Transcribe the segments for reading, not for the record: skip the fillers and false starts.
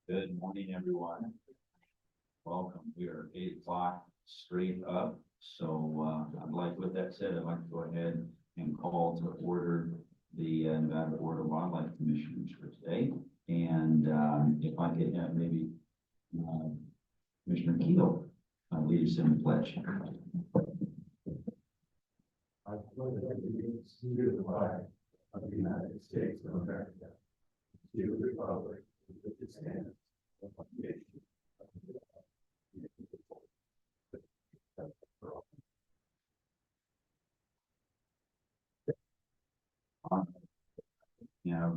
Good morning, everyone. Welcome. We are 8 o'clock straight up. So with that said, I'd like to go ahead and call to order the Nevada Board of Wildlife Commissioners for today. And if I could have maybe Commissioner Keel lead us in the pledge. I pledge allegiance to the flag of the United States of America, to the republic which stands one nation under God, indivisible, with liberty for all. You have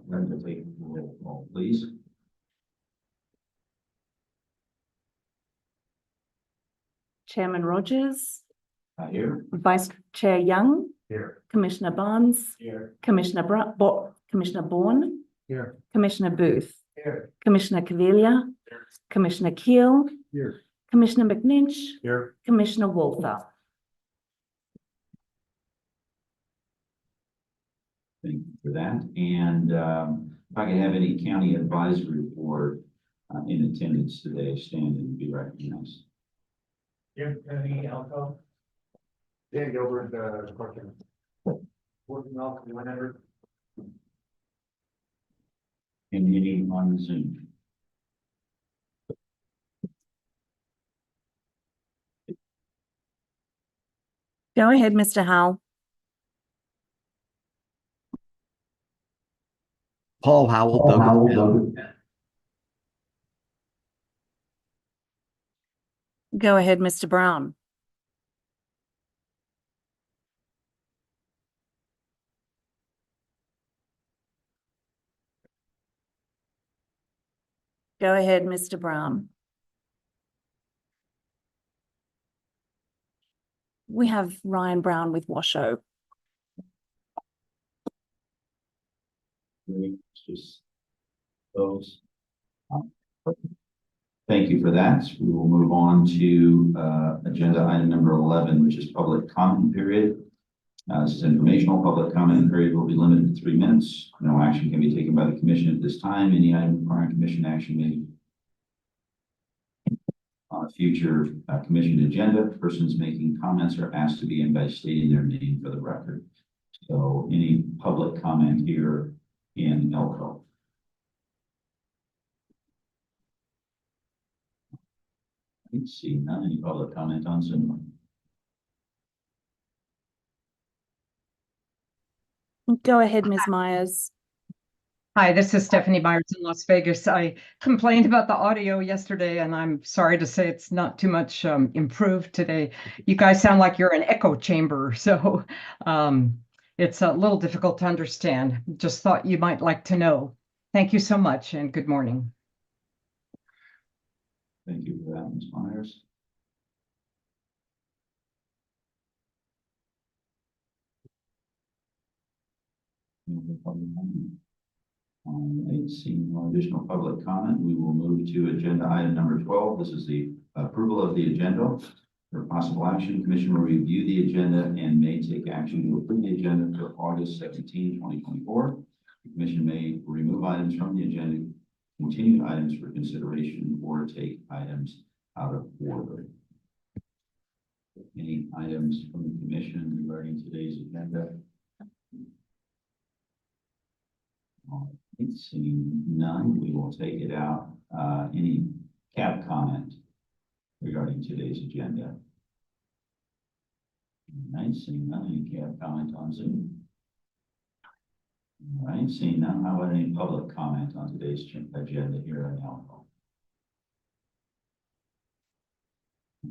Brenda take the roll call, please. Chairman Rogers, Here. Vice Chair Young, Here. Commissioner Barnes, Here. Commissioner Bourne, Here. Commissioner Booth, Here. Commissioner Caviglia, Commissioner Keel, Here. Commissioner McNinch, Here. Commissioner Walther. Thank you for that. And if I can have any county advisory board in attendance today, stand and be recognized. Jim, any alcohol? Dan Gilbert, question. Working off whenever. And any on Zoom. Go ahead, Mr. Howell. Paul Howell, Go ahead, Mr. Brown. Go ahead, Mr. Brown. We have Ryan Brown with Washoe. Just those. Thank you for that. We will move on to agenda item number 11, which is public comment period. This is informational. Public comment period will be limited to 3 minutes. No action can be taken by the commission at this time. Any item requiring commission action may on a future commission agenda. Persons making comments are asked to begin by stating their name for the record. So any public comment here in Elko? I see none. Any public comment on Zoom? Go ahead, Ms. Myers. Hi, this is Stephanie Myers in Las Vegas. I complained about the audio yesterday, and I'm sorry to say it's not too much improved today. You guys sound like you're an echo chamber, so it's a little difficult to understand. Just thought you might like to know. Thank you so much, and good morning. Thank you for that, Ms. Myers. Seeing no additional public comment, we will move to agenda item number 12. This is the approval of the agenda. For possible action, commission will review the agenda and may take action to approve the agenda for August 17, 2024. The commission may remove items from the agenda, continue items for consideration, or take items out of order. Any items from the commission regarding today's agenda? Seeing none, we will take it out. Any cab comment regarding today's agenda? All right, seeing none, any cab comment on Zoom? All right, seeing none, how about any public comment on today's agenda here in Elko?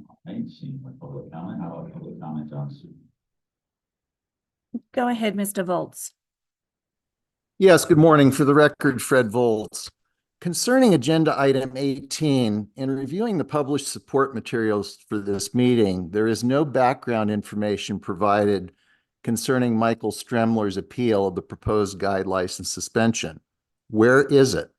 All right, seeing no public comment, how about public comment on Zoom? Go ahead, Mr. Volz. Yes, good morning. For the record, Fred Volz. Concerning agenda item 18, in reviewing the published support materials for this meeting, there is no background information provided concerning Michael Stremler's appeal of the proposed guide license suspension. Where is it?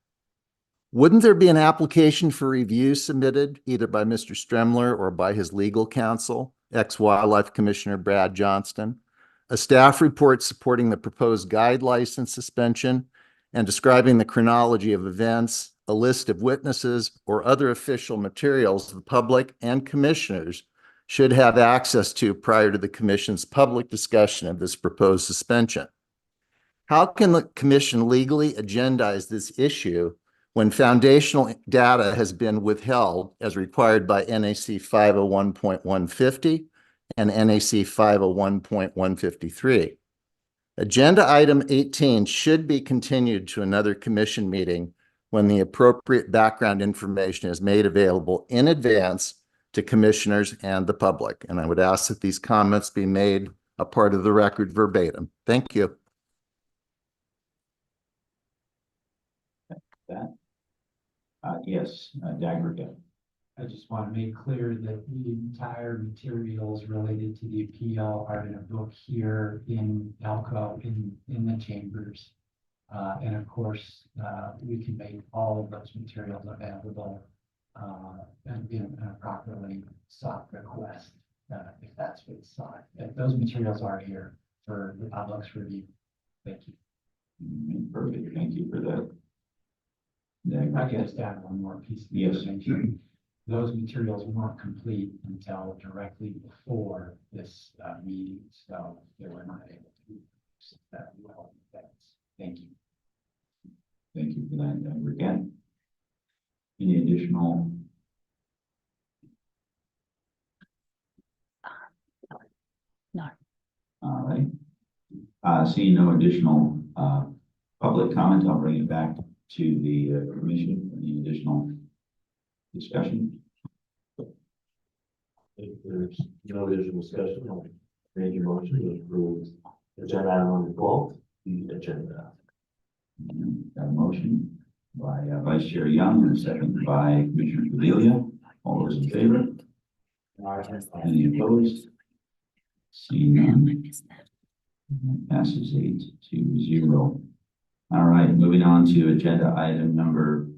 Wouldn't there be an application for review submitted either by Mr. Stremler or by his legal counsel, ex-Wildlife Commissioner Brad Johnston, a staff report supporting the proposed guide license suspension, and describing the chronology of events, a list of witnesses, or other official materials the public and commissioners should have access to prior to the commission's public discussion of this proposed suspension. How can the commission legally agendize this issue when foundational data has been withheld as required by NAC 501.150 and NAC 501.153? Agenda item 18 should be continued to another commission meeting when the appropriate background information is made available in advance to commissioners and the public. And I would ask that these comments be made a part of the record verbatim. Thank you. That. Yes, Dagger. I just want to make clear that the entire materials related to the appeal are in a book here in Elko in the chambers. And of course, we can make all of those materials available and in a properly sought request if that's what's sought. Those materials are here for the public's review. Thank you. Perfect. Thank you for that. I can just add one more piece of Yes. information. Those materials weren't complete until directly before this meeting, so they were not able to sit that well. Thank you. Thank you for that, Dagger, again. Any additional? No. All right. Seeing no additional public comment, I'll bring it back to the commission for any additional discussion. If there's no additional discussion, I'll make your motion to approve agenda item number 12, the agenda. Got a motion by Vice Chair Young and a second by Commissioner Padilla. All those in favor? Any opposed? Seeing none. Passes 8-0. All right, moving on to agenda item number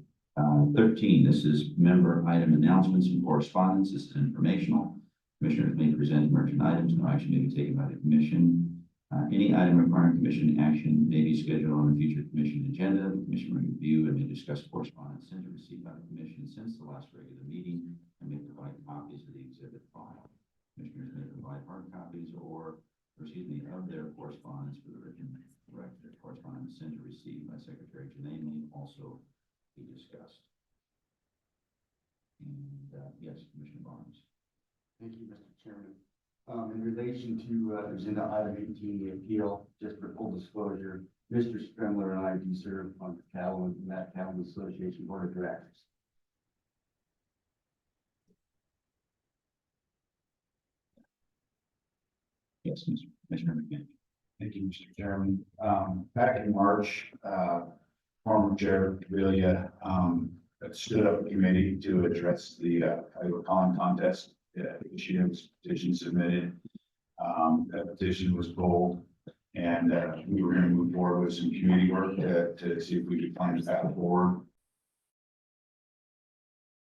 13. This is member item announcements and correspondence. This is informational. Commissioners may present emergent items. No action may be taken by the commission. Any item requiring commission action may be scheduled on a future commission agenda. The commission will review and may discuss correspondence sent or received by the commission since the last regular meeting and may provide copies of the exhibit file. Commissioners may provide hard copies of their correspondence for the written record. Correspondence sent or received by Secretary Janae may also be discussed. And yes, Commissioner Barnes. Thank you, Mr. Chairman. In relation to agenda item 18, the appeal, just for full disclosure, Mr. Stremler and I do serve on the Cattle and Matt Cattle Association Board of Directors. Yes, Commissioner McKinney. Thank you, Mr. Chairman. Back in March, former Chair Padilla stood up a committee to address the Iowa Con contest issue. Was petition submitted. That petition was pulled, and we were going to move forward with some community work to see if we could find a path forward.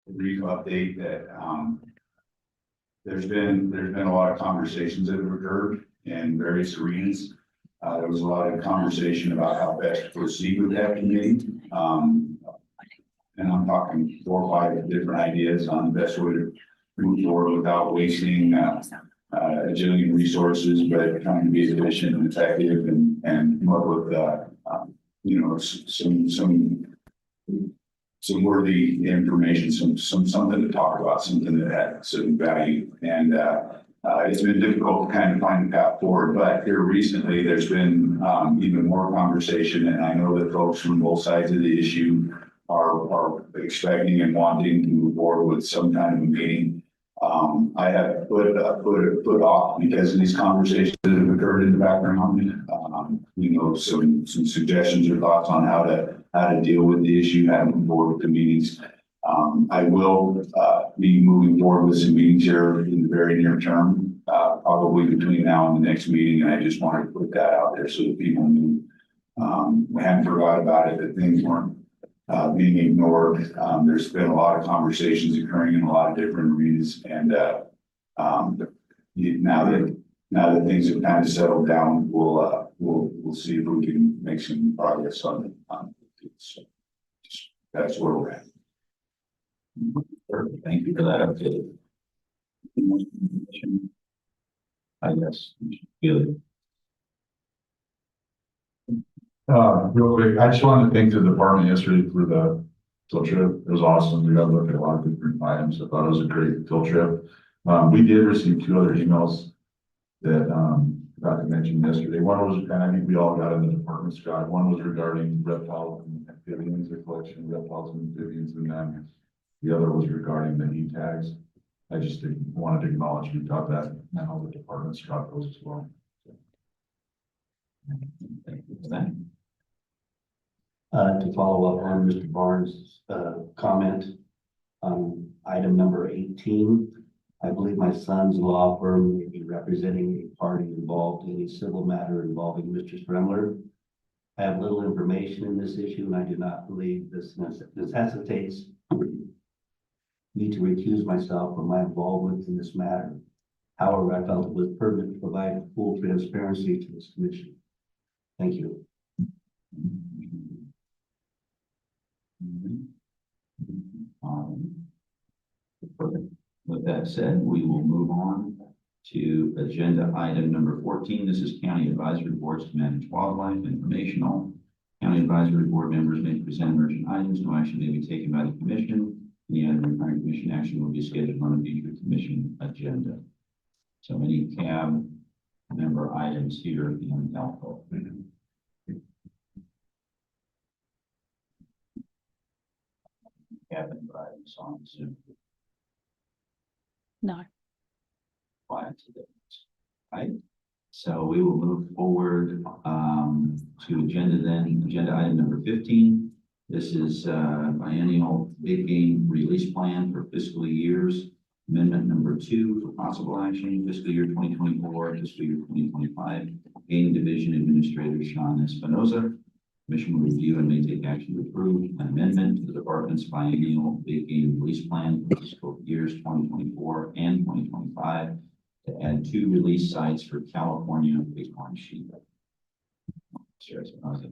A brief update that there's been a lot of conversations that have occurred in various arenas. There was a lot of conversation about how best to proceed with that committee. And I'm talking 4 or 5 different ideas on the best way to move forward without wasting a jillion resources, but trying to be efficient and effective and come up with some worthy information, something to talk about, something that had some value. And it's been difficult to kind of find a path forward, but here recently there's been even more conversation, and I know that folks from both sides of the issue are expecting and wanting to move forward with some kind of a meeting. I have put off because of these conversations that have occurred in the background. Some suggestions or thoughts on how to deal with the issue, how to move forward with the meetings. I will be moving forward with some meetings here in the very near term, probably between now and the next meeting. And I just wanted to put that out there so that people knew we hadn't forgot about it, that things weren't being ignored. There's been a lot of conversations occurring in a lot of different arenas, and now that things have kind of settled down, we'll see if we can make some progress on So that's where we're at. Perfect. Thank you for that update. I guess. Good. Real quick, I just wanted to thank the department yesterday for the field trip. It was awesome. We got to look at a lot of different items. I thought it was a great field trip. We did receive 2 other emails that, forgot to mention yesterday. One was, and I think we all got in the department, Scott. One was regarding reptiles and amphibians, the collection of reptiles and amphibians, and then the other was regarding the e-tags. I just wanted to acknowledge we got that, and all the departments got those as well. Thank you for that. To follow up on Mr. Barnes' comment, item number 18, I believe my son's law firm may be representing a party involved in a civil matter involving Mr. Spremler. I have little information in this issue, and I do not believe this necessitates me to recuse myself from my involvement in this matter. However, I felt it was pertinent to provide full transparency to this commission. Thank you. With that said, we will move on to agenda item number 14. This is County Advisory Boards to Manage Wildlife Informational. County Advisory Board members may present emergent items. No action may be taken by the commission. Any other requiring commission action will be scheduled on a future commission agenda. So any CAB member items here in Alpha. CAB member items on Zoom. No. Quiet today. Right? So we will move forward to agenda item number 15. This is biennial big game release plan for fiscal years. Amendment number 2 for possible action, fiscal year 2024, fiscal year 2025. Game Division Administrator Sean Espinoza. Commission will review and may take action to approve an amendment to the department's biennial big game release plan for fiscal years 2024 and 2025 to add 2 release sites for California bighorn sheep. Chair Espinoza.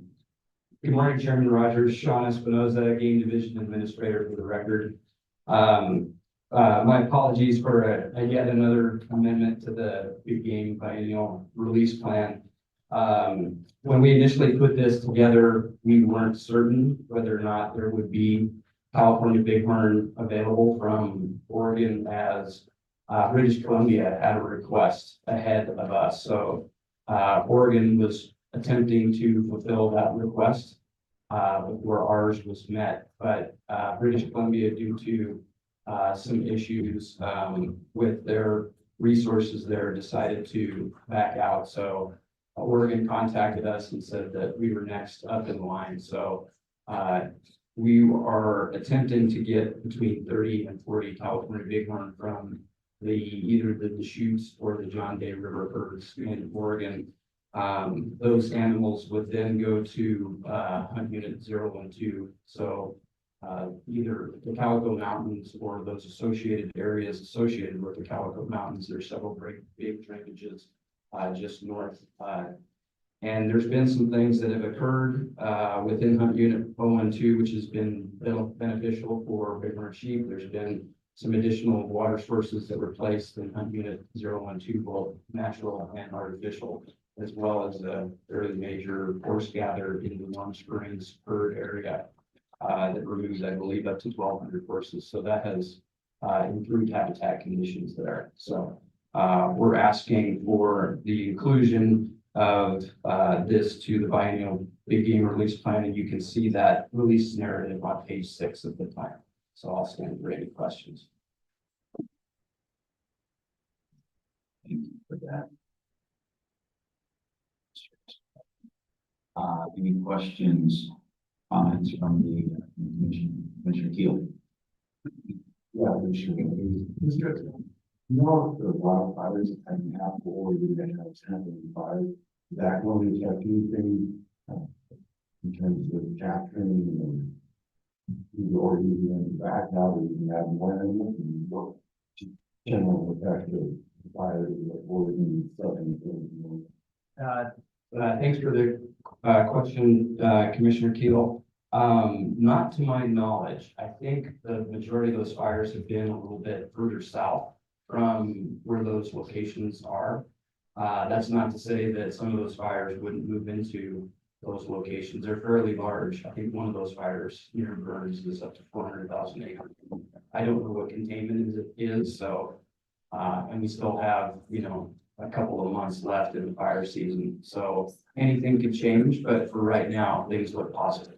Good morning, Chairman Rogers, Sean Espinoza, Game Division Administrator for the record. My apologies for yet another amendment to the big game biennial release plan. When we initially put this together, we weren't certain whether or not there would be California bighorn available from Oregon, as British Columbia had a request ahead of us. So Oregon was attempting to fulfill that request before ours was met, but British Columbia, due to some issues with their resources there, decided to back out. So Oregon contacted us and said that we were next up in line. So we are attempting to get between 30 and 40 California bighorn from either the Deschutes or the John Day River herds in Oregon. Those animals would then go to hunt unit 0 and 2. So either the Calico Mountains or those associated areas associated with the Calico Mountains. There's several big drainages just north. And there's been some things that have occurred within hunt unit 0 and 2, which has been beneficial for bighorn sheep. There's been some additional water sources that were placed in hunt unit 0 and 2, both natural and artificial, as well as a fairly major horse gather in the Warm Springs herd area that removes, I believe, up to 1,200 horses. So that has improved habitat conditions there. So we're asking for the inclusion of this to the biennial big game release plan, and you can see that release narrative on page 6 of the plan. So I'll stand for any questions. Thank you for that. Any questions, comments from the commission? Commissioner Keel? Yeah, we should. More of the wildfires that have or that have happened fire, that when we have anything in terms of capturing or even back out, we can have more animals and what general effect of fire or even something. Thanks for the question, Commissioner Keel. Not to my knowledge. I think the majority of those fires have been a little bit further south from where those locations are. That's not to say that some of those fires wouldn't move into those locations. They're fairly large. I think one of those fires near Burns is up to 400,000 acres. I don't know what containment is, so, and we still have, you know, a couple of months left in the fire season. So anything could change, but for right now, things look positive.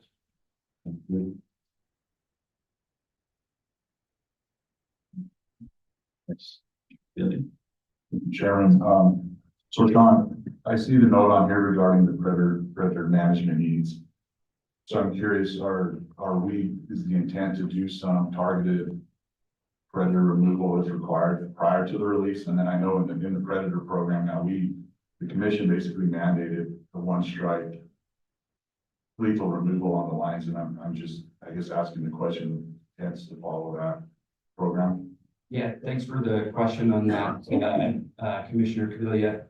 Yes. Billy? Chairman, so Sean, I see the note on here regarding the predator management needs. So I'm curious, is the intent to do some targeted predator removal as required prior to the release? And then I know in the predator program now, the commission basically mandated the one strike lethal removal on the lines, and I'm just, I guess, asking the question, hence to follow that program. Yeah, thanks for the question on that, Commissioner Cavilia.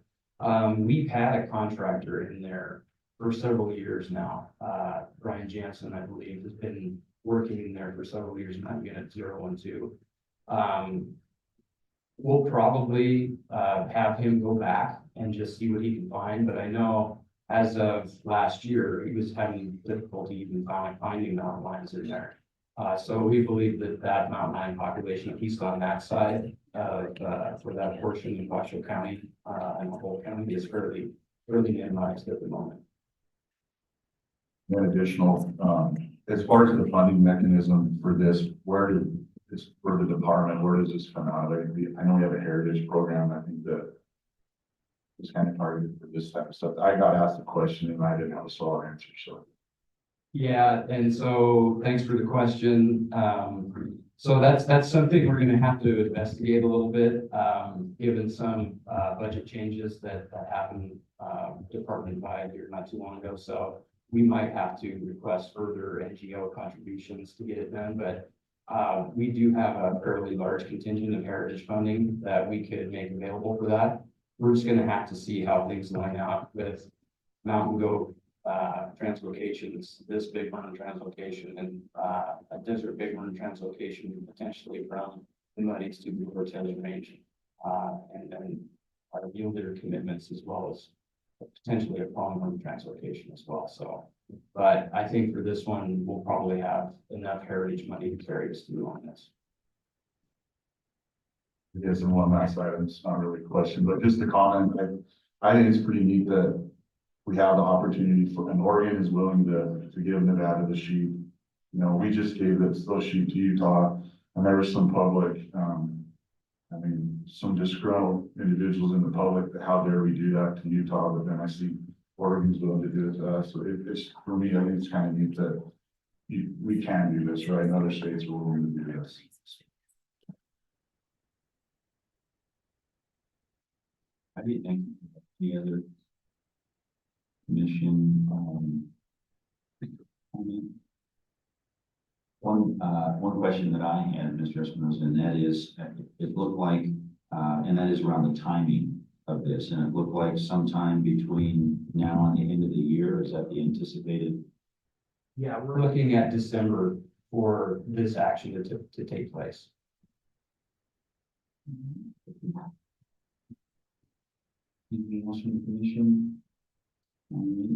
We've had a contractor in there for several years now. Brian Jansen, I believe, has been working in there for several years in that unit 012. We'll probably have him go back and just see what he can find, but I know as of last year, he was having difficulty even finding mountain lions in there. So we believe that mountain lion population, at least on that side, for that portion of Washoe County, and the whole county is fairly minimized at the moment. One additional, as far as the funding mechanism for this, where is for the department, where does this come out of? I know we have a heritage program, I think that is kind of targeted for this type of stuff. I got asked a question and I didn't have a solid answer, so. Yeah, and so thanks for the question. So that's something we're gonna have to investigate a little bit, given some budget changes that happened department-wide here not too long ago. So we might have to request further NGO contributions to get it done, but we do have a fairly large contingent of heritage funding that we could make available for that. We're just gonna have to see how things line out with mountain goat translocations, this bighorn translocation, and a desert bighorn translocation potentially from the Muddies to the Cortez range, and then our mule deer commitments as well as potentially a pronghorn translocation as well. So, but I think for this one, we'll probably have enough heritage money to carry us through on this. I guess in one last item, it's not really a question, but just a comment. I think it's pretty neat that we have the opportunity for, and Oregon is willing to give Nevada the sheep. You know, we just gave those sheep to Utah, and there was some public, some disgruntled individuals in the public that how dare we do that to Utah, but then I see Oregon's willing to do it to us. So it's, for me, I think it's kind of neat that we can do this, right? And other states are willing to do this. How do you think the other commission, comment? One question that I had, Mr. Espinosa, and that is, it looked like, and that is around the timing of this, and it looked like sometime between now and the end of the year. Is that the anticipated? Yeah, we're looking at December for this action to take place. Anything else from the commission?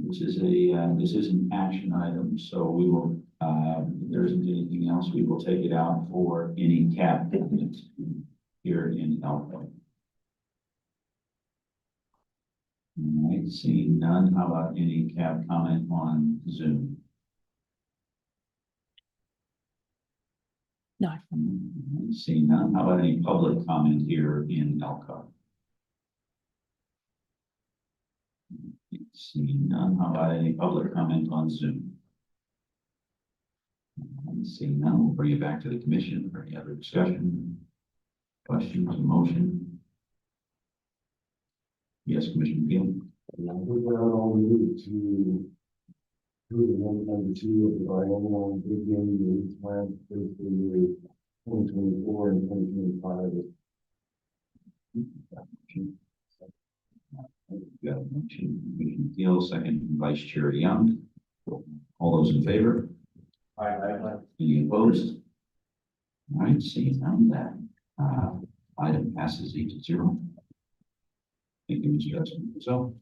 This is an action item, so we will, if there isn't anything else, we will take it out for any cap comments here in Elko. All right, seeing none, how about any cap comment on Zoom? No. Seeing none, how about any public comment here in Elko? Seeing none, how about any public comment on Zoom? Seeing none, we'll bring it back to the commission for any other discussion, questions, or motion. Yes, Commissioner Gill. We've got all we need to do the number two of the biennial big game release plan for the year 2024 and 2025. Got a motion, Commissioner Gill, second, Vice Chair Young. All those in favor? Any opposed? All right, seeing none, that item passes 8-0. Thank you, Mr. Esposito. So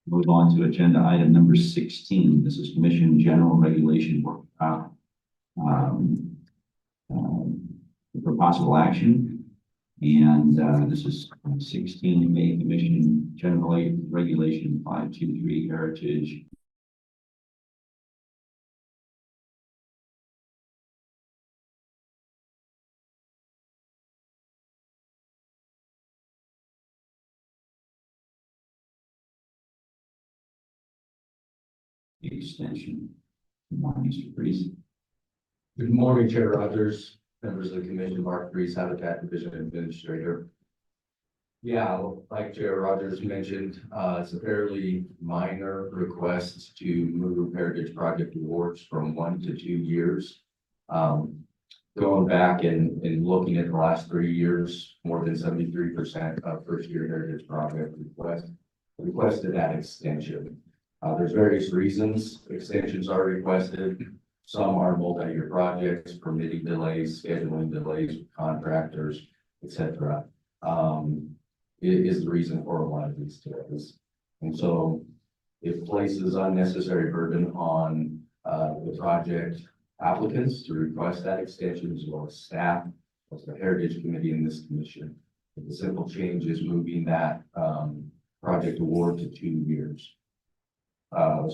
move on to agenda item number 16. This is Commission General Regulation Workshop for possible action. And this is 16 May Commission General Regulation 523 Heritage extension. Good morning, Mr. Priest. Good morning, Chair Rogers, members of the commission, Mark Reese, Habitat Division Administrator. Yeah, like Chair Rogers mentioned, it's a fairly minor request to move Heritage Project awards from 1 to 2 years. Going back and looking at the last 3 years, more than 73% of first year Heritage Project requested that extension. There's various reasons extensions are requested. Some are multi-year projects, permitting delays, scheduling delays with contractors, etc. It is the reason for a lot of these delays. And so it places unnecessary burden on the project applicants to request that extension, as well as staff, as the Heritage Committee in this commission. The simple change is moving that project award to 2 years.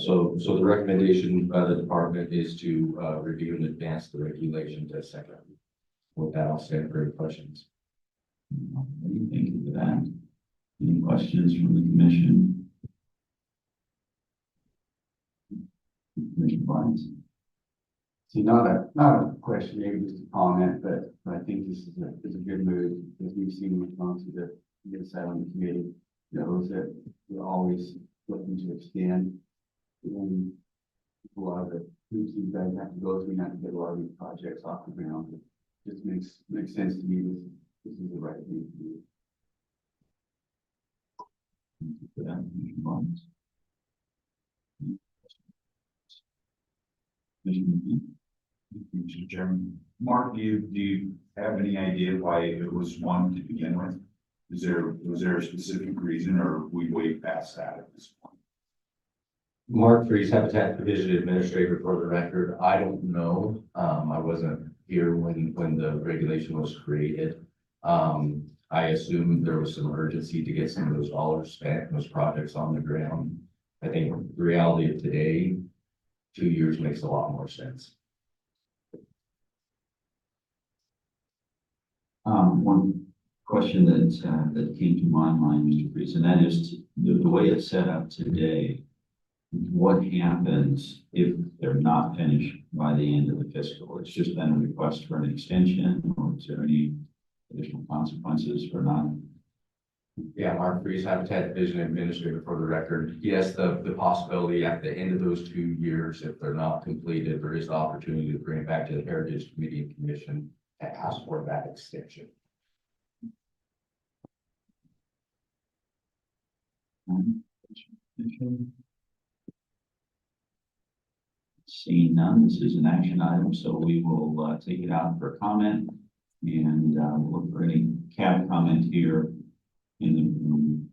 So the recommendation by the department is to review and advance the regulation to second. With that, I'll stand for any questions. Thank you for that. Any questions from the commission? Commissioner Barnes? See, not a question, maybe just a comment, but I think this is a good move, because we've seen response to the other side on the committee, knows that we're always looking to extend. And a lot of the hoops you guys have to go through, not to get a lot of these projects off the ground. It just makes sense to me. This is the right thing to do. Thank you for that, Commissioner Barnes. Commissioner McKee? Mr. Chairman, Mark, do you have any idea why it was 1 to begin with? Was there a specific reason, or we way past that at this point? Mark Reese, Habitat Division Administrator, for the record. I don't know. I wasn't here when the regulation was created. I assume there was some urgency to get some of those dollars spent, those projects on the ground. I think the reality of today, 2 years makes a lot more sense. One question that came to my mind, Mr. Priest, and that is the way it's set up today. What happens if they're not finished by the end of the fiscal? It's just been a request for an extension, or is there any additional consequences for not? Yeah, Mark Reese, Habitat Division Administrator, for the record. Yes, the possibility at the end of those 2 years, if they're not completed, there is the opportunity to bring it back to the Heritage Committee and Commission to ask for that extension. Seeing none, this is an action item, so we will take it out for comment, and look for any CAB comment here in the room.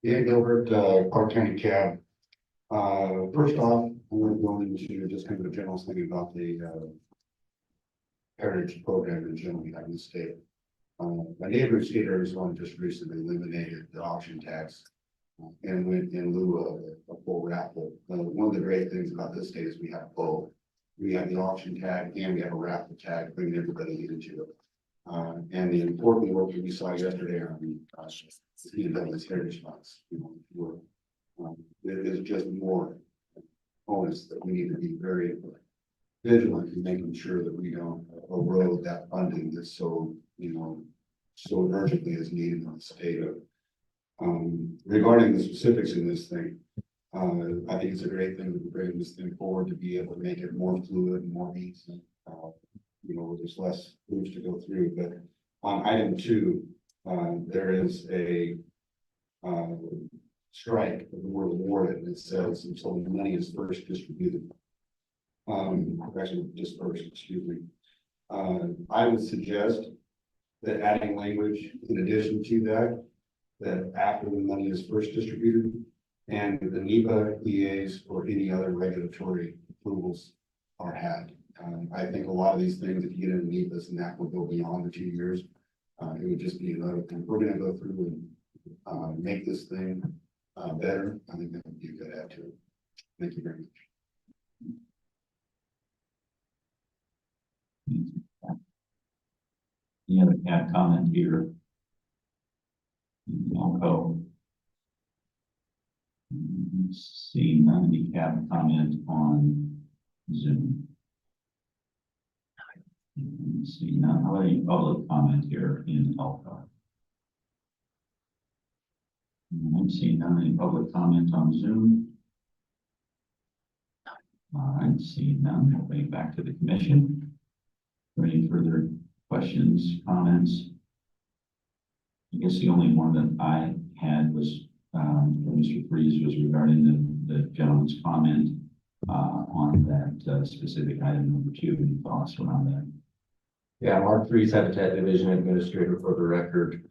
Yeah, Gilbert, Clark County CAB. First off, I'm going to go into just kind of a general thing about the heritage program in general we have in the state. My neighboring state, Arizona, just recently eliminated the auction tax and went in lieu of a full raffle. One of the great things about this state is we have both. We have the auction tag and we have a raffle tag, bringing everybody into it. And the important work that we saw yesterday on the NBWC Heritage Funds, there is just more onus that we need to be very vigilant in making sure that we don't erode that funding that's so urgently is needed in the state of. Regarding the specifics in this thing, I think it's a great thing that we're bringing this thing forward to be able to make it more fluid and more easy. There's less hoops to go through, but on item 2, there is a strike of the word awarded, and it says until the money is first distributed. Actually dispersed, excuse me. I would suggest that adding language in addition to that, that after the money is first distributed and the NEPA, EAs, or any other regulatory approvals are had. I think a lot of these things, if you get into NEPAs and that would go beyond the 2 years, it would just be another thing. We're gonna go through and make this thing better. I think that would be a good add to it. Thank you very much. Any other cat comment here? Alco. See none of the cat comment on Zoom. See none of any public comment here in Alco. I'm seeing none of any public comment on Zoom. All right, seeing none, we'll bring it back to the commission. For any further questions, comments? I guess the only one that I had was, from Mr. Freeze, was regarding the gentleman's comment on that specific item number 2. Any thoughts around that? Yeah, Mark Freeze, Habitat Division Administrator for the record.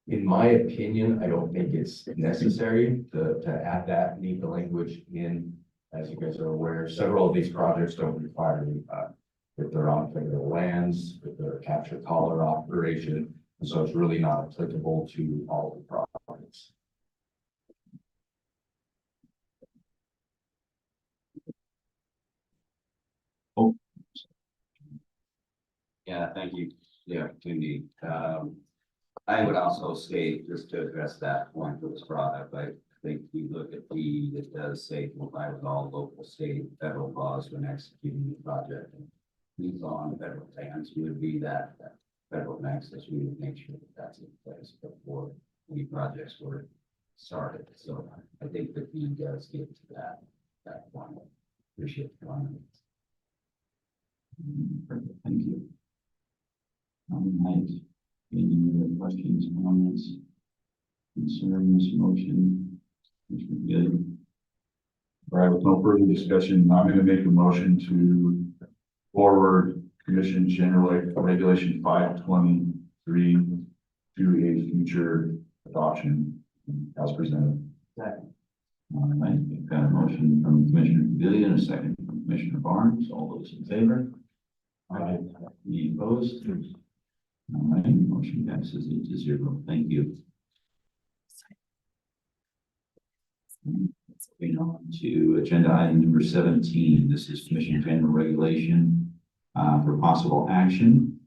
In my opinion, I don't think it's necessary to add that NEPA language in. As you guys are aware, several of these projects don't require NEPA if they're on federal lands, if they're a capture collar operation. And so it's really not applicable to all the projects. Oh, Yeah, thank you. Yeah, opportunity. I would also state, just to address that point that was brought up, I think we look at the, it does say comply with all local, state, federal laws when executing the project. And these on federal lands would be that federal nexus, we would make sure that that's in place before any projects were started. So I think that he does get to that point. Appreciate the comment. Perfect, thank you. All right, any other questions, comments, concerns, motion? Good. All right, with no further discussion, I'm going to make a motion to forward Commission General Regulation 523 to a future adoption as presented. Second. All right, we've got a motion from Commissioner Pavilion, a second from Commissioner Barnes. All those in favor? Aye. Any opposed? All right, motion passes 8-0. Thank you. Moving on to agenda item number 17. This is Commission General Regulation for possible action.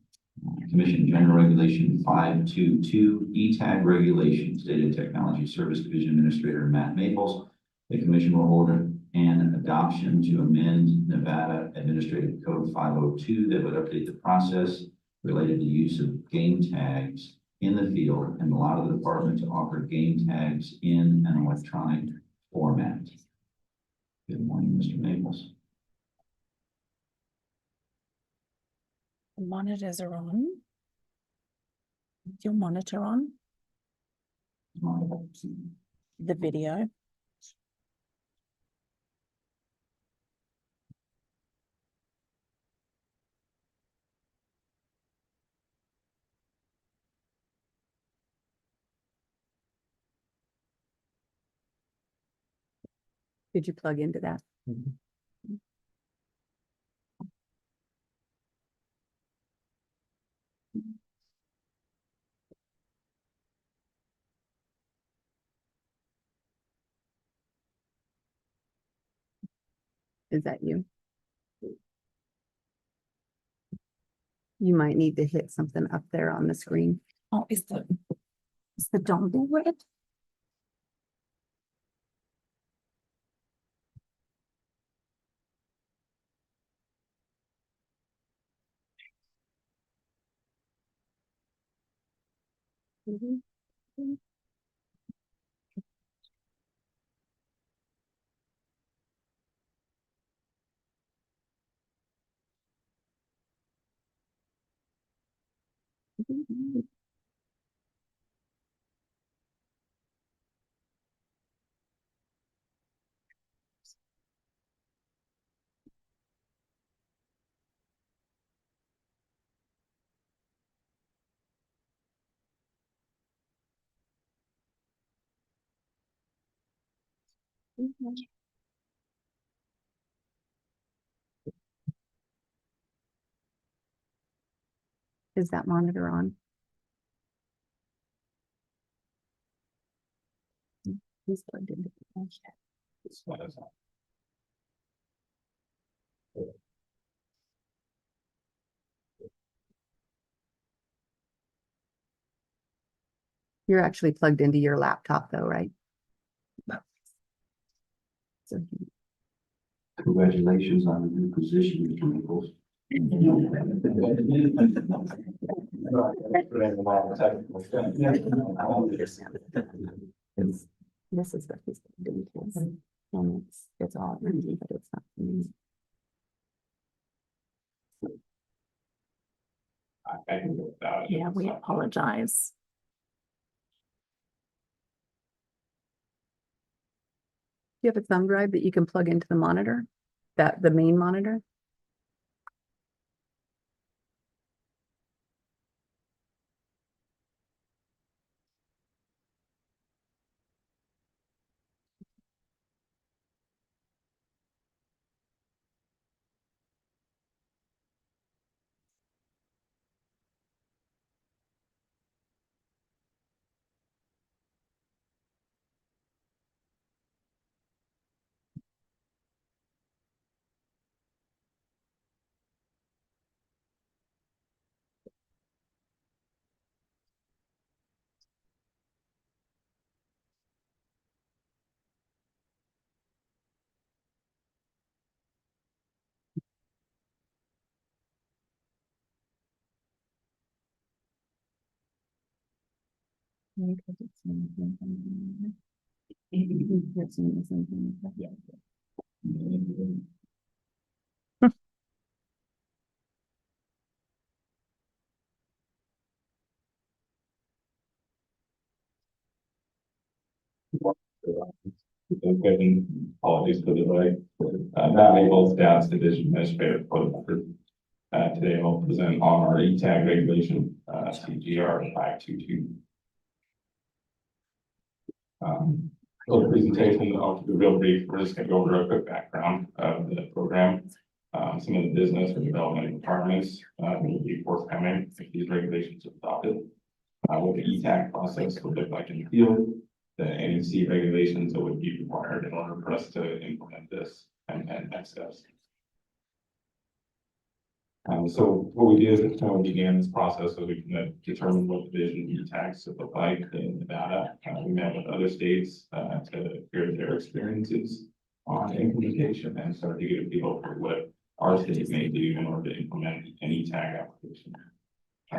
Commission General Regulation 522 E-Tag Regulations, Data Technology Service Division Administrator Matt Maples. The commission will hold an adoption to amend Nevada Administrative Code 502 that would update the process related to use of game tags in the field and allow the department to offer game tags in an electronic format. Good morning, Mr. Maples. The monitors are on. Is your monitor on? The video. Did you plug into that? Is that you? You might need to hit something up there on the screen. Oh, is the dongle red? Is that monitor on? He's plugged into the You're actually plugged into your laptop though, right? So Congratulations on the new position, Mr. Nichols. this is what he's doing to us. And it's all empty, but it's not for me. I can go without it. Yeah, we apologize. Do you have a thumb drive that you can plug into the monitor? The main monitor? Apologies for the delay. Matt Maples, Dallas Division Administrator for the record. Today I'll present on our E-tag regulation, CGR 522. For the presentation, I'll keep it real brief. We're just going to go over a quick background of the program, some of the business and development requirements will be forthcoming if these regulations are adopted. What the E-tag process would look like in the field, the NEC regulations that would be required in order for us to implement this and next steps. So what we did is we began this process so we can determine what division E-tags should look like in Nevada. We met with other states to hear their experiences on implementation and start to get a feel for what our state may do in order to implement an E-tag application.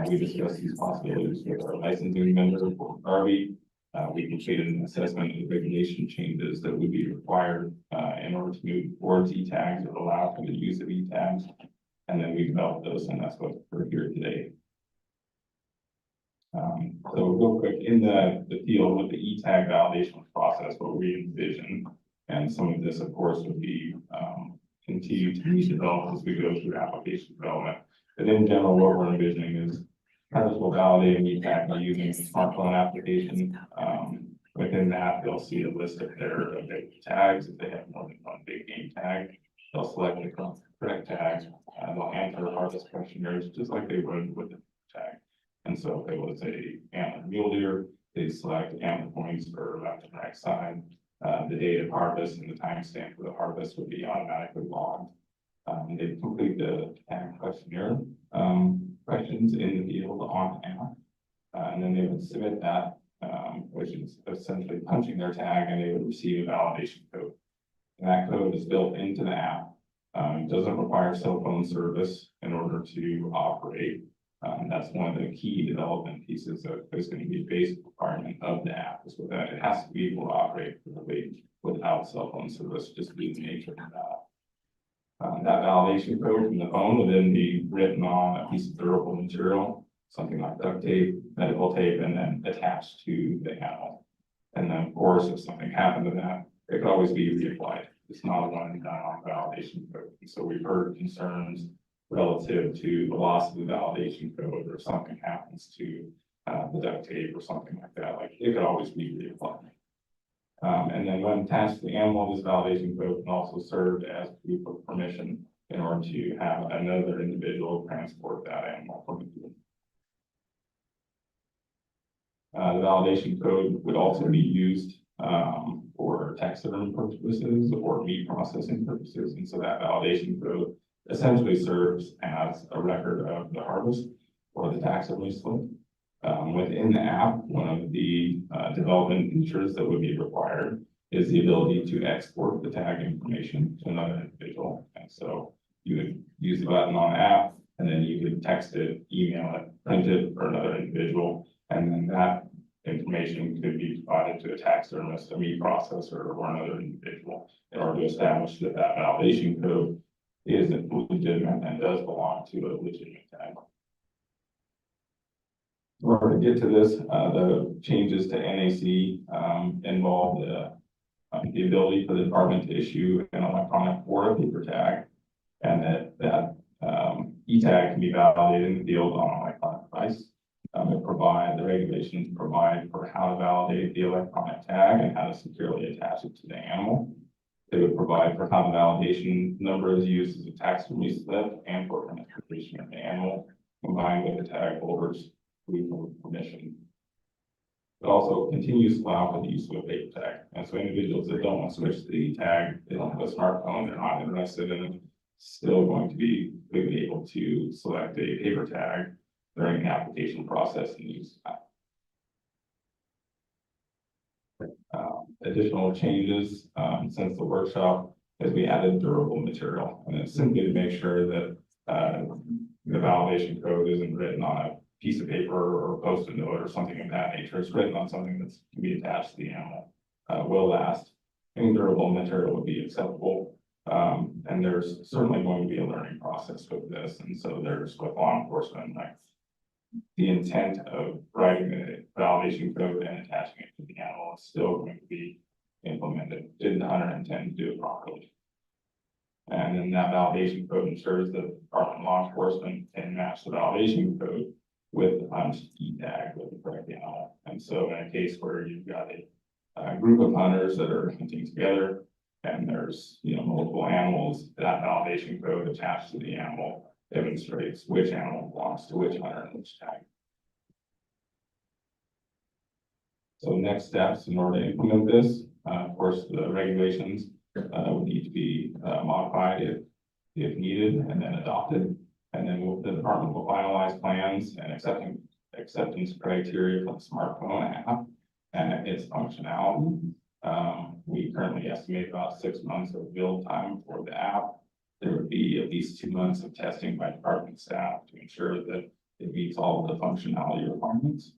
We discussed these possibilities with our licensing vendor for RV. We completed an assessment of the regulation changes that would be required in order to move towards E-tags or allow for the use of E-tags. And then we developed those, and that's what we're here today. So real quick, in the field with the E-tag validation process, what we envision, and some of this, of course, would be continue to be developed as we go through application development. But in general, what we're envisioning is partners will validate an E-tag by using a smartphone application. Within that, they'll see a list of their tags. If they have more than one big game tag, they'll select the correct tag. They'll answer harvest questionnaires just like they would with the tag. And so if it was a antler mule deer, they select antler points for left and right side. The date of harvest and the timestamp for the harvest would be automatically logged. They complete the tag questionnaire questions in the field on the app. And then they would submit that, which is essentially punching their tag, and they would receive a validation code. And that code is built into the app. It doesn't require cell phone service in order to operate. That's one of the key development pieces that is going to be a basic requirement of the app, is that it has to be able to operate without cell phone service, just due to the nature of that. That validation code from the phone will then be written on a piece of durable material, something like duct tape, medical tape, and then attached to the animal. And then, of course, if something happened to that, it could always be reapplied. It's not a one and done on validation code. So we've heard concerns relative to the loss of the validation code, or if something happens to the duct tape or something like that. Like, it could always be reapplied. And then when attached to the animal, this validation code can also serve as proof of permission in order to have another individual transport that animal from the field. The validation code would also be used for taxidermy purposes or meat processing purposes. And so that validation code essentially serves as a record of the harvest or the taxidermy slip. Within the app, one of the development features that would be required is the ability to export the tag information to another individual. And so you would use the button on the app, and then you could text it, email it, print it for another individual, and then that information could be provided to a taxidermist, a meat processor, or another individual in order to establish that that validation code is legitimate and does belong to a legitimate tag. In order to get to this, the changes to NAC involve the ability for the department to issue an electronic or a paper tag, and that e-tag can be validated in the field on an electronic device. The regulations provide for how to validate the electronic tag and how to securely attach it to the animal. They would provide for how the validation number is used as a taxidermy slip and for identification of the animal, combined with the tag holder's proof of permission. It also continues to allow for the use of a paper tag. And so individuals that don't want to switch the tag, they don't have a smartphone, they're not interested in it, still going to be able to select a paper tag during the application process and use that. Additional changes since the workshop is we added durable material, and it's simply to make sure that the validation code isn't written on a piece of paper or a post-it note or something of that nature. It's written on something that can be attached to the animal, will last. Any durable material would be acceptable. And there's certainly going to be a learning process with this. And so there's with law enforcement, like the intent of writing the validation code and attaching it to the animal is still going to be implemented. Did the hunter intend to do it properly? And then that validation code ensures that the Department of Law Enforcement can match the validation code with the punched e-tag with the correct animal. And so in a case where you've got a group of hunters that are hunting together and there's multiple animals, that validation code attached to the animal demonstrates which animal belongs to which hunter and which tag. So next steps in order to implement this, of course, the regulations would need to be modified if needed and then adopted. And then the department will finalize plans and acceptance criteria for the smartphone app and its functionality. We currently estimate about 6 months of build time for the app. There would be at least 2 months of testing by department staff to ensure that it meets all of the functionality requirements.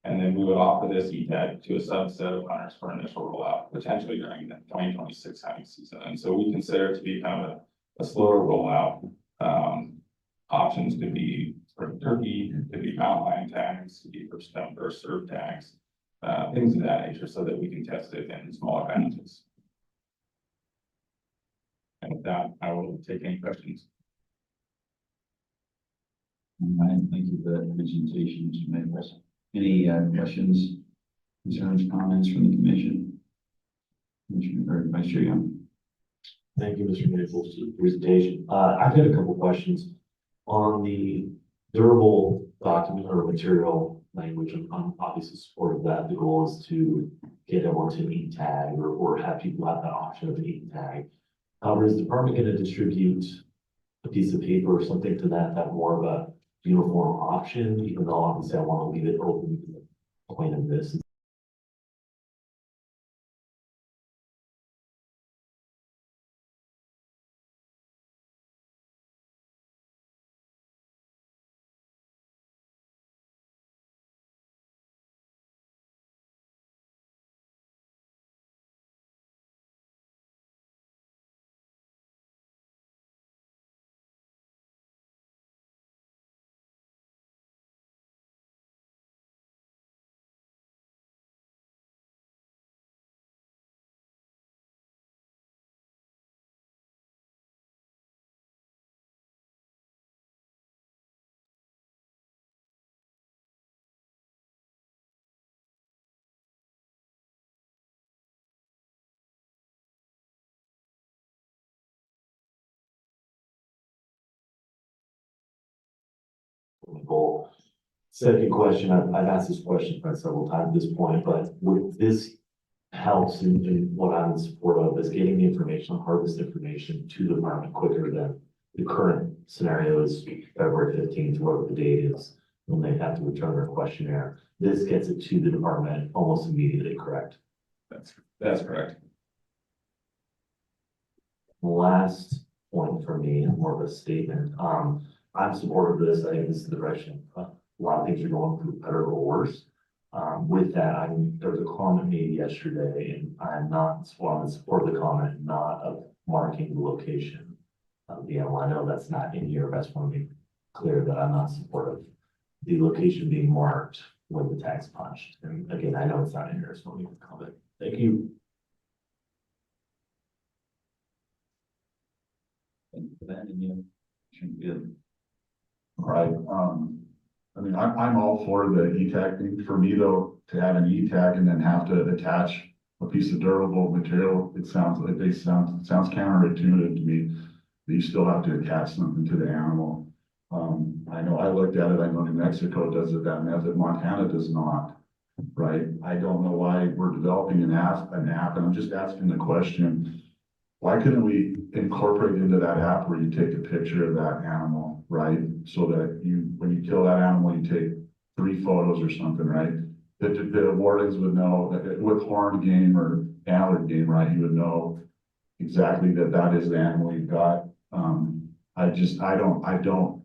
And then we would offer this e-tag to a subset of hunters for initial rollout, potentially during the 2026 hunting season. And so we consider it to be kind of a slower rollout. Options could be for turkey, could be mountain lion tags, could be for stump or serve tags, things of that nature, so that we can test it in smaller batches. And with that, I will take any questions. All right, thank you for that presentation, Mr. Maples. Any questions, concerns, comments from the commission? Commissioner or Vice Chair Young? Thank you, Mr. Maples, for the presentation. I've got a couple questions on the durable document or material language. I'm obviously supportive of that. The goal is to get everyone to an e-tag or have people have that option of an e-tag. However, is the department going to distribute a piece of paper or something to that more of a uniform option, even though obviously I want to leave it open to the point of this the goal. Second question, I've asked this question several times at this point, but with this helps in what I'm in support of is getting the information, harvest information to the department quicker than the current scenario is February 15th, whatever the date is, when they have to return their questionnaire. This gets it to the department almost immediately, correct? That's correct. Last point for me, more of a statement. I'm supportive of this. I think this is the direction. A lot of things are going for better or worse. With that, there was a comment made yesterday, and I'm not, well, I'm in support of the comment, not of marking the location of the animal. I know that's not in here, but I just want to be clear that I'm not supportive the location being marked when the tag's punched. And again, I know it's not in here, so let me comment. Thank you. Thank you for that, and you should be good. Right, I mean, I'm all for the E-tag thing. For me though, to have an E-tag and then have to attach a piece of durable material, it sounds counterintuitive to me. That you still have to attach something to the animal. I know I looked at it, I know New Mexico does it that method, Montana does not, right? I don't know why we're developing an app, and I'm just asking the question. Why couldn't we incorporate into that app where you take a picture of that animal, right? So that when you kill that animal, you take 3 photos or something, right? The wardens would know that with horned game or antlered game, right? You would know exactly that is the animal you've got. I don't,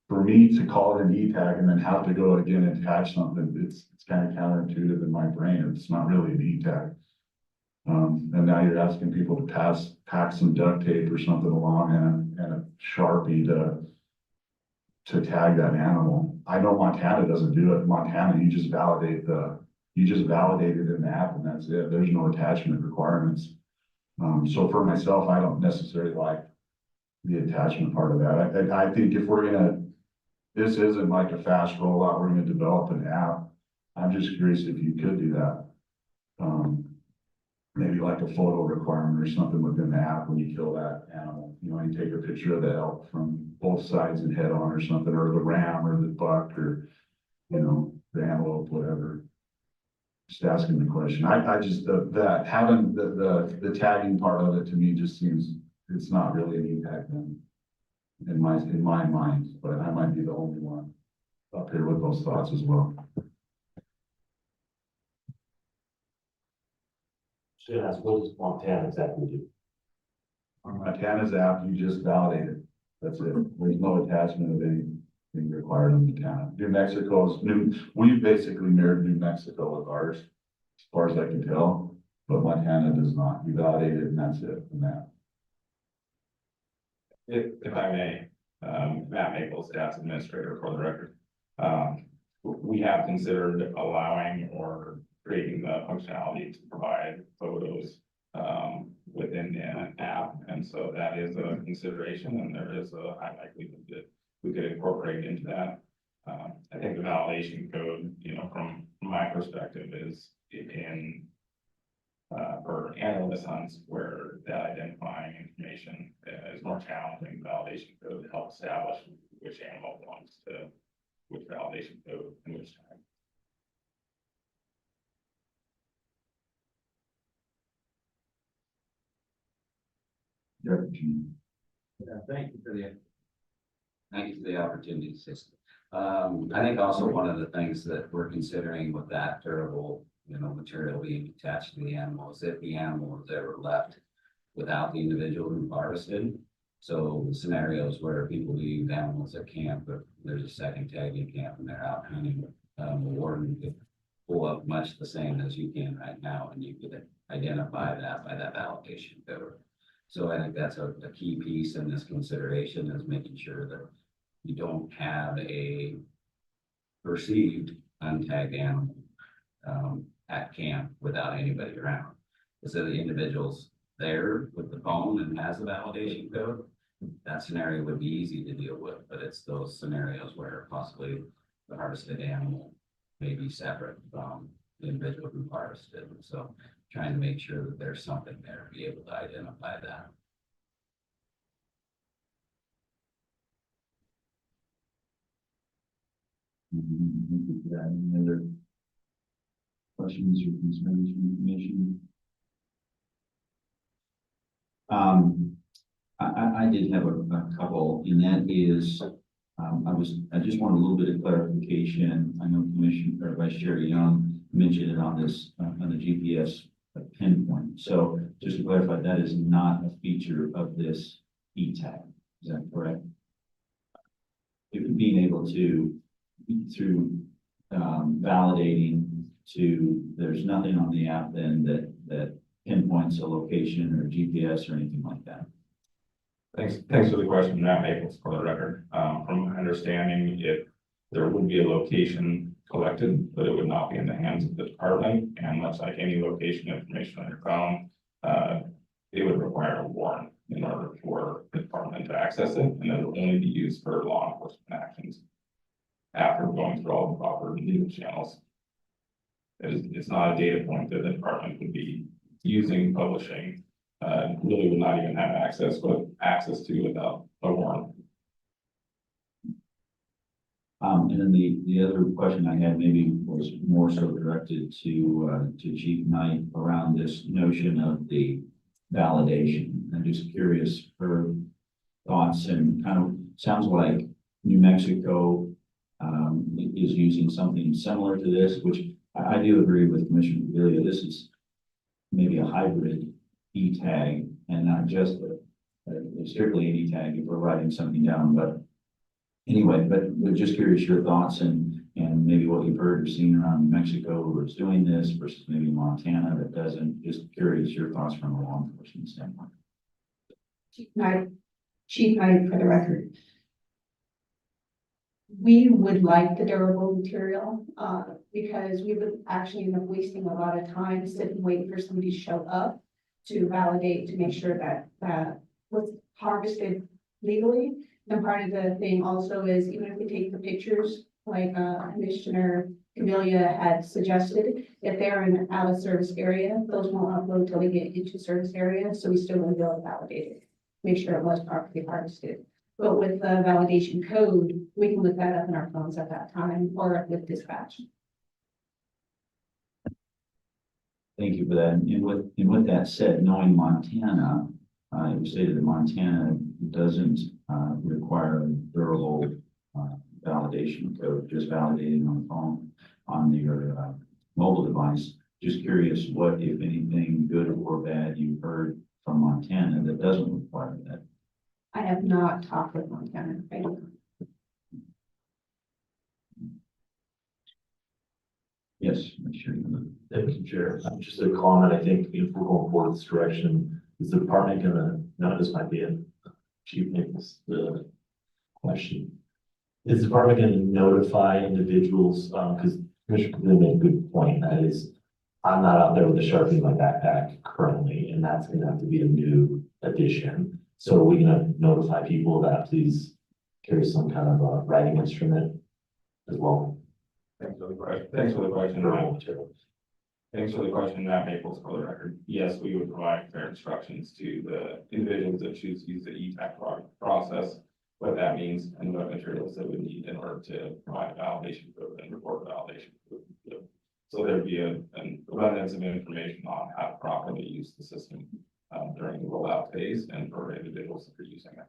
for me to call it an E-tag and then have to go again and attach something, it's kind of counterintuitive in my brain. It's not really an E-tag. And now you're asking people to pack some duct tape or something along and a Sharpie to tag that animal. I know Montana doesn't do it. Montana, you just validate it in the app and that's it. There's no attachment requirements. So for myself, I don't necessarily like the attachment part of that. I think if this isn't like a fast rollout, we're gonna develop an app. I'm just curious if you could do that. Maybe like a photo requirement or something within the app when you kill that animal. You know, you take a picture of the elk from both sides and head on or something, or the ram or the buck or, you know, the antelope, whatever. Just asking the question. I just, that having the tagging part of it to me just seems, it's not really an E-tag then. In my mind, but I might be the only one up here with those thoughts as well. Should ask, what does Montana exactly do? On Montana's app, you just validate it. That's it. There's no attachment of anything required in Montana. We basically mirrored New Mexico with ours, as far as I can tell, but Montana does not. You validate it and that's it from that. If I may, Matt Maples, Stats Administrator for the record. We have considered allowing or creating the functionality to provide photos within the app. And so that is a consideration and there is a high likelihood that we could incorporate into that. I think the validation code, you know, from my perspective is in for analyst hunts where that identifying information is more challenging. Validation code helps establish which animal belongs to which validation code and which time. Yeah, thank you for the opportunity, Sister. I think also one of the things that we're considering with that durable, you know, material being attached to the animal is if the animal is ever left without the individual who harvested. So scenarios where people leave animals at camp, but there's a second tag in camp and they're out hunting, the warden could pull up much the same as you can right now, and you could identify that by that validation code. So I think that's a key piece in this consideration is making sure that you don't have a perceived untagged animal at camp without anybody around. So the individual's there with the phone and has the validation code, that scenario would be easy to deal with, but it's those scenarios where possibly the harvested animal may be separate from the individual who harvested. So trying to make sure that there's something there to be able to identify that. Thank you for that. Any other questions or concerns from the commission? I did have a couple, and that is, I just want a little bit of clarification. I know Commissioner or Vice Chair Young mentioned it on this, on the GPS pinpoint. So just to clarify, that is not a feature of this e-tag. Is that correct? Being able to, through validating there's nothing on the app then that pinpoints a location or GPS or anything like that. Thanks for the question, Matt Maples, for the record. From my understanding, there would be a location collected, but it would not be in the hands of the department. And much like any location information on your phone, it would require a warrant in order for the department to access it, and it will only be used for law enforcement actions after going through all the proper legal channels. It's not a data point that the department would be using, publishing, really would not even have access to without a warrant. And then the other question I had maybe was more so directed to Chief Knight around this notion of the validation. I'm just curious for thoughts, and kind of sounds like New Mexico is using something similar to this, which I do agree with Commissioner Padilla. This is maybe a hybrid e-tag and not just a strictly an e-tag if we're writing something down. But anyway, but we're just curious your thoughts and maybe what you've heard or seen around New Mexico where it's doing this versus maybe Montana that doesn't. Just curious your thoughts from a law enforcement standpoint. Chief Knight, for the record. We would like the durable material because we would actually end up wasting a lot of time sitting waiting for somebody to show up to validate, to make sure that that was harvested legally. And part of the thing also is, even if we take the pictures, like Commissioner Camellia had suggested, if they're in out of service area, those won't upload till they get into service area. So we still want to be able to validate it, make sure it was properly harvested. But with the validation code, we can look that up in our phones at that time or with dispatch. Thank you for that. And with that said, knowing Montana, it was stated that Montana doesn't require a durable validation code, just validating on the phone on your mobile device. Just curious what, if anything, good or bad you've heard from Montana that doesn't require that. I have not talked with Montana. Yes, I'm sure. Thank you, Chair. Just a comment. I think if we're going forward this direction, is the department gonna, no, this might be a Chief Nichols, the question. Is the department gonna notify individuals, because Commissioner Clinton made a good point, that is, I'm not out there with a Sharpie in my backpack currently, and that's gonna have to be a new addition. So are we gonna notify people that please carry some kind of a writing instrument as well? Thanks for the question. Thanks for the question. Thanks for the question, Matt Maples, for the record. Yes, we would provide fair instructions to the individuals that choose to use the e-tag process, what that means and what materials they would need in order to provide a validation code and report validation code. So there'd be an abundance of information on how to properly use the system during the rollout phase and for individuals that are using it.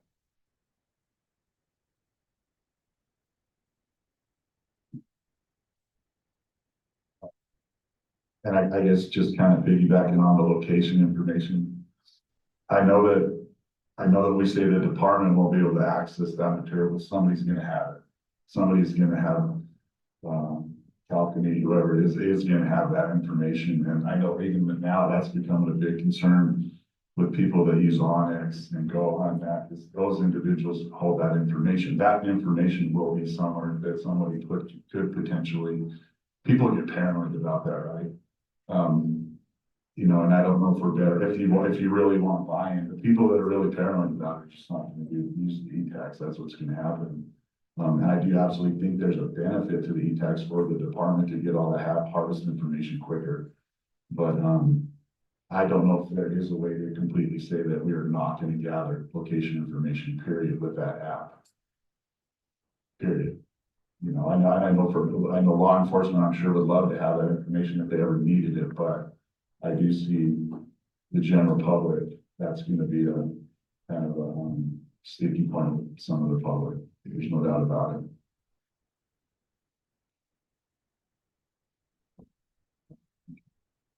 And I guess just kind of piggybacking on the location information. I know that we say the department won't be able to access that material, but somebody's gonna have it. Somebody's gonna have, Falcone, whoever it is gonna have that information. And I know even now that's becoming a big concern with people that use Onyx and go on that, is those individuals hold that information. That information will be somewhere that somebody could potentially, people get paranoid about that, right? You know, and I don't know if we're better, if you really want buy-in, the people that are really paranoid about it are just not gonna use the e-tax. That's what's gonna happen. And I do absolutely think there's a benefit to the e-tax for the department to get all the harvest information quicker. But, I don't know if there is a way to completely say that we are not gonna gather location information, period, with that app. Period. You know, I know law enforcement, I'm sure would love to have that information if they ever needed it, but I do see the general public, that's gonna be a kind of a sticking point with some of the public. There's no doubt about it.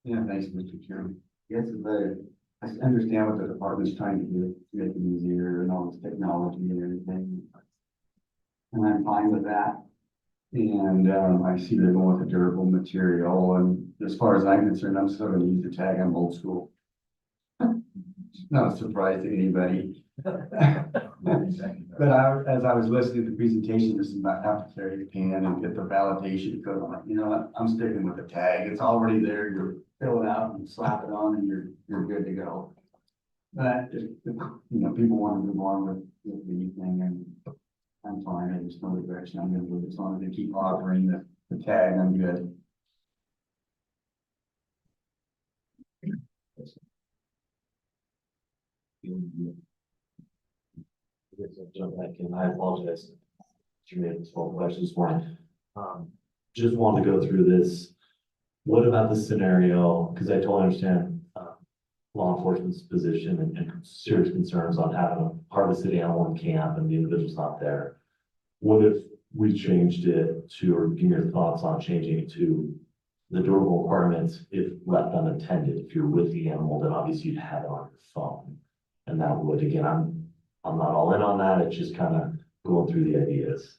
Yeah, thanks, Mr. Chairman. Yes, I understand what the department's trying to do, to make it easier and all this technology and everything. And I'm fine with that. And, I see they're going with a durable material, and as far as I'm concerned, I'm still gonna use the tag, I'm old school. Not a surprise to anybody. But as I was listening to the presentation, this is about how to carry the pen and get the validation code, I'm like, you know what, I'm sticking with the tag, it's already there, you're fill it out and slap it on and you're good to go. But, if, you know, people want to move on with the thing, and I'm fine, I just know the direction I'm gonna move, as long as they keep offering the tag, I'm good. Yes, I'll jump back in. I apologize. You made small questions for me. Just wanted to go through this. What about the scenario? Because I totally understand law enforcement's position and serious concerns on having a harvested city animal in camp and the individual's not there. What if we changed it to, or give me your thoughts on changing it to the durable requirements if left unattended? If you're with the animal, then obviously you'd have it on your phone. And that would, again, I'm not all in on that. It's just kind of going through the ideas.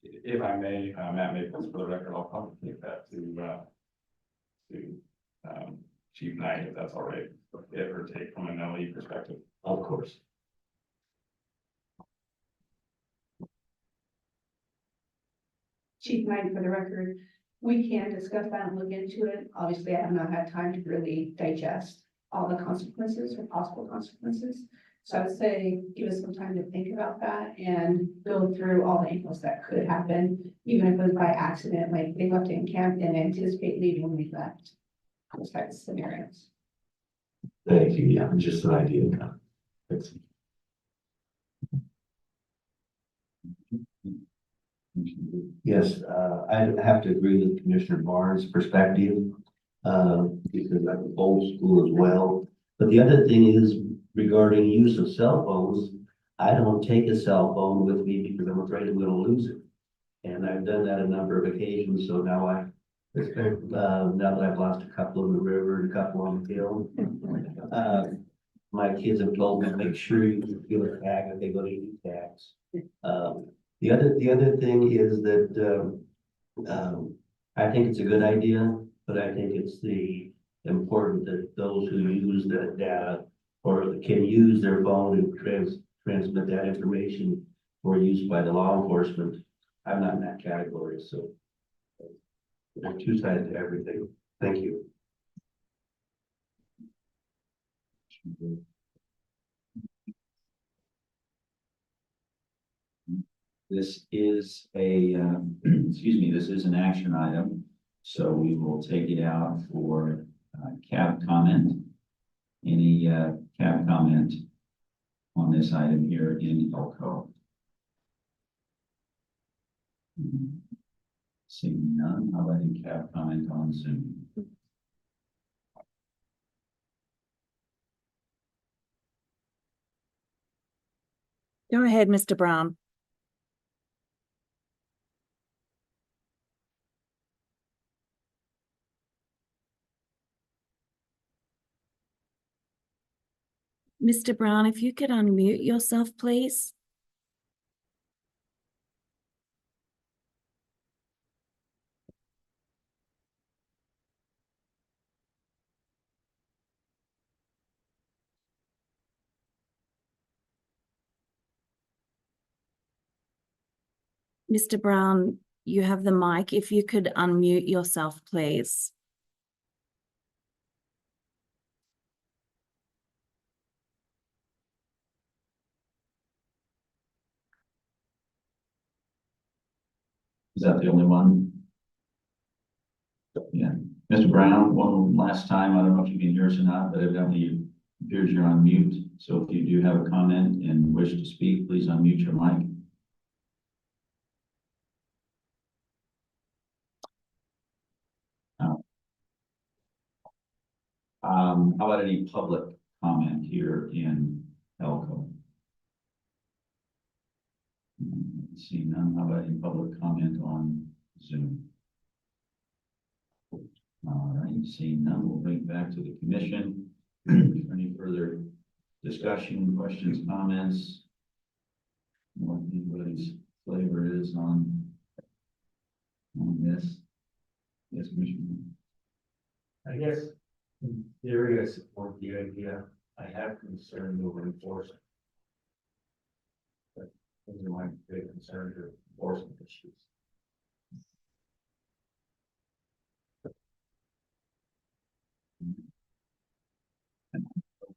If I may, Matt Maples, for the record, I'll probably take that to Chief Knight, if that's all right, give or take from an LE perspective. Of course. Chief Knight, for the record, we can discuss that and look into it. Obviously, I have not had time to really digest all the consequences or possible consequences. So I would say give us some time to think about that and go through all the angles that could happen, even if it was by accident, like they left it in camp and anticipate leaving when they left. Those types of scenarios. Thank you. Yeah, just an idea. Thanks. Yes, I have to agree with Commissioner Barnes' perspective, because I'm old school as well. But the other thing is regarding use of cell phones, I don't take a cell phone with me because I'm afraid I'm gonna lose it. And I've done that a number of occasions, so now now that I've lost a couple in the river and a couple on the hill, my kids have told me to make sure you feel a tag if they go to e-tags. The other thing is that, I think it's a good idea, but I think it's important that those who use that data or can use their phone and transmit that information for use by the law enforcement. I'm not in that category, so there are two sides to everything. Thank you. This is a, excuse me, this is an action item, so we will take it out for cab comment. Any cab comment on this item here in Elko? Seeing none, how about a cab comment on Zoom? Go ahead, Mr. Brown. Mr. Brown, if you could unmute yourself, please. Mr. Brown, you have the mic. If you could unmute yourself, please. Is that the only one? Yeah. Mr. Brown, one last time, I don't know if you can hear us or not, but evidently it appears you're on mute. So if you do have a comment and wish to speak, please unmute your mic. How about any public comment here in Elko? See none. How about any public comment on Zoom? All right, seeing none, we'll bring it back to the commission. Any further discussion, questions, comments? What anybody's flavor is on this? Yes, Commissioner. I guess in theory, I support the idea. I have concern over enforcement. But those are my big concerns are enforcement issues.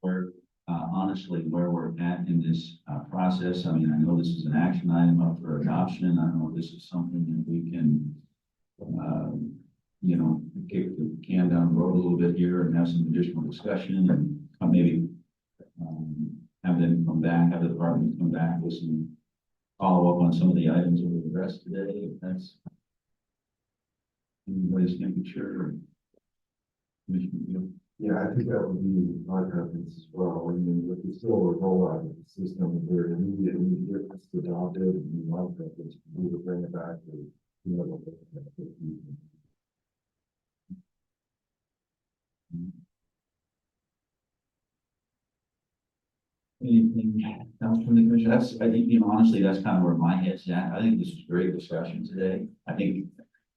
Where, honestly, where we're at in this process, I mean, I know this is an action item up for adoption. I don't know if this is something that we can, you know, kick the can down the road a little bit here and have some additional discussion and maybe have them come back, have the department come back with some follow up on some of the items that we addressed today, if that's anybody's temperature. Yeah, I think that would be my preference as well. I mean, with the still a rollout of the system, where immediately it's adopted, and we want that, it's, we would bring it back to, you know, Anything else from the commission? That's, I think, you know, honestly, that's kind of where my head's at. I think this is a great discussion today. I think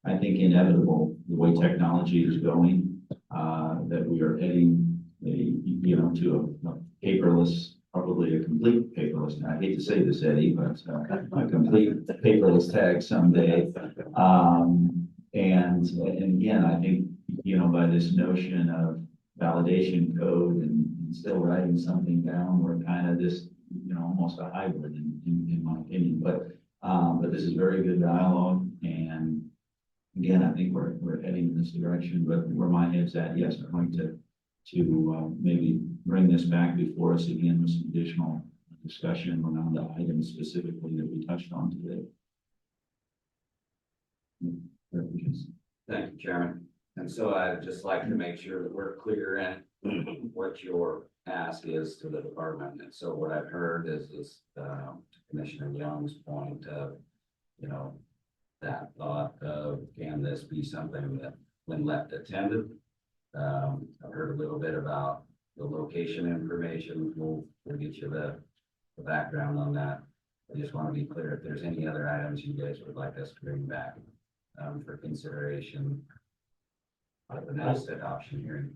inevitable, the way technology is going, that we are heading, you know, to a paperless, probably a complete paperless, and I hate to say this, Eddie, but a complete paperless tag someday. And again, I think, you know, by this notion of validation code and still writing something down, we're kind of this, you know, almost a hybrid in my opinion, but this is very good dialogue. And again, I think we're heading in this direction, but where my head's at, yes, I'm going to maybe bring this back before us again with some additional discussion around the items specifically that we touched on today. Thank you, Chairman. And so I'd just like to make sure that we're clear in what your ask is to the department. And so what I've heard is to Commissioner Young's point of, you know, that thought of, can this be something that when left attended? I've heard a little bit about the location information. We'll get you the background on that. I just want to be clear if there's any other items you guys would like us to bring back for consideration at the next adoption hearing.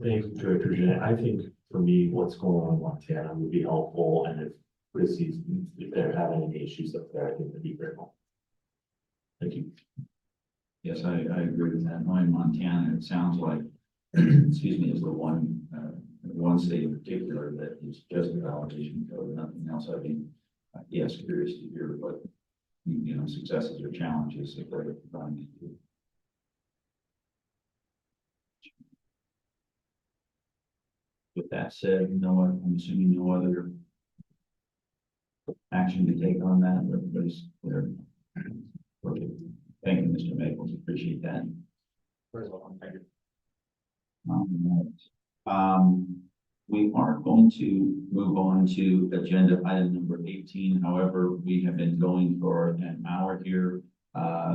Thank you, Director Jeanette. I think for me, what's going on in Montana would be helpful, and if Chrissy's, if they're having any issues up there, I think that'd be very helpful. Thank you. Yes, I agree with that. Knowing Montana, it sounds like, excuse me, is the one state in particular that is just a validation code, nothing else. I'd be, yes, curious to hear what, you know, successes or challenges that they're trying to do. With that said, I'm assuming no other action to take on that. Everybody's clear. Okay. Thank you, Mr. Maples. Appreciate that. We are going to move on to agenda item number 18. However, we have been going for an hour here.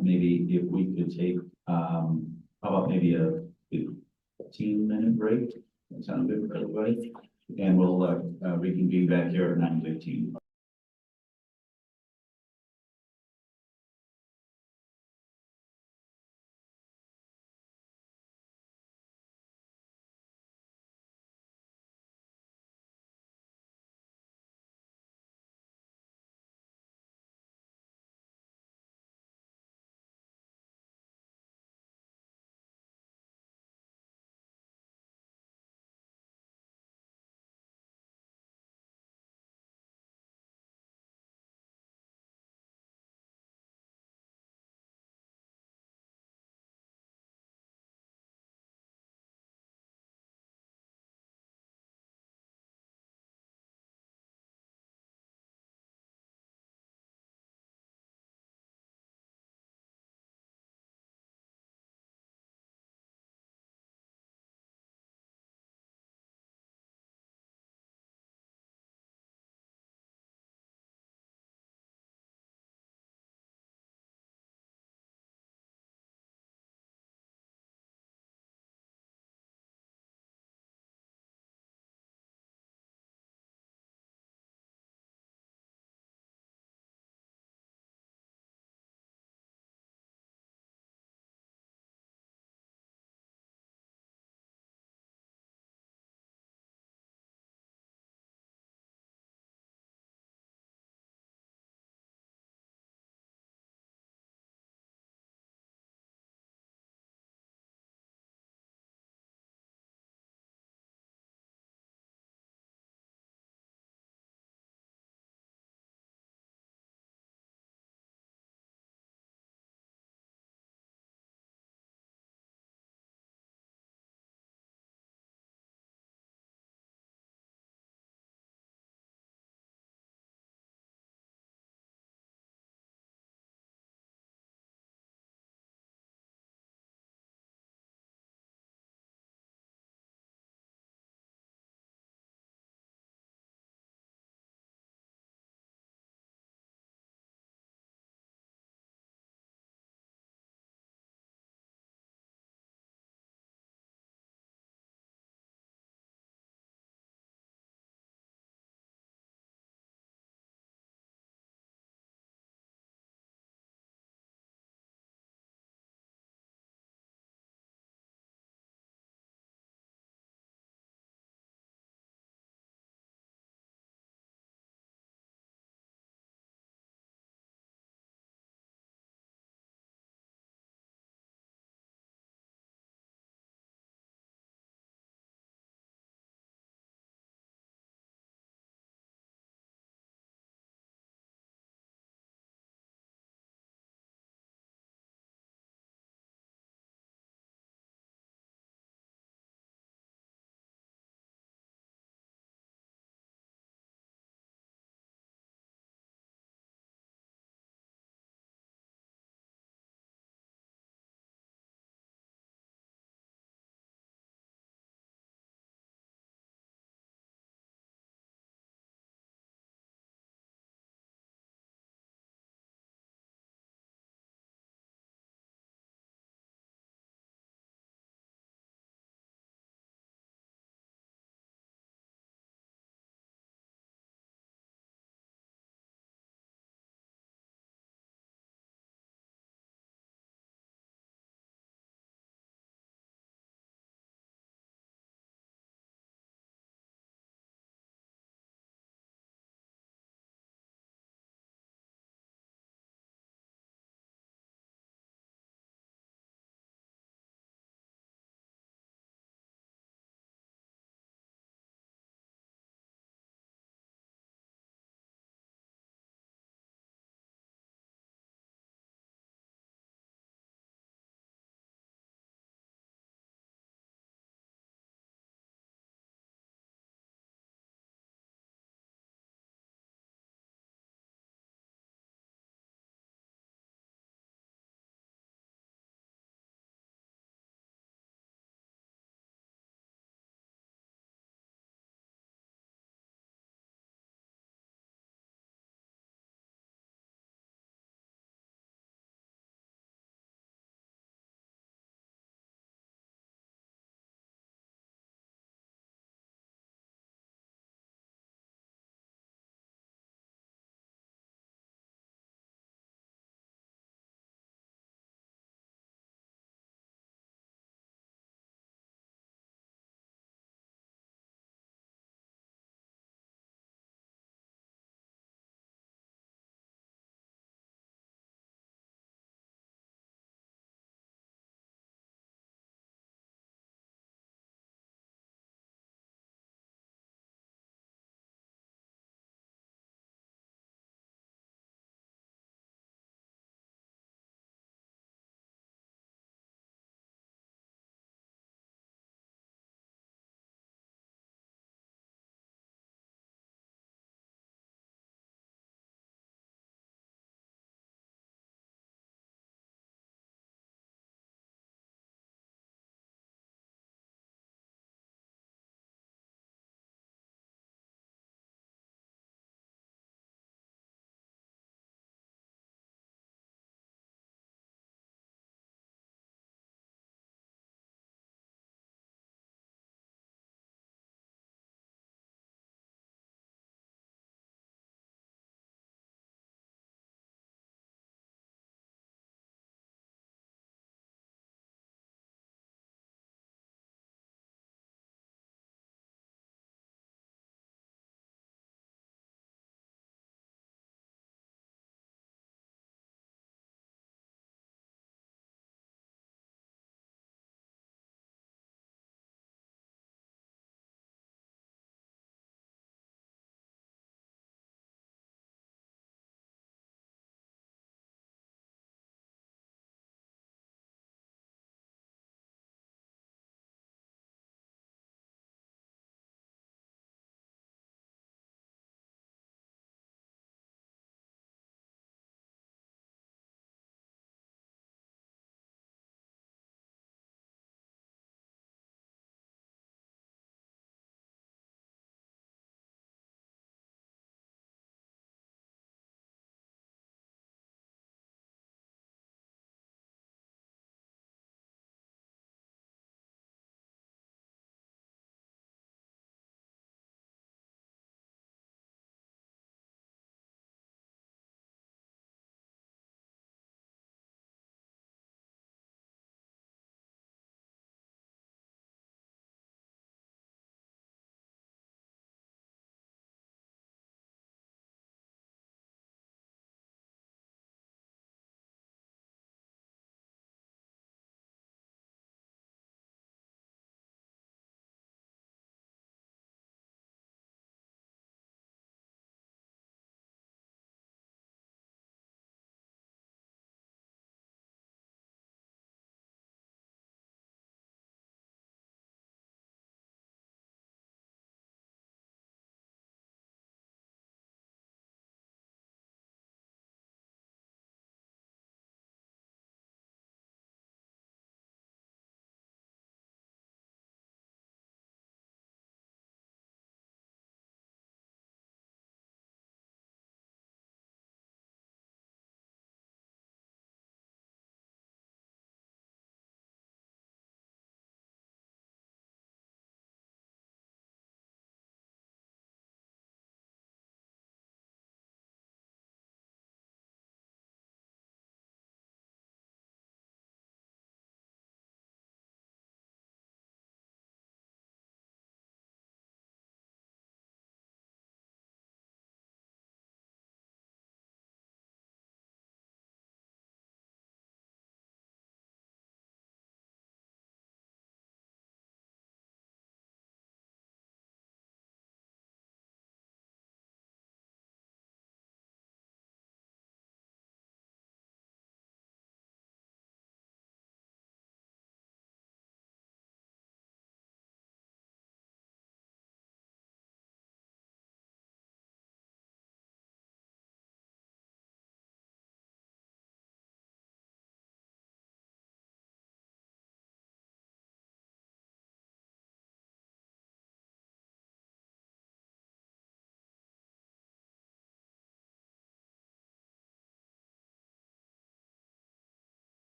Maybe if we could take, how about maybe a 15-minute break? That sound good for everybody? And we'll reconvene back here at 9:15.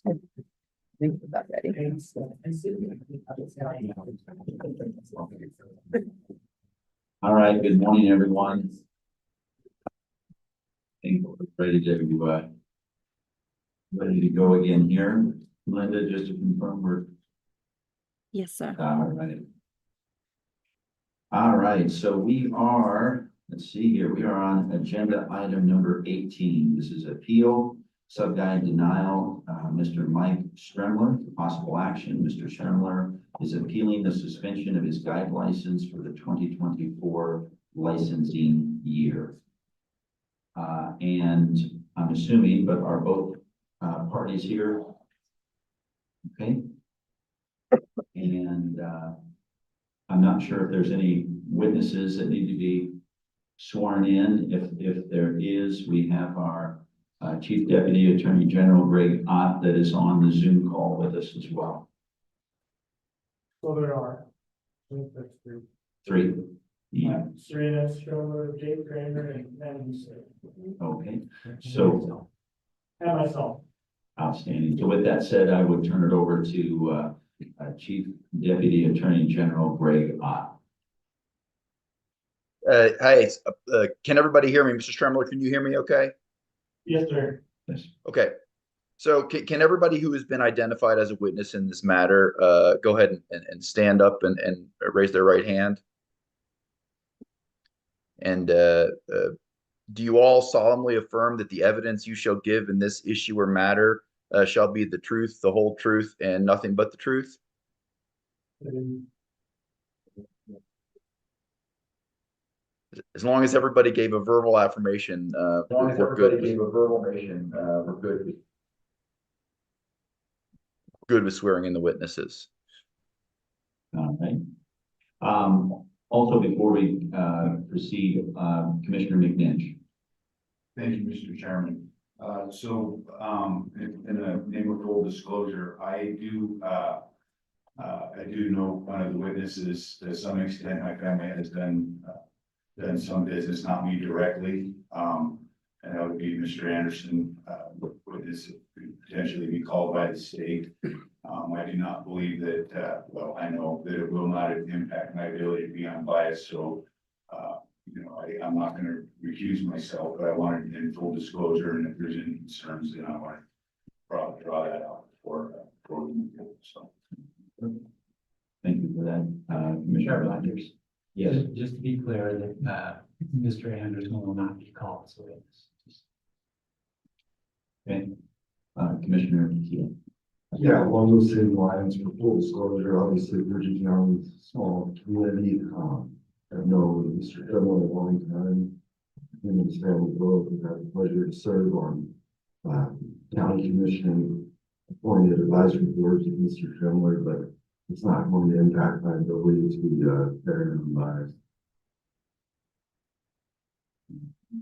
think about ready. All right, good morning, everyone. I think we're ready to go again here. Linda, just to confirm, we're Yes, sir. all right, so we are, let's see here, we are on agenda item number 18. This is appeal, sub-guide denial, Mr. Mike Stremler, for possible action. Mr. Stremler is appealing the suspension of his guide license for the 2024 licensing year. And I'm assuming, but are both parties here? Okay. And I'm not sure if there's any witnesses that need to be sworn in. If there is, we have our Chief Deputy Attorney General Greg Ott that is on the Zoom call with us as well. So there are. I think that's three. Three. Yeah. Serena, Stroller, Dave Kramer, and NBWC. Okay. So And myself. outstanding. So with that said, I would turn it over to Chief Deputy Attorney General Greg Ott. Hi, can everybody hear me? Mr. Stremler, can you hear me okay? Yes, sir. Yes. Okay. So can everybody who has been identified as a witness in this matter go ahead and stand up and raise their right hand? And do you all solemnly affirm that the evidence you shall give in this issue or matter shall be the truth, the whole truth, and nothing but the truth? As long as everybody gave a verbal affirmation, we're good. We're good. Good with swearing in the witnesses. All right. Also, before we proceed, Commissioner McNinch. Thank you, Mr. Chairman. In a name of full disclosure, I do know one of the witnesses. To some extent, my family has done some business, not me directly. And that would be Mr. Anderson, witness could potentially be called by the state. I do not believe that, well, I know that it will not impact my ability to be unbiased. So, I'm not going to recuse myself, but I wanted in full disclosure. And if there's any concerns, then I want to probably draw that out for so. Thank you for that, Commissioner Rogers. Yes. Just to be clear that Mr. Anderson will not be called as a witness. Okay. Commissioner Keel. Yeah, along those same lines, for full disclosure, obviously, Virgin County is a small community. I know Mr. Trevor a long time. Him and his family both have had the pleasure to serve on county commission appointed advisory boards with Mr. Tremler, but it's not going to impact my ability to be fair and unbiased.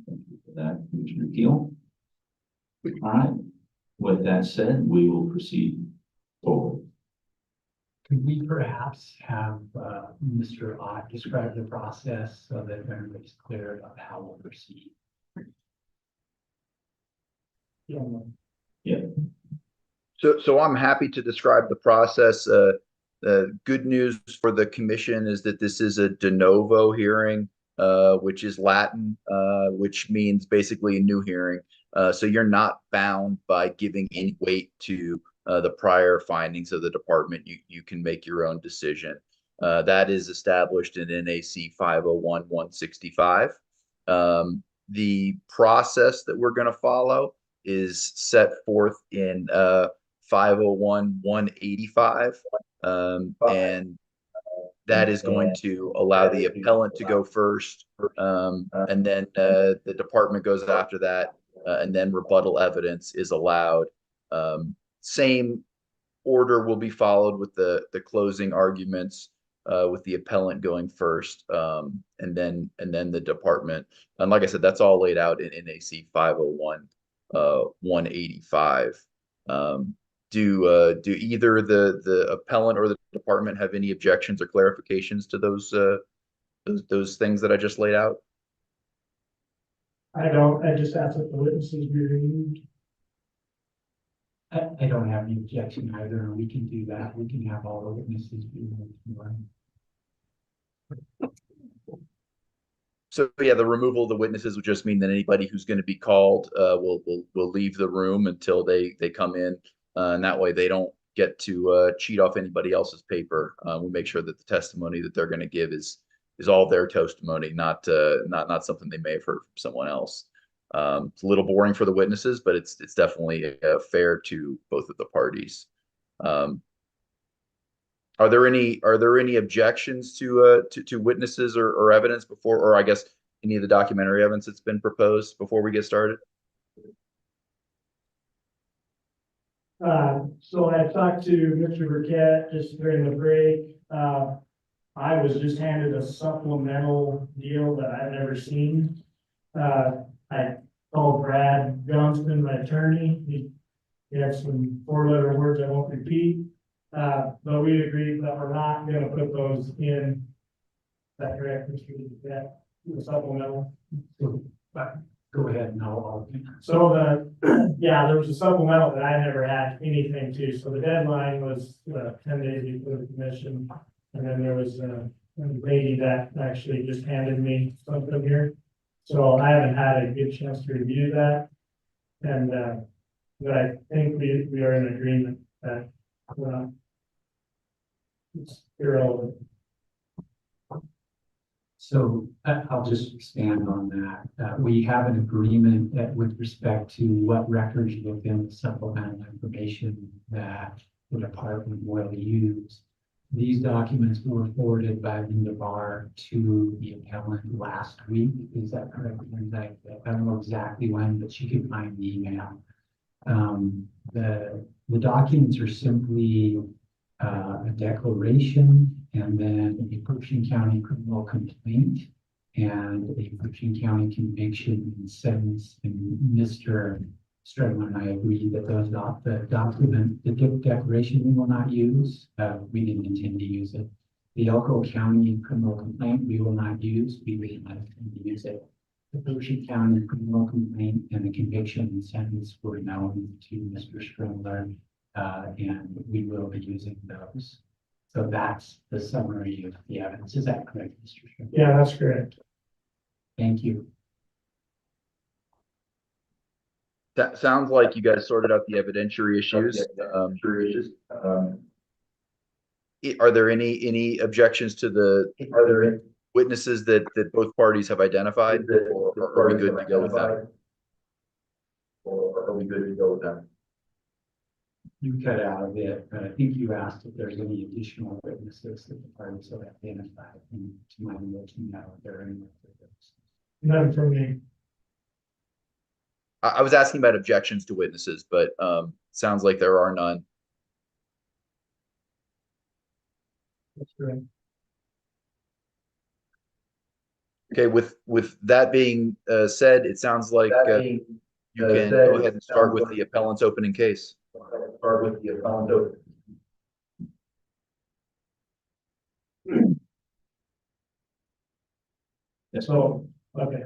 Thank you for that, Commissioner Keel. All right. With that said, we will proceed forward. Could we perhaps have Mr. Ott describe the process so that everybody's clear about how we'll proceed? Yeah. So I'm happy to describe the process. The good news for the commission is that this is a de novo hearing, which is Latin, which means basically a new hearing. So you're not bound by giving any weight to the prior findings of the department. You can make your own decision. That is established in NAC 501-165. The process that we're going to follow is set forth in 501-185. And that is going to allow the appellant to go first, and then the department goes after that, and then rebuttal evidence is allowed. Same order will be followed with the closing arguments, with the appellant going first, and then the department. And like I said, that's all laid out in NAC 501-185. Do either the appellant or the department have any objections or clarifications to those things that I just laid out? I don't. I just asked if the witnesses be removed. I don't have any objection either. We can do that. We can have all the witnesses be moved. So yeah, the removal of the witnesses would just mean that anybody who's going to be called will leave the room until they come in, and that way they don't get to cheat off anybody else's paper. We make sure that the testimony that they're going to give is all their testimony, not something they may have heard from someone else. It's a little boring for the witnesses, but it's definitely fair to both of the parties. Are there any objections to witnesses or evidence before, or I guess any of the documentary evidence that's been proposed before we get started? So I talked to Mr. Burkett just during the break. I was just handed a supplemental deal that I've never seen. I called Brad Johnston, my attorney. He had some 4-letter words I won't repeat. But we agreed that we're not gonna put those in. Is that correct, Mr. Burkett? The supplemental? Go ahead and I'll. So there was a supplemental that I never had anything to, so the deadline was 10 days before the commission. And then there was a lady that actually just handed me something here. So I haven't had a good chance to review that. And, but I think we are in agreement that, it's irrelevant. So I'll just expand on that. We have an agreement that with respect to what records within the supplemental information that the department will use. These documents were forwarded by Linda Barr to the appellant last week. Is that correct? I don't know exactly when, but she could find the email. The documents are simply a declaration and then a Pershing County criminal complaint and a Pershing County conviction and sentence. And Mr. Stredman and I agreed that those the declaration we will not use. We didn't intend to use it. The Elko County criminal complaint we will not use. We did not intend to use it. The Pershing County criminal complaint and the conviction and sentence were known to Mr. Stredman. And we will be using those. So that's the summary of the evidence. Is that correct, Mr. Stredman? Yeah, that's correct. Thank you. That sounds like you guys sorted out the evidentiary issues. Are there any objections to the witnesses that both parties have identified, or are we good to go with that? Or are we good to go with that? You cut out a bit, but I think you asked if there's any additional witnesses that the parties have identified. And to my knowledge, no, there are any witnesses. None from me. I was asking about objections to witnesses, but sounds like there are none. That's correct. Okay, with that being said, it sounds like you can go ahead and start with the appellant's opening case. So, okay.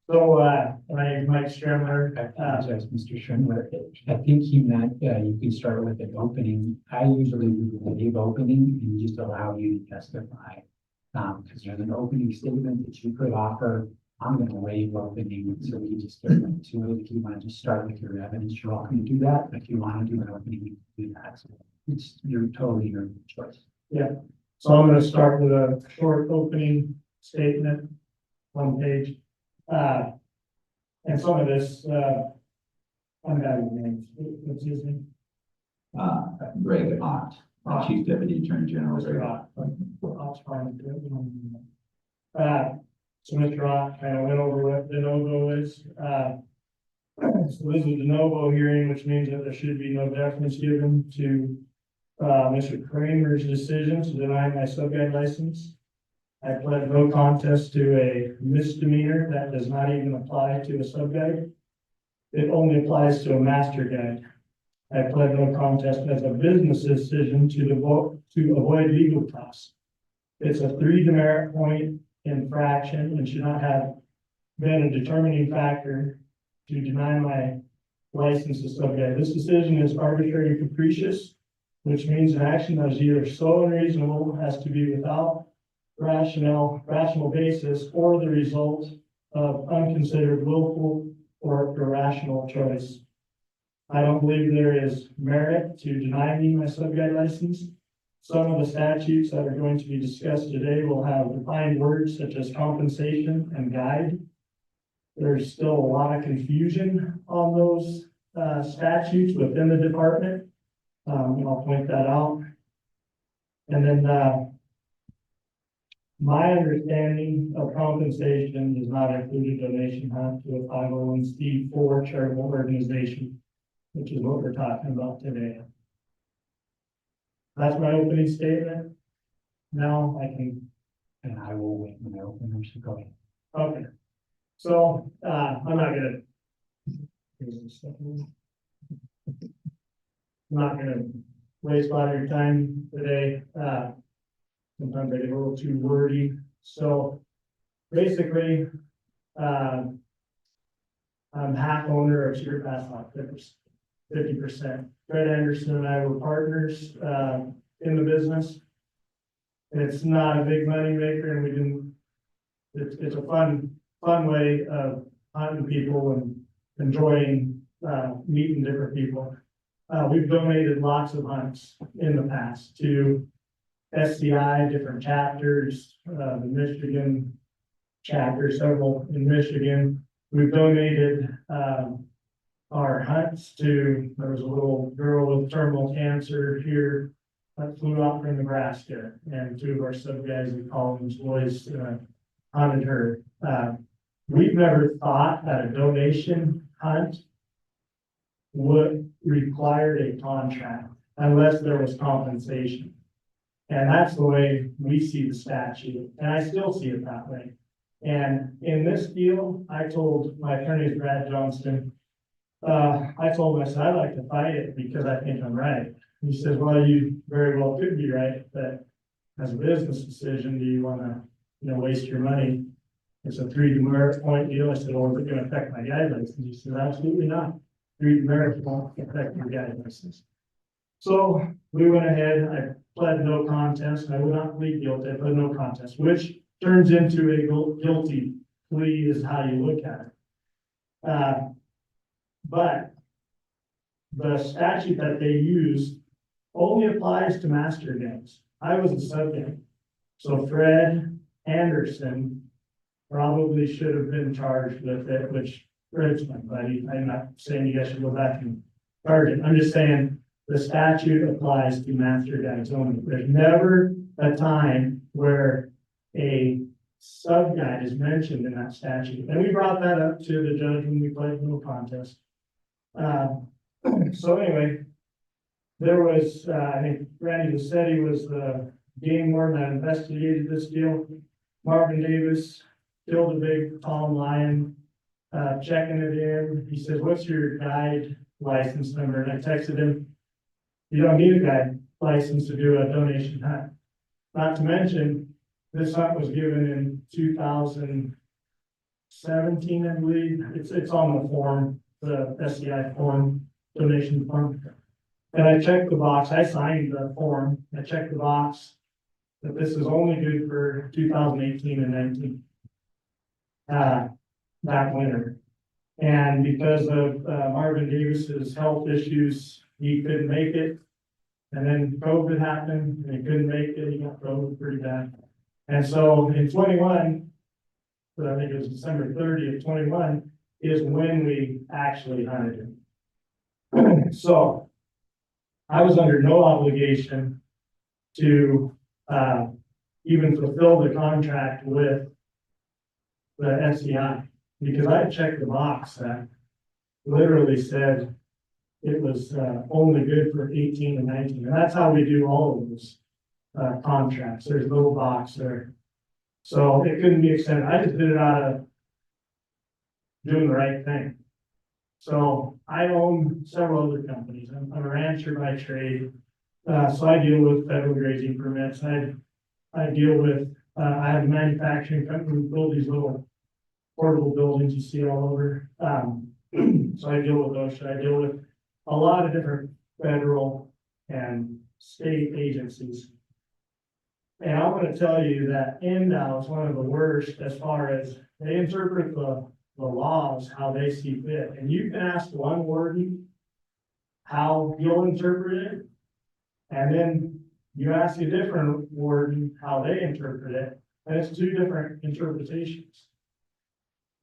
So, I'm Mike Stremler. I apologize, Mr. Schindler. I think he meant you can start with an opening. I usually do a leave opening and just allow you to testify. Because there's an opening statement that you could offer. I'm going to waive opening, so we just get into it. If you want to just start with your evidence, you're welcome to do that. If you want to do an opening, you can do that. So it's totally your choice. Yeah. So I'm going to start with a short opening statement, 1 page. And some of this, I'm having names. What's his name? Greg Ott, Chief Deputy Attorney General. Mr. Ott. Ott's fine. So Mr. Ott kind of went over what de novo is. So this is a de novo hearing, which means that there should be no deference given to Mr. Kramer's decision to deny my sub-guide license. I pled no contest to a misdemeanor that does not even apply to a sub-guide. It only applies to a master guide. I pled no contest as a business decision to avoid legal costs. It's a 3 demerit point infraction and should not have been a determining factor to deny my license a subguide. This decision is arbitrary and capricious, which means an action that is either so unreasonable as to be without rational basis, or the result of unconsidered willful or irrational choice. I don't believe there is merit to deny me my subguide license. Some of the statutes that are going to be discussed today will have defined words such as compensation and guide. There's still a lot of confusion on those statutes within the department. And I'll point that out. And then my understanding of compensation does not include a donation hunt to a 501c4 charitable organization, which is what we're talking about today. That's my opening statement. Now I can. And I will wait when they're open, so go ahead. Okay. So, I'm not gonna waste a lot of your time today. Sometimes I get a little too wordy. So basically, I'm half owner of Cedar Pass Hot Clippers, 50%. Fred Anderson and I were partners in the business. It's not a big money maker, and we didn't. It's a fun way of hunting people and enjoying meeting different people. We've donated lots of hunts in the past to SCI, different chapters, the Michigan chapter, several in Michigan. We've donated our hunts to, there was a little girl with terminal cancer here that flew out from Nebraska, and two of our sub guys in Collins boys hunted her. We've never thought that a donation hunt would require a contract unless there was compensation. And that's the way we see the statute, and I still see it that way. And in this deal, I told my attorney, Brad Johnston, I told him, I said, I'd like to fight it because I think I'm right. He says, well, you very well could be right, but as a business decision, do you want to, waste your money? It's a 3 demerit point deal. I said, well, is it going to affect my guide license? He said, absolutely not. 3 demerits won't affect your guide license. So we went ahead, I pled no contest. I would not plead guilty. I pled no contest, which turns into a guilty plea is how you look at it. But the statute that they use only applies to master gangs. I was a subject. So Fred Anderson probably should have been charged with it, which Fred's my buddy. I'm not saying you guys should go back and charge it. I'm just saying the statute applies to master gangs only. There's never a time where a sub guide is mentioned in that statute. And we brought that up to the judge when we played no contest. So anyway, there was, I think Randy Vassetti was the game warden that investigated this deal. Marvin Davis killed a big tall lion, checking it in. He says, what's your guide license number? And I texted him, you don't need a guide license to do a donation hunt. Not to mention, this hunt was given in 2017, I believe. It's on the form, the SCI form, donation form. And I checked the box, I signed the form, I checked the box that this is only good for 2018 and 19. That winter. And because of Marvin Davis's health issues, he couldn't make it. And then COVID happened and he couldn't make it, he got COVID pretty bad. And so in 21, but I think it was December 30th, 21, is when we actually hunted him. So I was under no obligation to even fulfill the contract with the SCI, because I checked the box that literally said it was only good for 18 and 19. And that's how we do all of those contracts. There's a little box there. So it couldn't be extended. I just did it out of doing the right thing. So I own several other companies. I'm a rancher by trade. So I deal with federal grazing permits. I deal with, I have a manufacturing company who build these little portable buildings you see all over. So I deal with OSHA, I deal with a lot of different federal and state agencies. And I want to tell you that NDOW is one of the worst as far as they interpret the laws how they see fit. And you can ask one warden how he'll interpret it. And then you ask a different warden how they interpret it, and it's two different interpretations.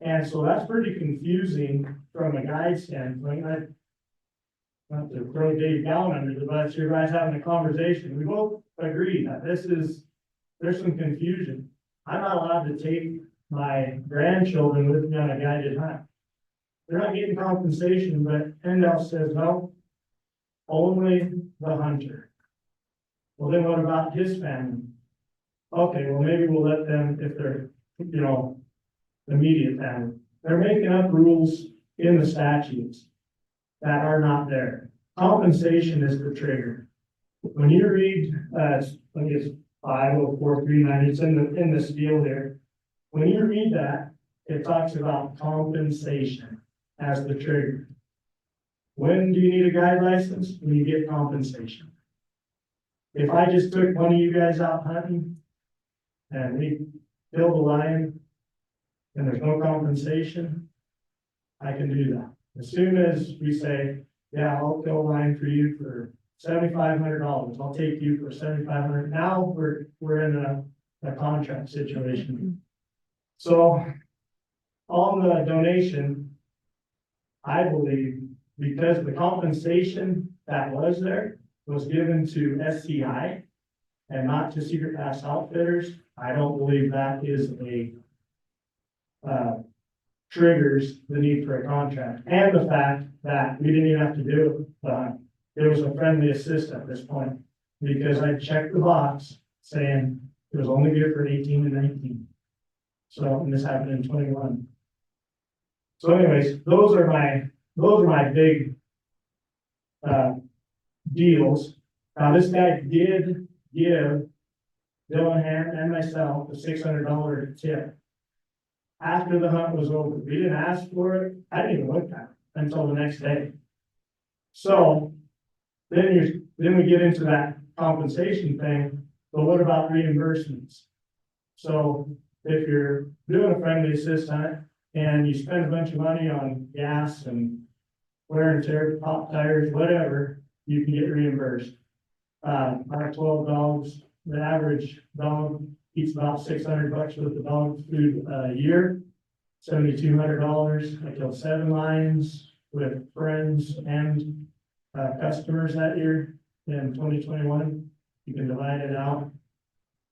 And so that's pretty confusing from a guide standpoint. Not to throw Dave down under the bus, you guys having a conversation. We both agree that there's some confusion. I'm not allowed to take my grandchildren with me on a guided hunt. They're not getting compensation, but NDOW says, no, only the hunter. Well, then what about his family? Okay, well, maybe we'll let them if they're, immediate family. They're making up rules in the statutes that are not there. Compensation is the trigger. When you read, I think it's 50439, it's in this deal here. When you read that, it talks about compensation as the trigger. When do you need a guide license? When you get compensation. If I just took one of you guys out hunting and we killed a lion and there's no compensation, I can do that. As soon as we say, yeah, I'll kill a lion for you for $7,500, I'll take you for $7,500. Now we're in a contract situation. So on the donation, I believe because the compensation that was there was given to SCI and not to Secret Pass Outfitters, I don't believe that is triggers the need for a contract. And the fact that we didn't even have to do it. It was a friendly assist at this point because I checked the box saying it was only good for 18 and 19. So, and this happened in 21. So anyways, those are my big deals. Now, this guy did give Dillahan and myself a $600 tip after the hunt was over. We didn't ask for it. I didn't even look at it until the next day. So then we get into that compensation thing. But what about reimbursements? So if you're doing a friendly assist hunt and you spend a bunch of money on gas and wear and tear, pop tires, whatever, you can get reimbursed. I have 12 dogs. The average dog eats about $600 worth of dog food a year, $7,200. I killed 7 lions with friends and customers that year in 2021. You can divide it out.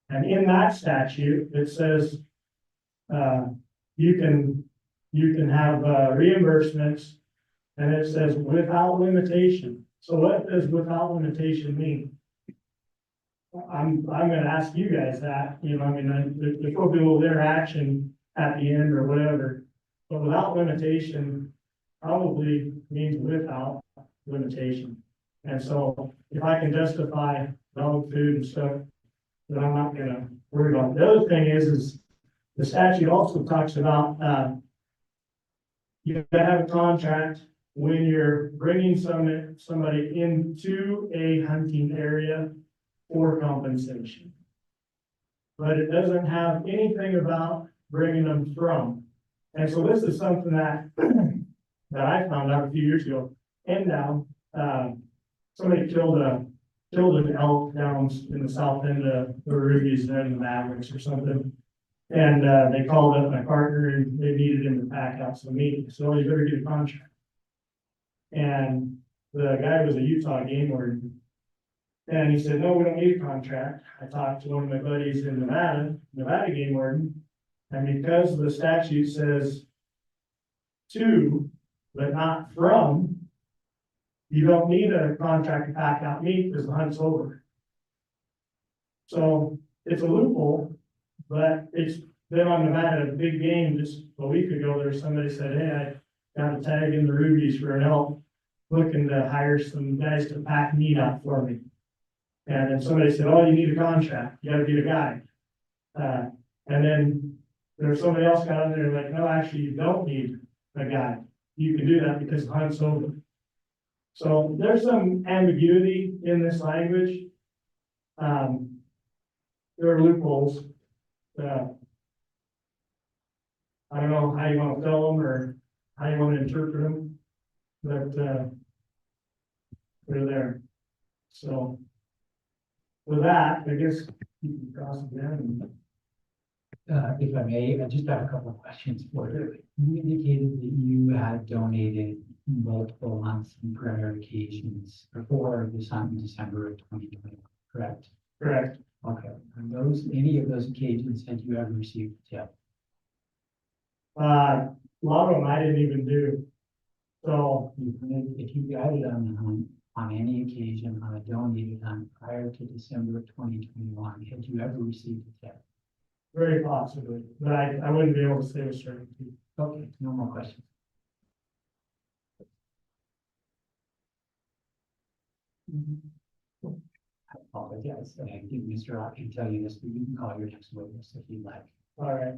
And in that statute, it says you can have reimbursements, and it says without limitation. So what does without limitation mean? I'm gonna ask you guys that, there will be a little interaction at the end or whatever, but without limitation probably means without limitation. And so if I can justify dog food and stuff, then I'm not gonna worry about it. The other thing is the statute also talks about, you gotta have a contract when you're bringing somebody into a hunting area for compensation. But it doesn't have anything about bringing them from. And so this is something that I found out a few years ago. And now, somebody killed an elk down in the south end of the Rubies there in the Mavericks or something. And they called up my partner and they needed him to pack out some meat. So you better get a contract. And the guy was a Utah game warden. And he said, no, we don't need a contract. I talked to one of my buddies in Nevada game warden. And because the statute says to, but not from, you don't need a contract to pack out meat because the hunt's over. So it's a loophole, but it's been on Nevada big game just a week ago. There somebody said, hey, I got a tag in the Rubies for an elk, looking to hire some guys to pack meat out for me. And then somebody said, oh, you need a contract, you gotta get a guide. And then there's somebody else got on there like, no, actually, you don't need a guide. you can do that because the hunt's over. So there's some ambiguity in this language. There are loopholes. I don't know how you want to fill them or how you want to interpret them, but they're there. So with that, I guess you can cross it down. If I may, I just have a couple of questions for you. You indicated that you had donated multiple hunts and prayer occasions before this hunt in December of 2020, correct? Correct. Okay, and any of those occasions, had you ever received a tip? A lot of them I didn't even do. So If you guided on the hunt on any occasion on a donated hunt prior to December of 2021, had you ever received a tip? very possibly, but I wouldn't be able to say with certainty. Okay, no more questions. I apologize, and I think Mr. Rock can tell you this, but you can call your next witness if you'd like. All right.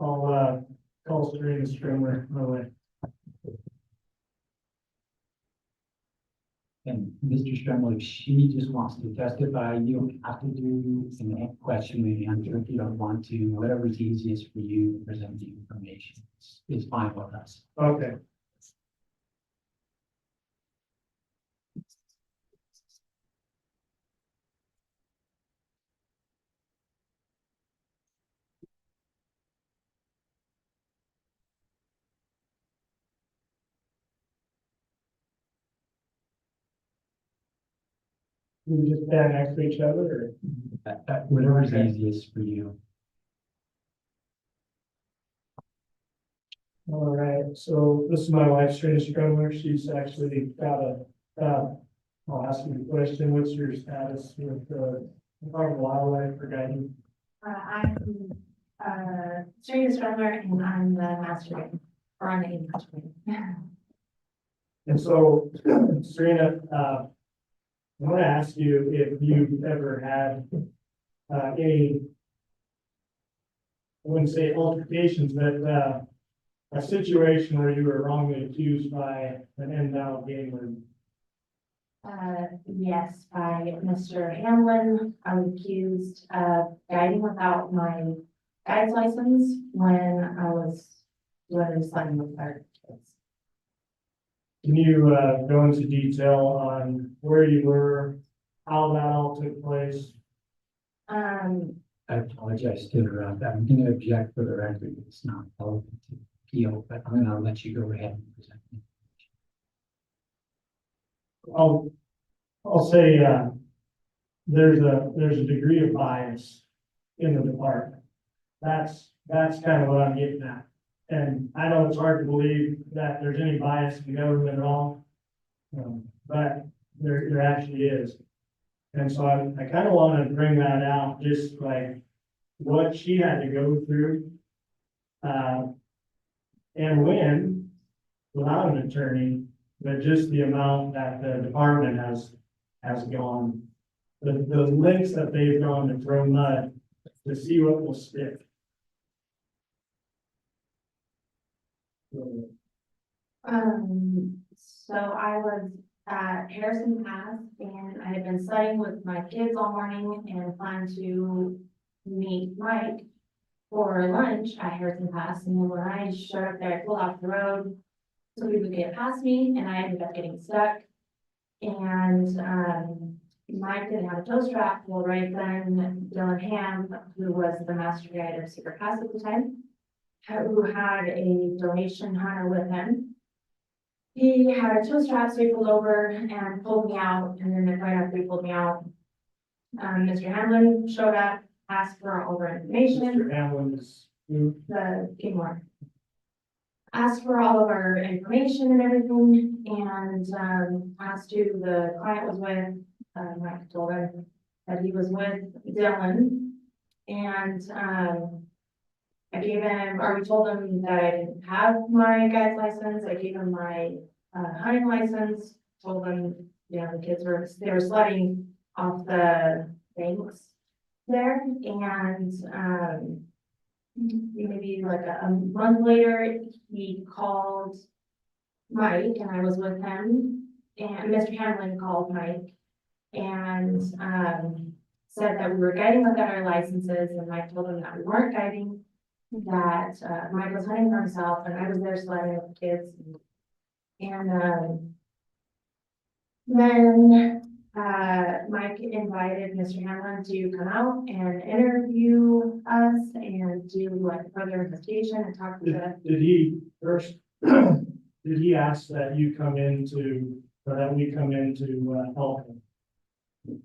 I'll call Serena Strimler my way. And Mr. Stremel, if she just wants to testify, you don't have to do some questioning and answer if you don't want to. Whatever's easiest for you to present the information is fine with us. Okay. We just stand next to each other, or? Whatever's easiest for you. All right, so this is my wife, Serena Strimler. She's actually got I'll ask you a question. What's your status with the Department of Wildlife for guiding? I'm Serena Strimler, and I'm the master, or I'm the master. And so, Serena, I want to ask you if you've ever had any, I wouldn't say altercations, but a situation where you were wrongly accused by an endowed game warden. Yes, by Mr. Hamlin. I was accused of guiding without my guide's license when I was sledding with our kids. Can you go into detail on where you were, how that all took place? I apologize to interrupt. I'm going to object for the record. It's not relevant to appeal, but I'm going to let you go ahead and present. I'll say there's a degree of bias in the department. That's kind of what I'm getting at. And I know it's hard to believe that there's any bias in government at all, but there actually is. And so I kind of want to bring that out, just like what she had to go through, and when, without an attorney, but just the amount that the department has gone, the lengths that they've gone to throw mud to see what will stick. So I was at Harrison Pass, and I had been sledding with my kids all morning and planned to meet Mike for lunch at Harrison Pass. And then when I showed up there, I pulled off the road so he would get past me, and I ended up getting stuck. And Mike didn't have a tow strap. Well, right then, Dylan Ham, who was the master guide of Secret Pass at the time, who had a donation hunter with him. He had a tow strap, so he pulled over and pulled me out, and then right after he pulled me out, Mr. Hamlin showed up, asked for all of our information. Mr. Hamlin is who? The game warden. Asked for all of our information and everything, and asked who the client was with. Mike told her that he was with Dylan, and I gave him, or we told him that I didn't have my guide's license. I gave him my hunting license, told him, you know, the kids they were sledding off the banks there, and maybe like a month later, he called Mike, and I was with him, and Mr. Hamlin called Mike and, said that we were guiding without our licenses, and Mike told him that we weren't guiding, that, Mike was hunting for himself, and I was there sledding with the kids. And, then, Mike invited Mr. Hamlin to come out and interview us and do like further investigation and talk to the. Did he first, did he ask that you come into, or that we come in to help him?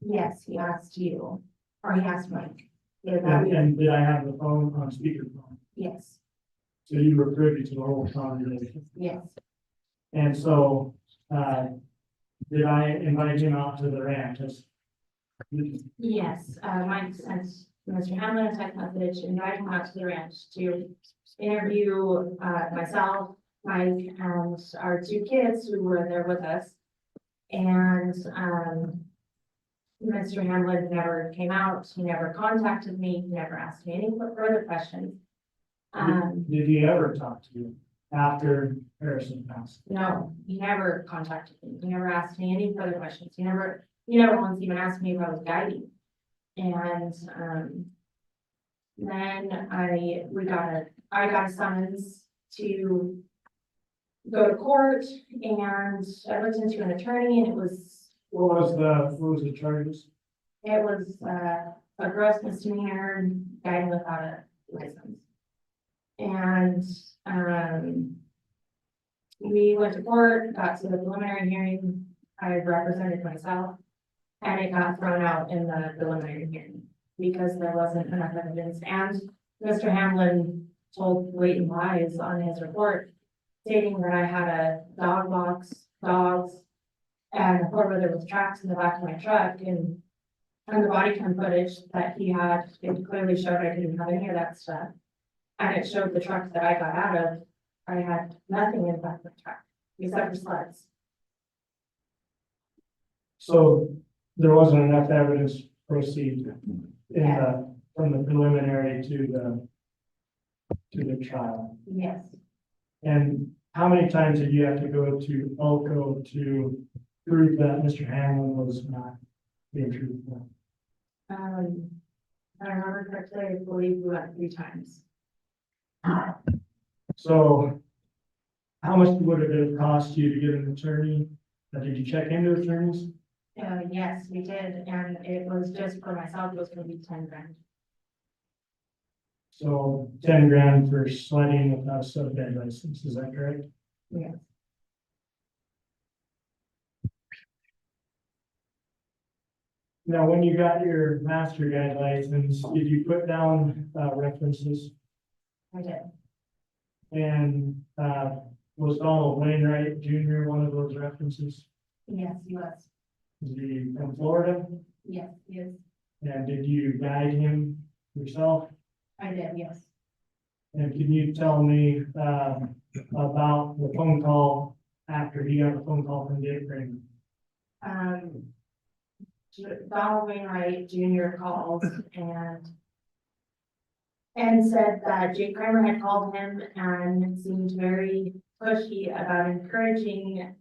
Yes, he asked you, or he asked Mike. Yeah, that And, we- and did I have the phone on speakerphone? Yes, So you were privy to the whole conversation? yes, And so, did I invite him out to the ranch? yes, Mike sent Mr. Hamlin a text message, inviting him out to the ranch to interview, myself, Mike, and our two kids who were there with us. And, Mr. Hamlin never came out, he never contacted me, he never asked me any further questions. Did he ever talk to you after Harrison passed? No, he never contacted me, he never asked me any further questions, he never once even asked me if I was guiding. And, then I got a summons to go to court, and I looked into an attorney, and it was, What was the charges? a gross misdemeanor, guiding without a license. And, we went to court, got to the preliminary hearing, I represented myself, and it got thrown out in the preliminary hearing because there wasn't enough evidence. And Mr. Hamlin told blatant lies on his report, stating that I had a dog box, dogs, and a four-wheeler with tracks in the back of my truck, and the body cam footage that he had, it clearly showed I didn't have any of that stuff. And it showed the truck that I got out of, I had nothing in the back of the truck, except for sleds. So there wasn't enough evidence to proceed from the preliminary to the trial. Yes, And how many times did you have to go to Elko to prove that Mr. Hamlin was not being truthful? I remember correctly, I believe we went 3 times. So how much would it have cost you to get an attorney? Did you check into attorneys? Yes, we did, and it was just for myself, it was gonna be 10 grand. So 10 grand for sledding without a sub-bed license, is that correct? Yes. Now, when you got your master guide license, did you put down references? I did. And was Donald Wainwright Jr. one of those references? Yes, he was. Is he from Florida? Yes, he is. And did you guide him yourself? I did, yes. And can you tell me about the phone call after he got the phone call from Dick Kramer? Donald Wainwright Jr. called and said that Jake Kramer had called him and seemed very pushy about encouraging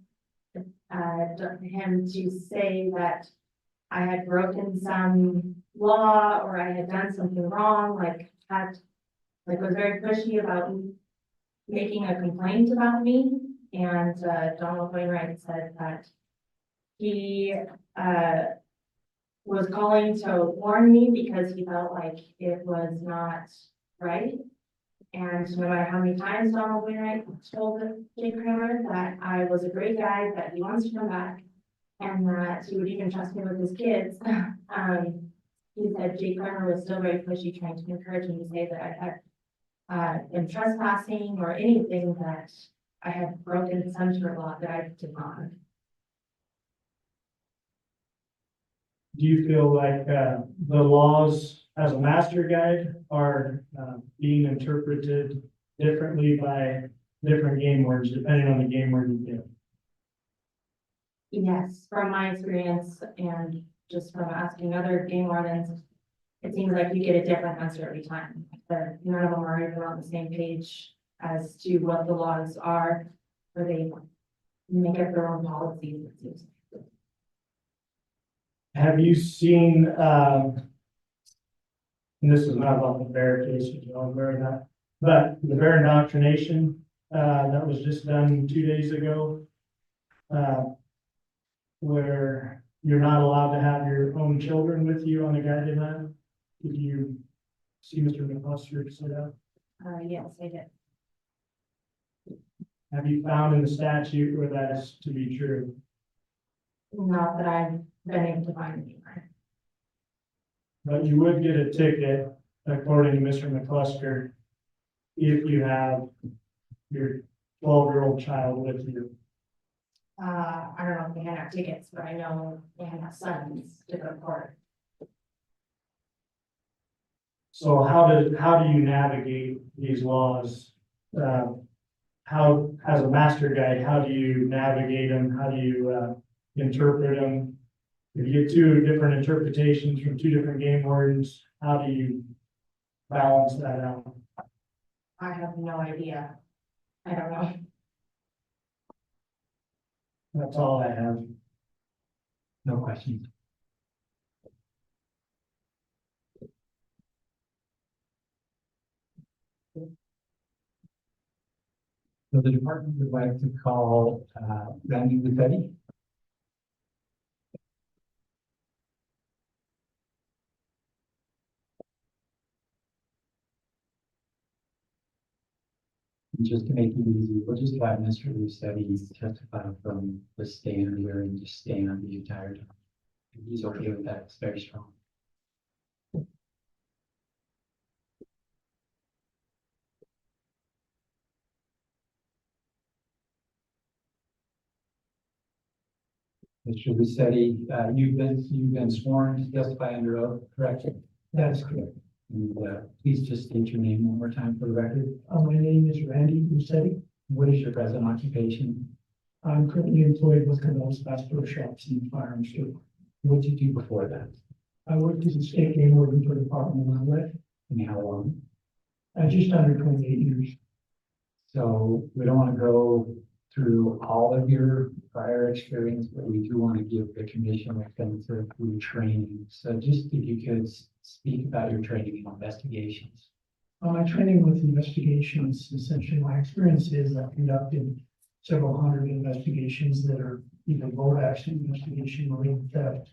him to say that I had broken some law or I had done something wrong, was very pushy about making a complaint about me. And Donald Wainwright said that he was calling to warn me because he felt like it was not right. And no matter how many times Donald Wainwright told Jake Kramer that I was a great guy, that he wants to come back, and that he would even trust me with his kids, he said Jake Kramer was still very pushy, trying to encourage me to say that I had been trespassing or anything, that I had broken some sort of law that I did not. Do you feel like the laws as a master guide are being interpreted differently by different game wardens, depending on the game warden you get? Yes, from my experience and just from asking other game wardens, it seems like you get a different answer every time. None of them are even on the same page as to what the laws are for the make up their own policies. Have you seen, and this is not about the bear case, which I'll bury that, but the bear indoctrination, that was just done 2 days ago. Where you're not allowed to have your own children with you on a guided hunt. Did you see Mr. McCluster say that? Yes, I did. Have you found in the statute where that is to be true? Not that I've been able to find anywhere. But you would get a ticket, according to Mr. McCluster, if you have your 12-year-old child with you. I don't know if they have tickets, but I know they have sons to go to court. So how do you navigate these laws? How, as a master guide, how do you navigate them? How do you interpret them? If you get two different interpretations from two different game wardens, how do you balance that out? I have no idea. I don't know. That's all I have. No questions. So the department would like to call Randy Lupetti. And just to make it easy, we'll just have Mr. Lupetti testify from the stand here and just stand the entire time. If he's okay with that, it's very strong. Mr. Lucetti, you've been sworn to testify under oath, correct? That is correct. And please just state your name one more time for the record. My name is Randy Lucetti. What is your present occupation? I'm currently employed with Cano's Vascular Shops in the firearms store. What did you do before that? I worked as a state game warden for the Department of Wildlife. And how long? Just under 28 years. So we don't want to go through all of your prior experience, but we do want to give the commission a sense of your training. So just if you could speak about your training in investigations. My training with investigations, essentially my experience is I've conducted several hundred investigations that are either boat action investigation, marine theft,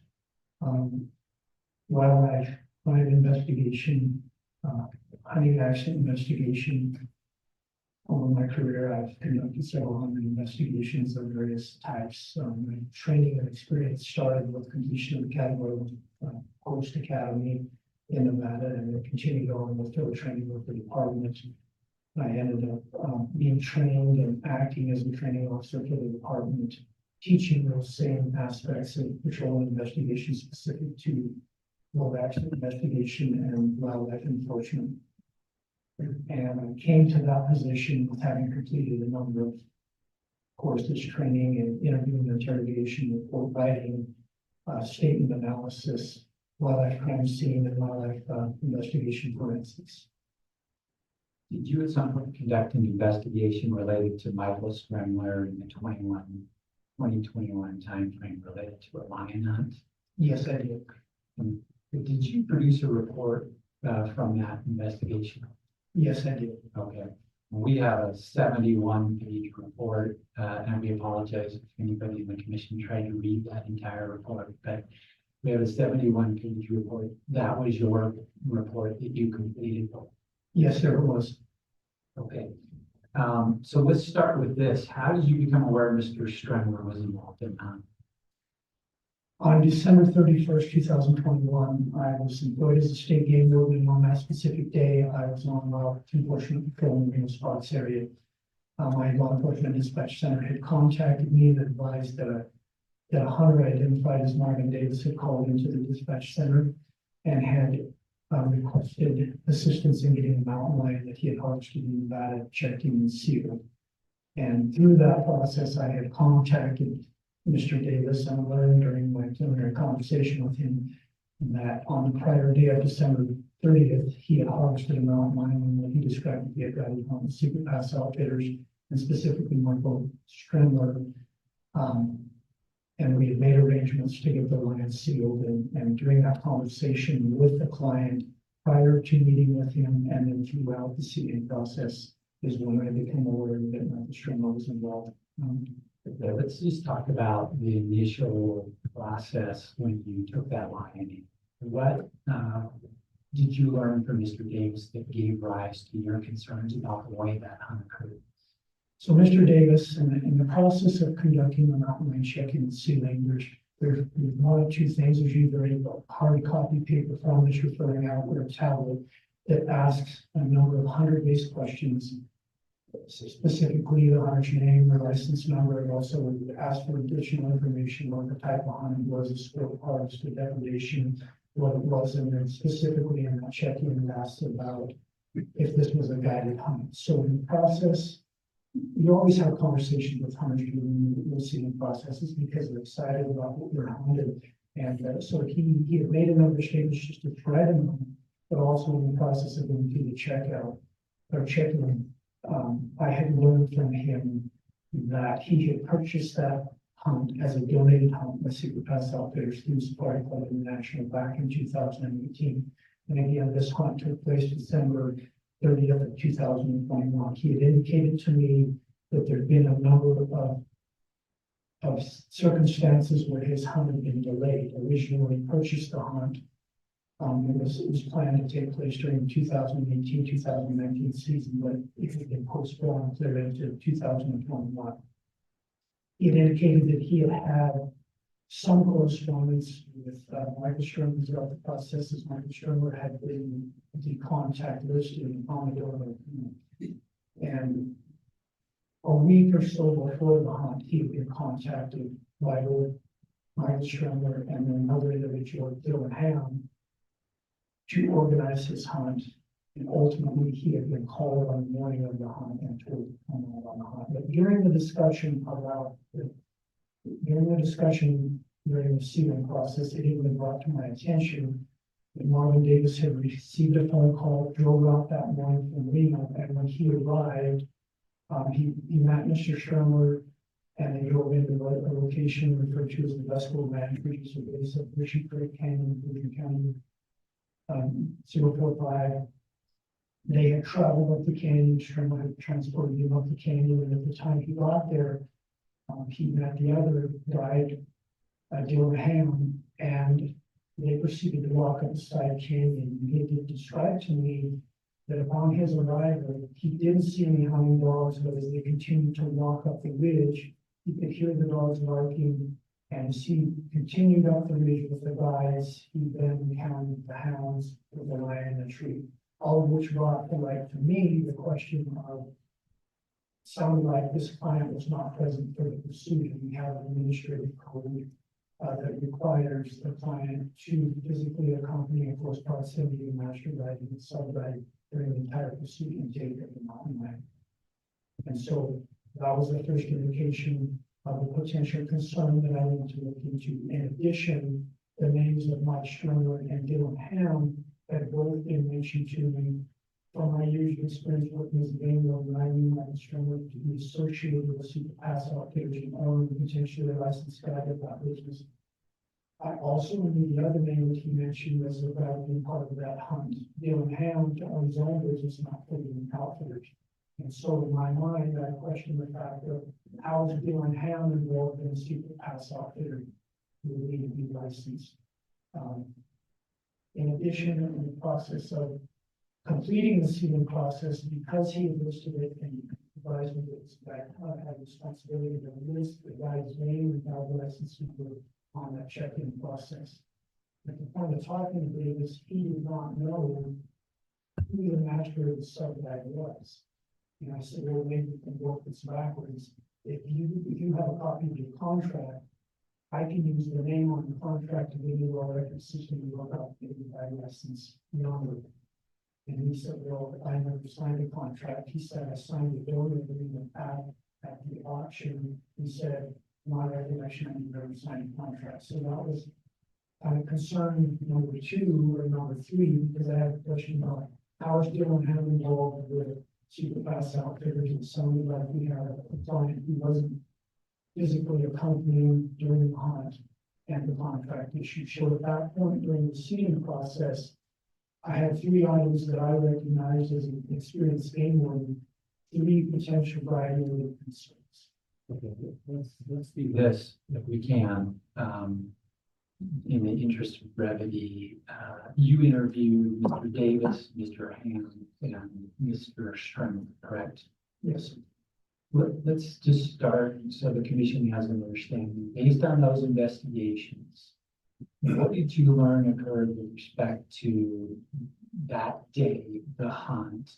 wildlife crime investigation, hunting accident investigation. Over my career, I've conducted several hundred investigations of various types. My training and experience started with completion of the Category Post Academy in Nevada, and then continued on with field training with the department. I ended up being trained and acting as a training officer for the department, teaching those same aspects of patrol investigation specific to boat accident investigation and wildlife enforcement. And I came to that position with having completed a number of courses, training and interview and interrogation, report writing, statement analysis, wildlife crime scene, and wildlife investigation forensics. Did you at some point conduct an investigation related to Michael Stremler in the 2021 timeframe related to a lion hunt? Yes, I did. Did you produce a report from that investigation? Yes, I did. Okay. We have a 71-page report, and we apologize if anybody in the commission tried to read that entire report, but we have a 71-page report. That was your report that you completed? Yes, there it was. Okay. So let's start with this. How did you become aware Mr. Stremler was involved in that? On December 31st, 2021, I was employed as a state game warden. On that specific day, I was on law enforcement patrol in the Green Spots area. My law enforcement dispatch center had contacted me and advised that a hunter identified as Marvin Davis had called into the dispatch center and had requested assistance in getting a mountain lion that he had harvested in Nevada, checked in and sealed. And through that process, I had contacted Mr. Davis and learned during my preliminary conversation with him that on the prior day of December 30th, he had harvested a mountain lion and what he described he had got on the Secret Pass Outfitters and specifically Michael Stremler And we had made arrangements to get the land sealed, and during that conversation with the client, prior to meeting with him and then throughout the sealing process, is when I became aware that Mr. Strimler was involved. Let's just talk about the initial process when you took that line. What did you learn from Mr. Davis that gave rise to your concerns about the way that hunt occurred? So Mr. Davis, in the process of conducting an outline checking and sealing, there's one of two things. There's either a hard copy paper form that you're filling out or a tablet that asks a number of 100-based questions, specifically the hunter's name, the license number, and also ask for additional information on the type of hunting, was a scope harvest, a degradation, what it was, and then specifically in that check-in asked about if this was a guided hunt. So in the process, you always have conversations with hunters during the sealing processes because they're excited about what they're hunting. And so he had made a number of statements just to threaten them, but also in the process of going through the checkout or check-in, I had learned from him that he had purchased that hunt as a donated hunt by Secret Pass Outfitters through Safari Club International back in 2018. And again, this hunt took place December 30th of 2021. He had indicated to me that there'd been a number of circumstances where his hunt had been delayed. Originally purchased the hunt. It was planned to take place during the 2018-2019 season, but it had been postponed clear into 2021. He had indicated that he had some correspondence with Michael Strimler throughout the process, as Michael Strimler had been the contact listed on the door. And a week or so before the hunt, he had been contacted by both Michael Strimler and another individual, Dylan Ham, to organize his hunt. And ultimately, he had been called on the morning of the hunt and told to come out on the hunt. But during the discussion during the sealing process, it had been brought to my attention that Marvin Davis had received a phone call, drove out that morning from Reno, and when he arrived, he met Mr. Strimler, and they drove into a location referred to as the Vesco Ranch, which is a base of Mission Creek Canyon, Boone County, 045. They had traveled up the canyon. Strimler had transported him up the canyon, and at the time he got there, he met the other guide, Dylan Ham, and they proceeded to walk up the side canyon. And he did describe to me that upon his arrival, he didn't see any hunting dogs, but as they continued to walk up the ridge, he could hear the dogs barking. And as he continued up the ridge with the guides, he then encountered the hounds with the lion in the tree, all of which brought to light to me the question of, sounded like this client was not present for the pursuit, and we have an administrative code that requires the client to physically accompany in close proximity to master guide and sub guide during the entire pursuit and take of the mountain lion. And so that was the first indication of a potential concern that I wanted to look into. In addition, the names of Mike Strimler and Dylan Ham had both been mentioned to me. From my years of experience working as a game builder, I knew Mike Strimler to be associated with a Super Pass Outfitters and own potentially a licensed guide of that business. I also knew the other name that he mentioned was about being part of that hunt. Dylan Ham to own his own business, not putting Outfitters. And so in my mind, I questioned the fact of how is Dylan Ham involved in a Super Pass Outfitter who would need to be licensed. In addition, in the process of completing the sealing process, because he had listed it and advised me that I had responsibility to list the guy's name and have the license number on that check-in process. At the point of talking to Davis, he did not know who the master of the sub-guide was. And I said, well, maybe we can work this backwards. If you have a copy of your contract, I can use the name on the contract to give you a record system to look up the license number. And he said, well, I never signed a contract. He said, I signed the donor agreement at the auction. He said, my recollection, I never signed a contract. So that was kind of concern number 2 or number 3, because I had a question about how is Dylan Ham involved with Super Pass Outfitters. It sounded like we had a client who wasn't physically accompanying during the hunt and the contract issue. So at that point during the seeding process, I had 3 items that I recognized as an experienced game warden, 3 potential variety concerns. Okay, let's do this if we can. In the interest of brevity, you interviewed Mr. Davis, Mr. Ham, and Mr. Strum, correct? Yes. Let's just start so the commission has an understanding. Based on those investigations, what did you learn occurred with respect to that day, the hunt?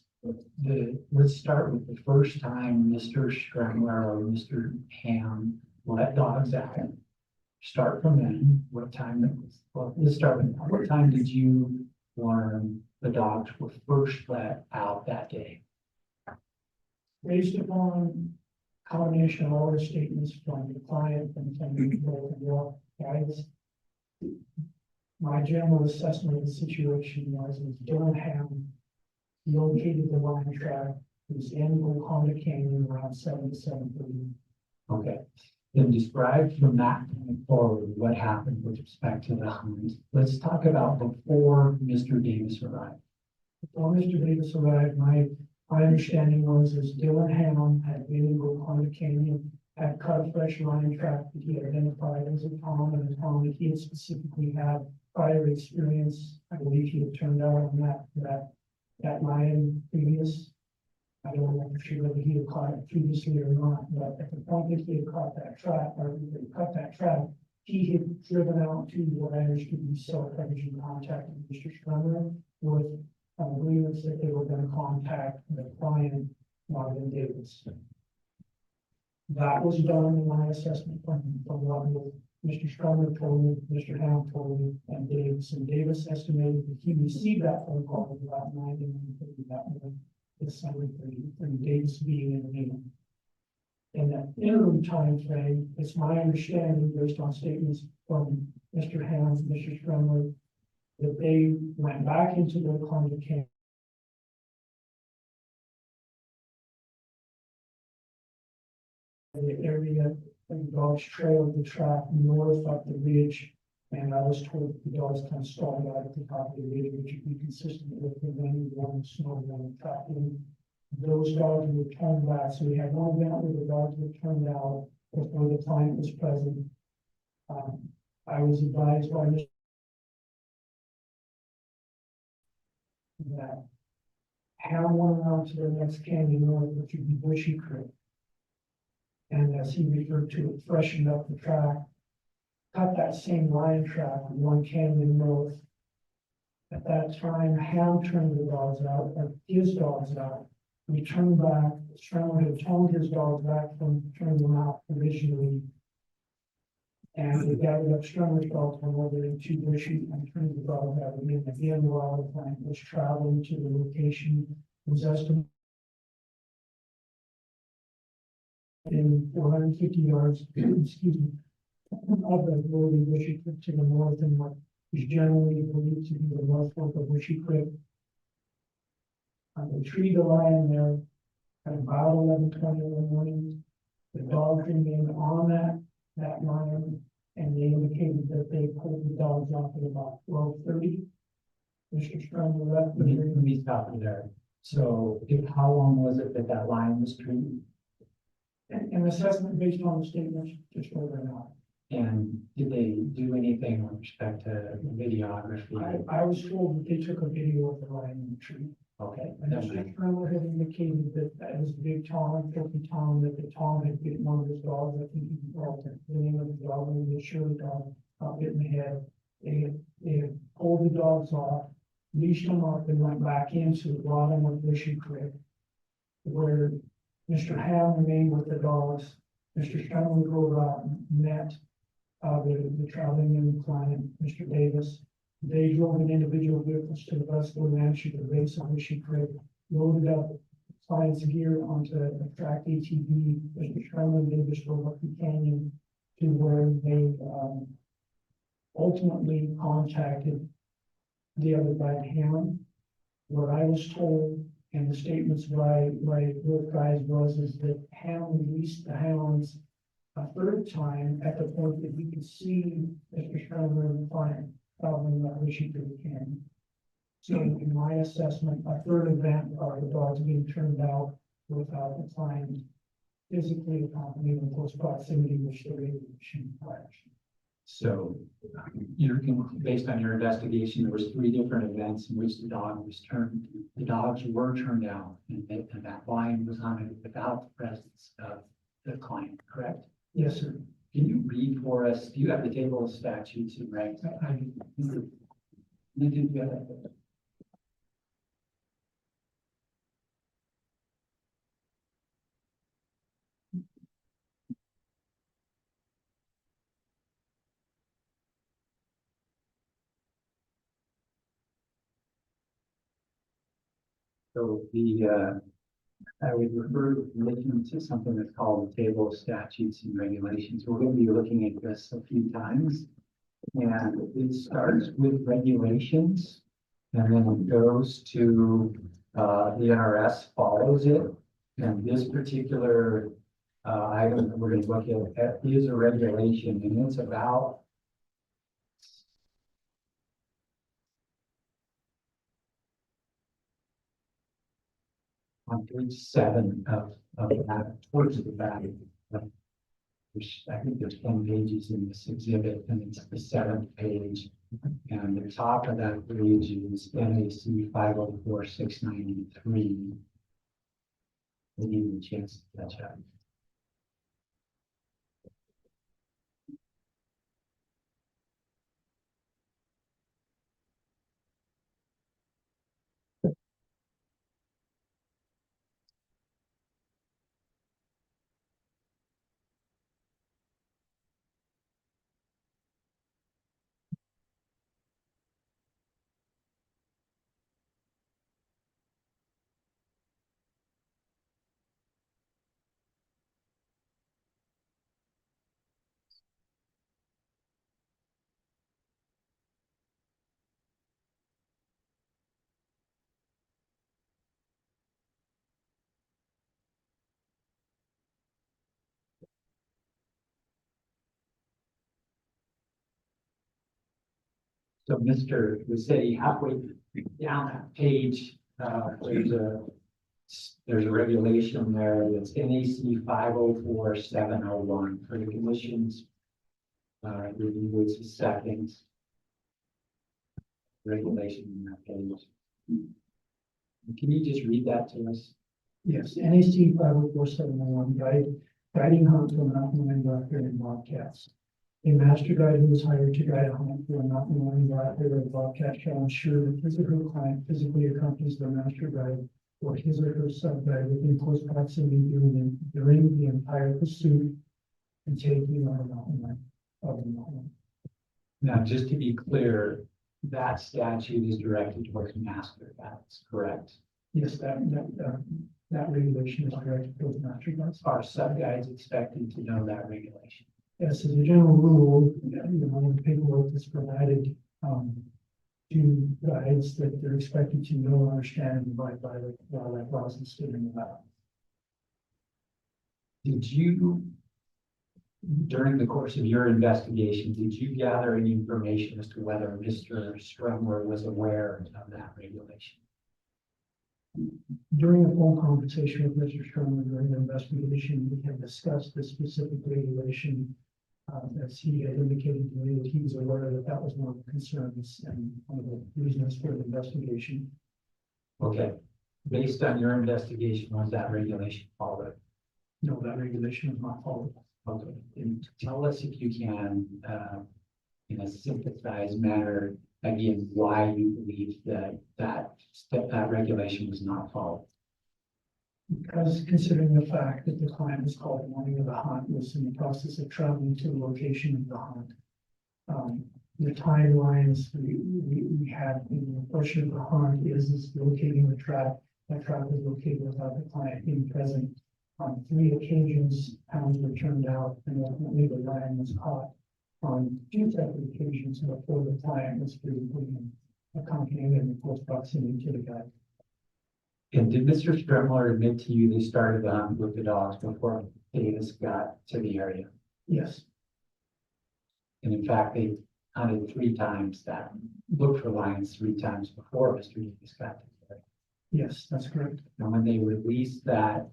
Let's start with the first time Mr. Strangler or Mr. Ham let dogs out. Start from then, what time, well, let's start with, what time did you learn the dogs were first let out that day? Based upon combination of all the statements from the client and from the guys, my general assessment of the situation was Dylan Ham located the line track, it was in Wakanda Canyon around 7 to 7:30. Okay, then describe from that point forward what happened with respect to the hunt. Let's talk about before Mr. Davis arrived. Before Mr. Davis arrived, my understanding was as Dylan Ham had been in Wakanda Canyon, had cut a fresh line track that he had identified as a tom, and a tom that he had specifically had prior experience. I believe he had turned out on that line previous. I don't know for sure whether he had caught it previously or not, but at the point that he had caught that track, or he had cut that track, he had driven out to what I understood to be self-coverage and contacted Mr. Strummer with agreements that they were going to contact the client, Marvin Davis. That was done in my assessment from what Mr. Strummer told me, Mr. Ham told me, and Davis. And Davis estimated that he received that phone call at about 9 and that morning. December 30, Davis being in the meeting. In that interim time frame, it's my understanding, based on statements from Mr. Ham and Mr. Strummer, that they went back into the Wakanda camp. The area, and the dogs trailed the track north up the ridge, and I was told the dogs kind of stalled out at the top of the ridge, which would be consistent with the rain, warm, snow, and tracking. Those dogs were turned back, so we had one event where the dogs were turned out before the client was present. I was advised by Mr. that Ham went around to the next canyon north, which would be Bushy Creek. And as he referred to it, freshened up the track, cut that same line track one canyon north. At that time, Ham turned the dogs out, or his dogs out. We turned back, Strummer had toned his dogs back from turning them out originally. And we gathered up Strummer's dogs, went over into Bushy and turned the dogs out again while the client was traveling to the location. It was estimated in 450 yards, excuse me, of the northern Bushy Creek to the north, and what is generally believed to be the north fork of Bushy Creek. They treated the lion there at about 11:20 in the morning. The dogs remained on that lion, and they indicated that they pulled the dogs off at about 12:30. Mr. Strummer left the Let me stop you there. So how long was it that that lion was treated? An assessment based on the statements, just over an hour. And did they do anything with respect to videography? I was told that they took a video of the lion in the tree. Okay. And Mr. Strummer had indicated that was Big Tom, Filthy Tom, that the Tom had bitten one of his dogs. I think he called it the name of the dog, and he assured the dog got bit in the head. They had pulled the dogs off, leashed them up, and went back into the bottom of Bushy Creek, where Mr. Ham remained with the dogs. Mr. Strummer drove out and met the traveling young client, Mr. Davis. They drove in individual vehicles to the Vesco Ranch at the base of Bushy Creek, loaded up client's gear onto a tracked ATV. Mr. Strummer and Davis drove up the canyon to where they ultimately contacted the other guy, Ham. What I was told, and the statements by both guys is that Ham released the hounds a third time at the point that you could see Mr. Sherman and the client following that issue to the can. So in my assessment, a third event are the dogs being turned out without the client physically accompanying in close proximity, which the regulation requires. So you're, based on your investigation, there was 3 different events in which the dogs were turned out, and that line was on it without the presence of the client, correct? Yes, sir. Can you read for us? Do you have the table of statutes and regs? You can get it. So I would refer looking to something that's called the table of statutes and regulations. We're going to be looking at this a few times. And it starts with regulations and then it goes to the NRS follows it. And this particular item that we're going to look at is a regulation, and it's about on page 7 of that, towards the back, which I think there's 10 pages in this exhibit, and it's the 7th page. And the top of that page is NAC 504-693. We need a chance to catch up. So Mr. Lucetti, halfway down that page, there's a regulation there that's NAC 504-701 for the commission's review. It's the second regulation in that page. Can you just read that to us? Yes, NAC 504-701 guiding hunt for mountain lion, black bear, and bobcats. A master guide who is hired to guide a hunt for a mountain lion, black bear, or bobcat shall ensure that his or her client physically accompanies the master guide or his or her sub-guide within close proximity during the entire pursuit and taking on a mountain lion of the mountain lion. Now, just to be clear, that statute is directed towards master guides, correct? Yes, that regulation is directed towards master guides. Are sub-guides expected to know that regulation? Yes, as a general rule, the paperwork that's provided to guides that they're expected to know, understand, and abide by the wildlife laws and state and law. Did you, during the course of your investigation, did you gather any information as to whether Mr. Strumler was aware of that regulation? During a phone conversation with Mr. Sherman during the investigation, we had discussed this specific regulation. As he had indicated to me that he was aware that that was one of the concerns and one of the reasons for the investigation. Okay, based on your investigation, was that regulation followed? No, that regulation is not followed. Okay, and tell us if you can, in a synthesized manner, again, why you believe that regulation was not followed. Because considering the fact that the client was called the morning of the hunt, was in the process of traveling to the location of the hunt. The timelines we had in the portion of the hunt is locating the trap. That trap is located without the client being present. On 3 occasions, hounds were turned out, and ultimately the lion was caught on 2 separate occasions before the client was physically accompanying in close proximity to the guide. And did Mr. Strumler admit to you they started the hunt with the dogs before Davis got to the area? Yes. And in fact, they hunted 3 times that, looked for lions 3 times before Mr. Davis got there. Yes, that's correct. And when they released that,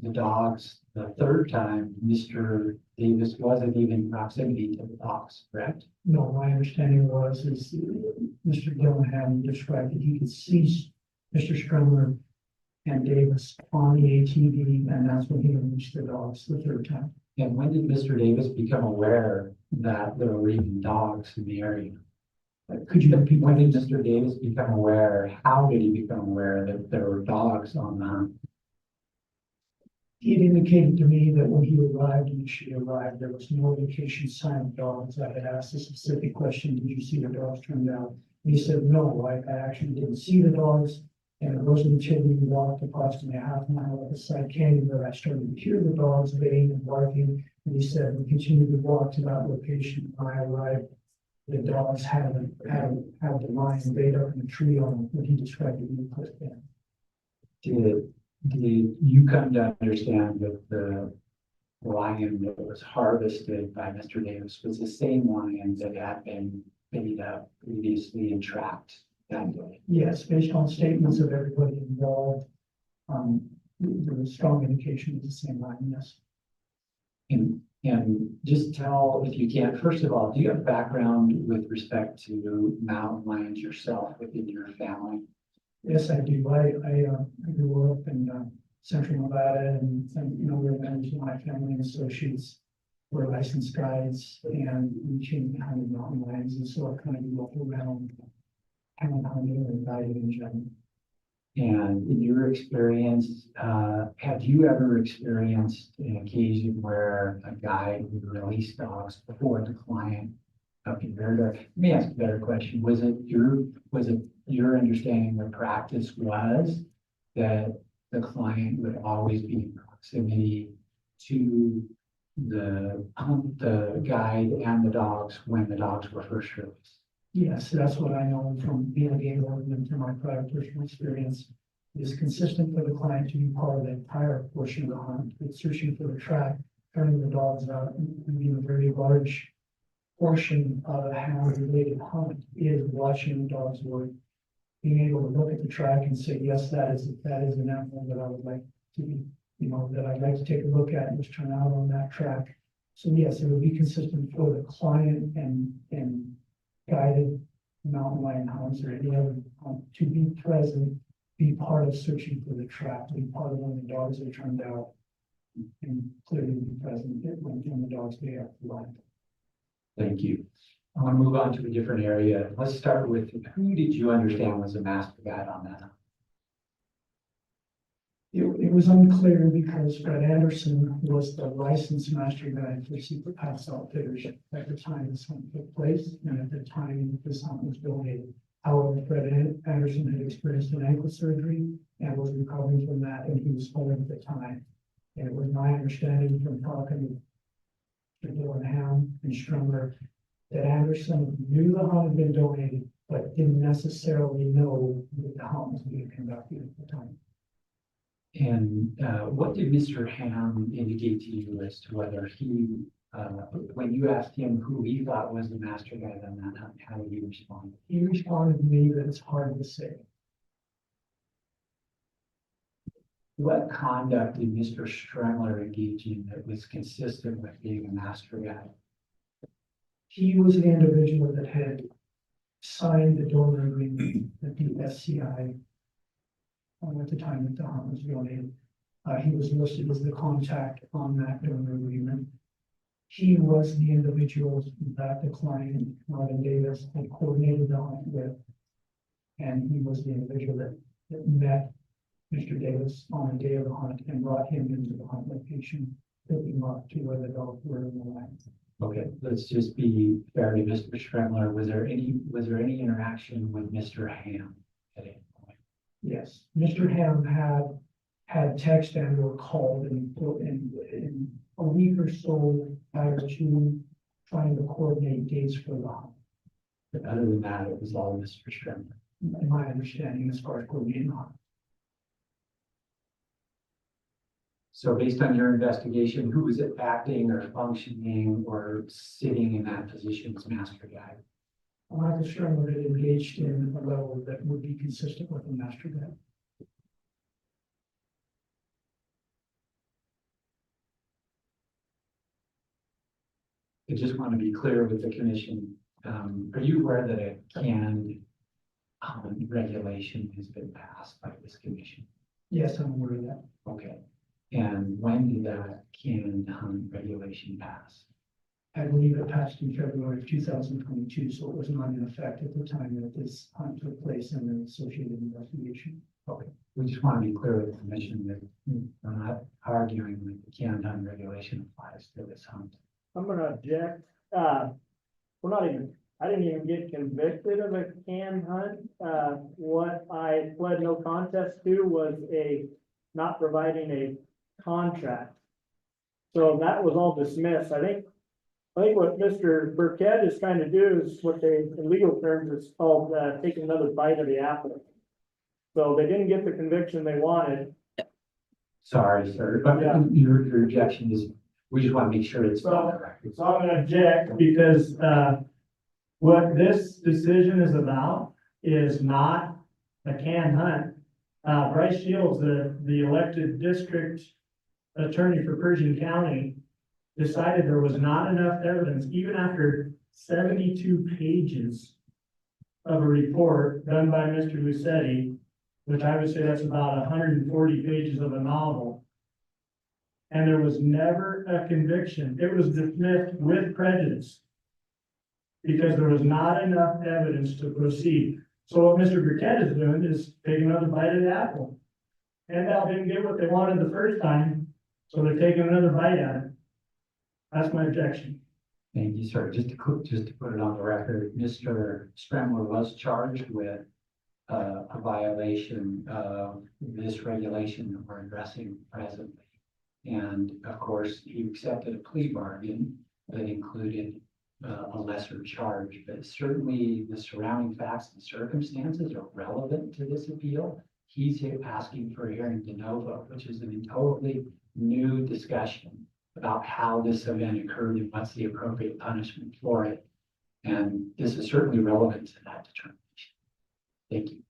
the dogs, the 3rd time, Mr. Davis wasn't even in proximity to the dogs, correct? No, my understanding was, is Mr. Gillingham described that he could see Mr. Strumler and Davis on the ATV, and that's when he released the dogs the 3rd time. And when did Mr. Davis become aware that there were even dogs in the area? Could you repeat, when did Mr. Davis become aware, how did he become aware that there were dogs on the hunt? He had indicated to me that when he arrived, initially arrived, there was no indication sign of dogs. I had asked a specific question, did you see the dogs turned out? And he said, no, I actually didn't see the dogs. And it wasn't until we walked approximately a half mile up the side canyon that I started to hear the dogs baying and barking. And he said, we continued to walk to that location. When I arrived, the dogs had the lion bayed up in a tree on what he described to me cliff in. Did you come to understand that the lion that was harvested by Mr. Davis was the same lion that had been bayed up previously and tracked that day? Yes, based on statements of everybody involved, there was strong indication of the same lion, yes. And just tell, if you can, first of all, do you have background with respect to mountain lions yourself within your family? Yes, I do. I grew up in central Nevada and we're members of my family and associates. We're licensed guides and we change behind the mountain lions, and so I kind of look around and hunting and guiding in general. And in your experience, have you ever experienced an occasion where a guide would release dogs before the client up in your door? Let me ask a better question. Was it your understanding or practice was that the client would always be in proximity to the guide and the dogs when the dogs were first released? Yes, that's what I know from being a game warden and from my prior personal experience. It is consistent for the client to be part of the entire portion of the hunt. It's searching for the track, turning the dogs out, and being a very large portion of a hound-related hunt is watching the dogs work, being able to look at the track and say, yes, that is an animal that I would like to be, that I'd like to take a look at and just turn out on that track. So yes, it would be consistent for the client and guided mountain lion hounds or any other to be present, be part of searching for the track, be part of when the dogs are turned out, and clearly be present when the dogs bay up the line. Thank you. I want to move on to a different area. Let's start with, who did you understand was a master guide on that? It was unclear because Fred Anderson was the licensed master guide for secret pass outfitters at the time this hunt took place and at the time this hunt was donated. However, Fred Anderson had experienced an ankle surgery and was recovering from that, and he was home at the time. And it was my understanding from talking to Gillingham and Strumler that Anderson knew the hunt had been donated, but didn't necessarily know that the hunt was being conducted at the time. And what did Mr. Ham indicate to you as to whether he, when you asked him who he thought was the master guide on that hunt, how did he respond? He responded to me that it's hard to say. What conduct did Mr. Stremler engage in that was consistent with being a master guide? He was the individual that had signed the donor agreement at the SCI at the time that the hunt was donated. He was listed as the contact on that donor agreement. He was the individual that the client, Marvin Davis, had coordinated the hunt with. And he was the individual that met Mr. Davis on the day of the hunt and brought him into the hunt location, took him up to where the dogs were in the line. Okay, let's just be fair to Mr. Stremler. Was there any interaction with Mr. Ham at any point? Yes, Mr. Ham had text and or called in a week or so prior to trying to coordinate dates for the hunt. But other than that, it was all Mr. Stremler. In my understanding, as far as coordinating the hunt. So based on your investigation, who is it acting or functioning or sitting in that position as master guide? I'm not sure I'm really engaged in a level that would be consistent with a master guide. I just want to be clear with the commission. Are you aware that a canned regulation has been passed by this commission? Yes, I'm aware of that. Okay. And when did that canned hunt regulation pass? I believe it passed in February of 2022, so it was not in effect at the time that this hunt took place and the associated investigation. Okay. We just want to be clear with the commission that we're not arguing that the canned hunt regulation applies to this hunt. I'm gonna object. I didn't even get convicted of a canned hunt. What I pled no contest to was not providing a contract. So that was all dismissed. I think what Mr. Burkett is trying to do is what they, in legal terms, is called, taking another bite of the apple. So they didn't get the conviction they wanted. Sorry, sir, but Yeah. your objection is, we just want to make sure it's So- on the record. So I'm gonna object because, what this decision is about is not a canned hunt. Bryce Shields, the elected district attorney for Pershing County, decided there was not enough evidence, even after 72 pages of a report done by Mr. Lucetti, which I would say that's about 140 pages of a novel. And there was never a conviction. It was dismissed with prejudice because there was not enough evidence to proceed. So what Mr. Burkett is doing is taking another bite of the apple. And they didn't get what they wanted the first time, so they're taking another bite at it. That's my objection. Thank you, sir. Just to put it on the record, Mr. Stremler was charged with a violation of this regulation that we're addressing presently. And of course, he accepted a plea bargain that included a lesser charge, but certainly the surrounding facts and circumstances are relevant to this appeal. He's here asking for a hearing de novo, which is a totally new discussion about how this event occurred and what's the appropriate punishment for it. And this is certainly relevant to that determination. Thank you.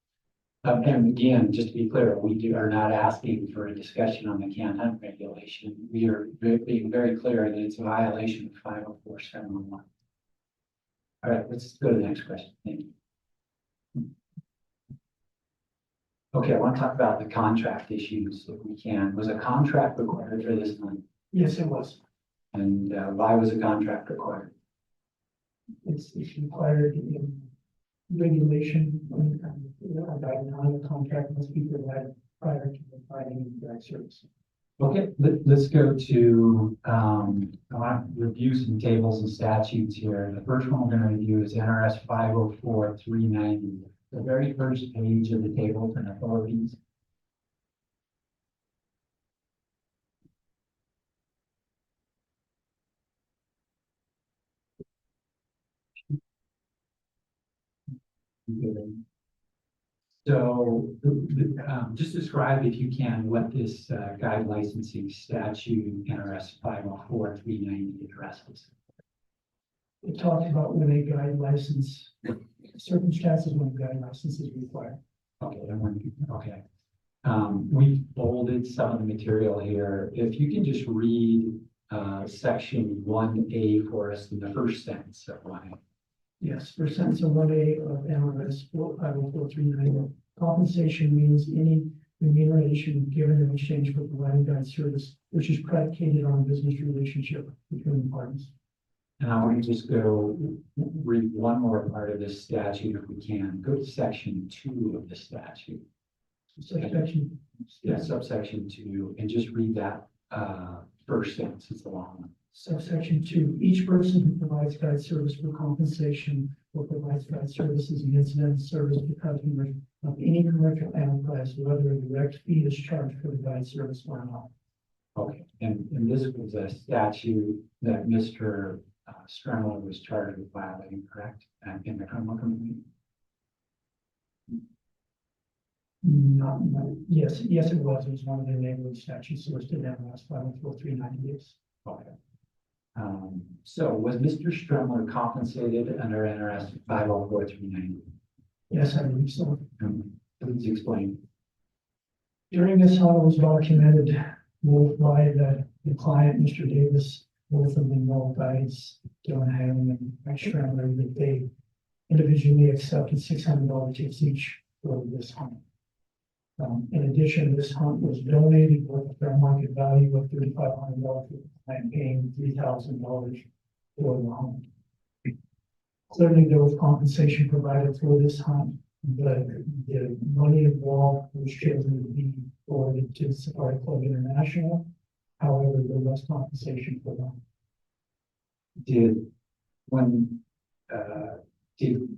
And again, just to be clear, we are not asking for a discussion on the canned hunt regulation. We are being very clear that it's a violation of 504-711. All right, let's go to the next question. Thank you. Okay, I want to talk about the contract issues if we can. Was a contract required for this hunt? Yes, it was. And why was a contract required? It's required in regulation, about a contract must be provided prior to providing guide service. Okay, let's go to, I want to review some tables and statutes here. The first one we're going to review is NRS 504-390, the very first page of the tables and authorities. So just describe, if you can, what this guide licensing statute NRS 504-390 addresses. It talks about when a guide license, circumstances when a guide license is required. Okay, okay. We've bolded some of the material here. If you can just read section 1A for us in the first sentence of 1A. Yes, for sentence of 1A of NRS 504-390, compensation means any remuneration given in exchange for providing guide service, which is predicated on a business relationship between the parties. And I want to just go read one more part of this statute if we can. Go to section 2 of the statute. Subsection. Yeah, subsection 2, and just read that first sentence. It's a long one. Subsection 2, each person who provides guide service for compensation or provides guide services and incidental service to customers of any commercial enterprise, whether a direct fee is charged for the guide service or not. Okay, and this was a statute that Mr. Stremler was charged with violating, correct? And in the criminal complaint? Yes, it was. It was one of the enabling statutes listed in last 54398. Okay. So was Mr. Strumler compensated under NRS 50439? Yes, I believe so. Please explain. During this hunt, it was documented both by the client, Mr. Davis, both of them know guys, Dylan Hanlon and Mike Schramler, that they individually accepted $600 tips each for this hunt. In addition, this hunt was donated with a fair market value of $3,500 and paying $3,000 for the hunt. Clearly, there was compensation provided for this hunt, but the money involved was chosen to be forwarded to Safari Club International. However, there was compensation for them. Did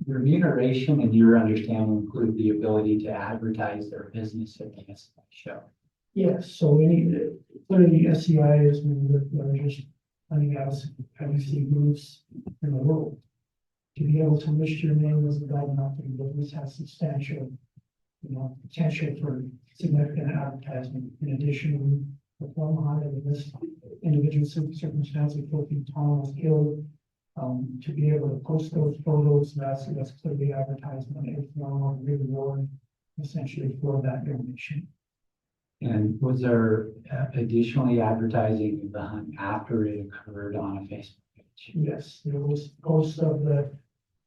remuneration in your understanding include the ability to advertise their business at the SEI show? Yes, so clearly SEI is one of the largest hunting house privacy groups in the world. To be able to list your name as a guide marketing business has substantial, potential for significant advertisement. In addition, the former hunter in this individual circumstance, of 14 Tom was killed. To be able to post those photos, that's clearly advertisement. If not, reward essentially for that donation. And was there additionally advertising of the hunt after it occurred on a Facebook page? Yes, there was posts of the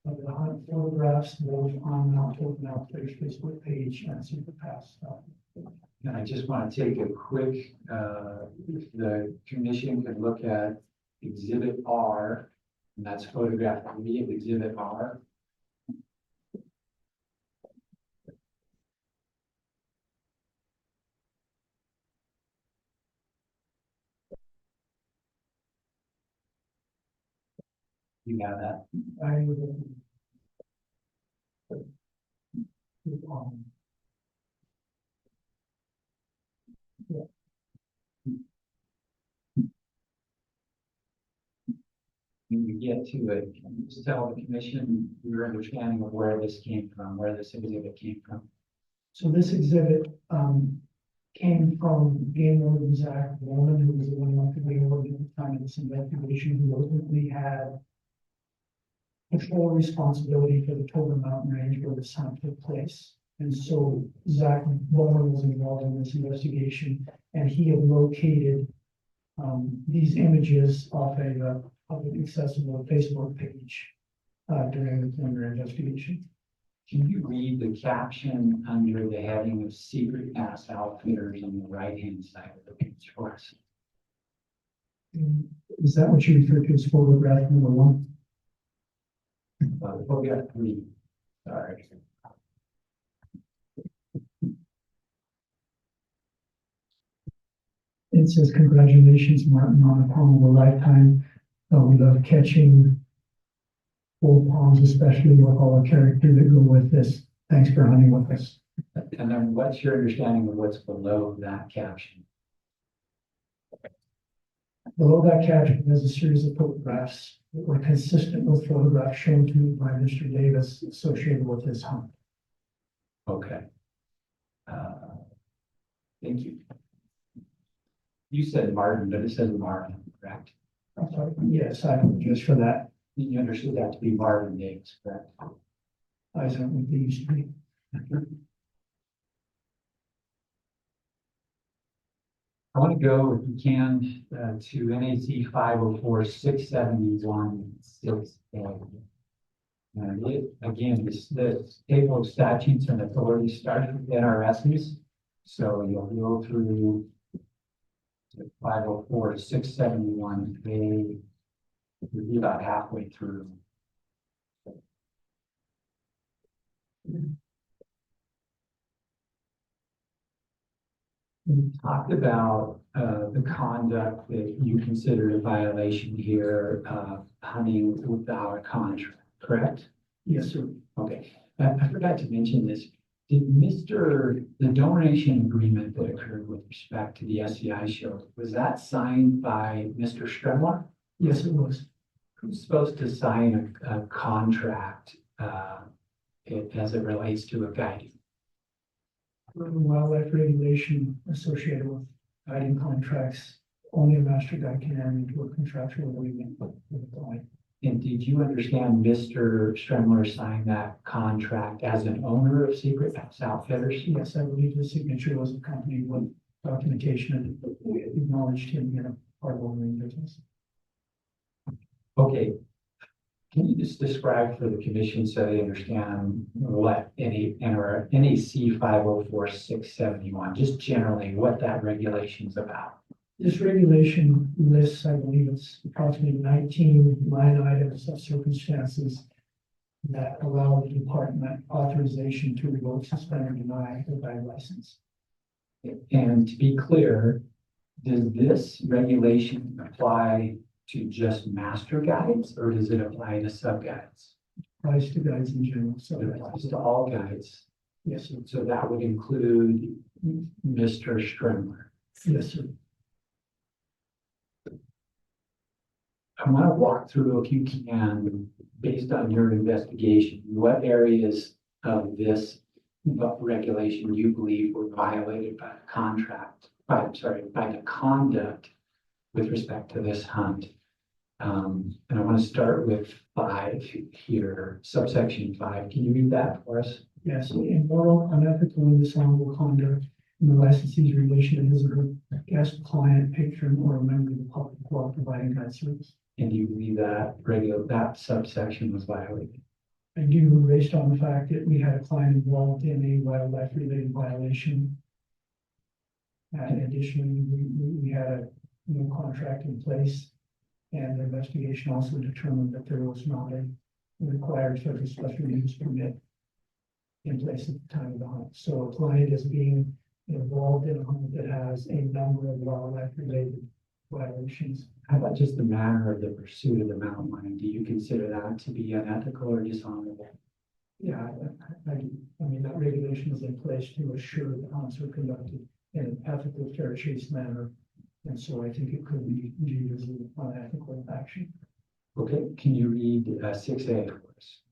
hunt photographs both on Mount Outfitters Facebook page and Superpass. And I just want to take a quick, the commission can look at Exhibit R, and that's photograph 3 of Exhibit R. You got that? I would. Yeah. When you get to it, can you just tell the commission your understanding of where this came from, where this exhibit came from? So this exhibit came from game warden Zach Warren, who was the one who could be awarded at the time of this investigation, who ultimately had control responsibility for the Tober Mountain Range where this hunt took place. And so Zach Bowman was involved in this investigation, and he had located these images off an accessible Facebook page during the preliminary investigation. Can you read the caption under the heading of Secret Pass Outfitters on the right-hand side of the page for us? Is that what you refer to as photograph number 1? Photograph 3, sorry. It says, congratulations, Martin, on a palm of a lifetime. We love catching old palms, especially with all the character that go with this. Thanks for hunting with us. And then what's your understanding of what's below that caption? Below that caption is a series of photographs that were consistent with photographs shown to me by Mr. Davis associated with this hunt. Okay. Thank you. You said Martin, but it says Martin, correct? I'm sorry. Yes, I apologize for that. You understood that to be Martin Davis, correct? I don't think they used to be. I want to go, if you can, to NAC 504-671-6A. Again, the table of statutes and authorities starts with NRSs. So you'll go through 504-671A. You'll be about halfway through. We talked about the conduct that you consider a violation here of hunting without a contract, correct? Yes, sir. Okay, I forgot to mention this. Did the donation agreement that occurred with respect to the SEI show, was that signed by Mr. Stremler? Yes, it was. Who's supposed to sign a contract as it relates to a guide? wildlife regulation associated with guiding contracts. Only a master guide can enter into a contractual agreement with the client. And did you understand Mr. Stremler signed that contract as an owner of Secret Outfitters? Yes, I believe the signature was accompanied with documentation and acknowledged him in a part of owning business. Okay. Can you just describe for the commission so they understand what NEC 504-671, just generally what that regulation is about? This regulation lists, I believe it's approximately 19 line items of circumstances that allow the department authorization to revoke, suspend, or deny a guide license. And to be clear, does this regulation apply to just master guides or does it apply to sub guides? Applies to guides in general, so It applies to all guides. yes, sir. So that would include Mr. Stremler. Yes, sir. I want to walk through, if you can, based on your investigation, what areas of this regulation you believe were violated by the contract, by the conduct with respect to this hunt. And I want to start with 5 here, subsection 5. Can you read that for us? Yes, immoral, unethical, and dishonorable conduct in the licensee's relation to his or her guest, client, patron, or a member of the public while providing guide service. And do you believe that that subsection was violated? I do, based on the fact that we had a client involved in a wildlife related violation. And additionally, we had a new contract in place. And the investigation also determined that there was not a required federal special use permit in place at the time of the hunt. So a client is being involved in a hunt that has a number of wildlife related violations. How about just the manner of the pursuit of the mountain lion? Do you consider that to be unethical or dishonorable? Yeah, I mean, that regulation is in place to assure that hunts are conducted in an ethical, fair chase manner. And so I think it could be viewed as an unethical action. Okay, can you read 6A for us?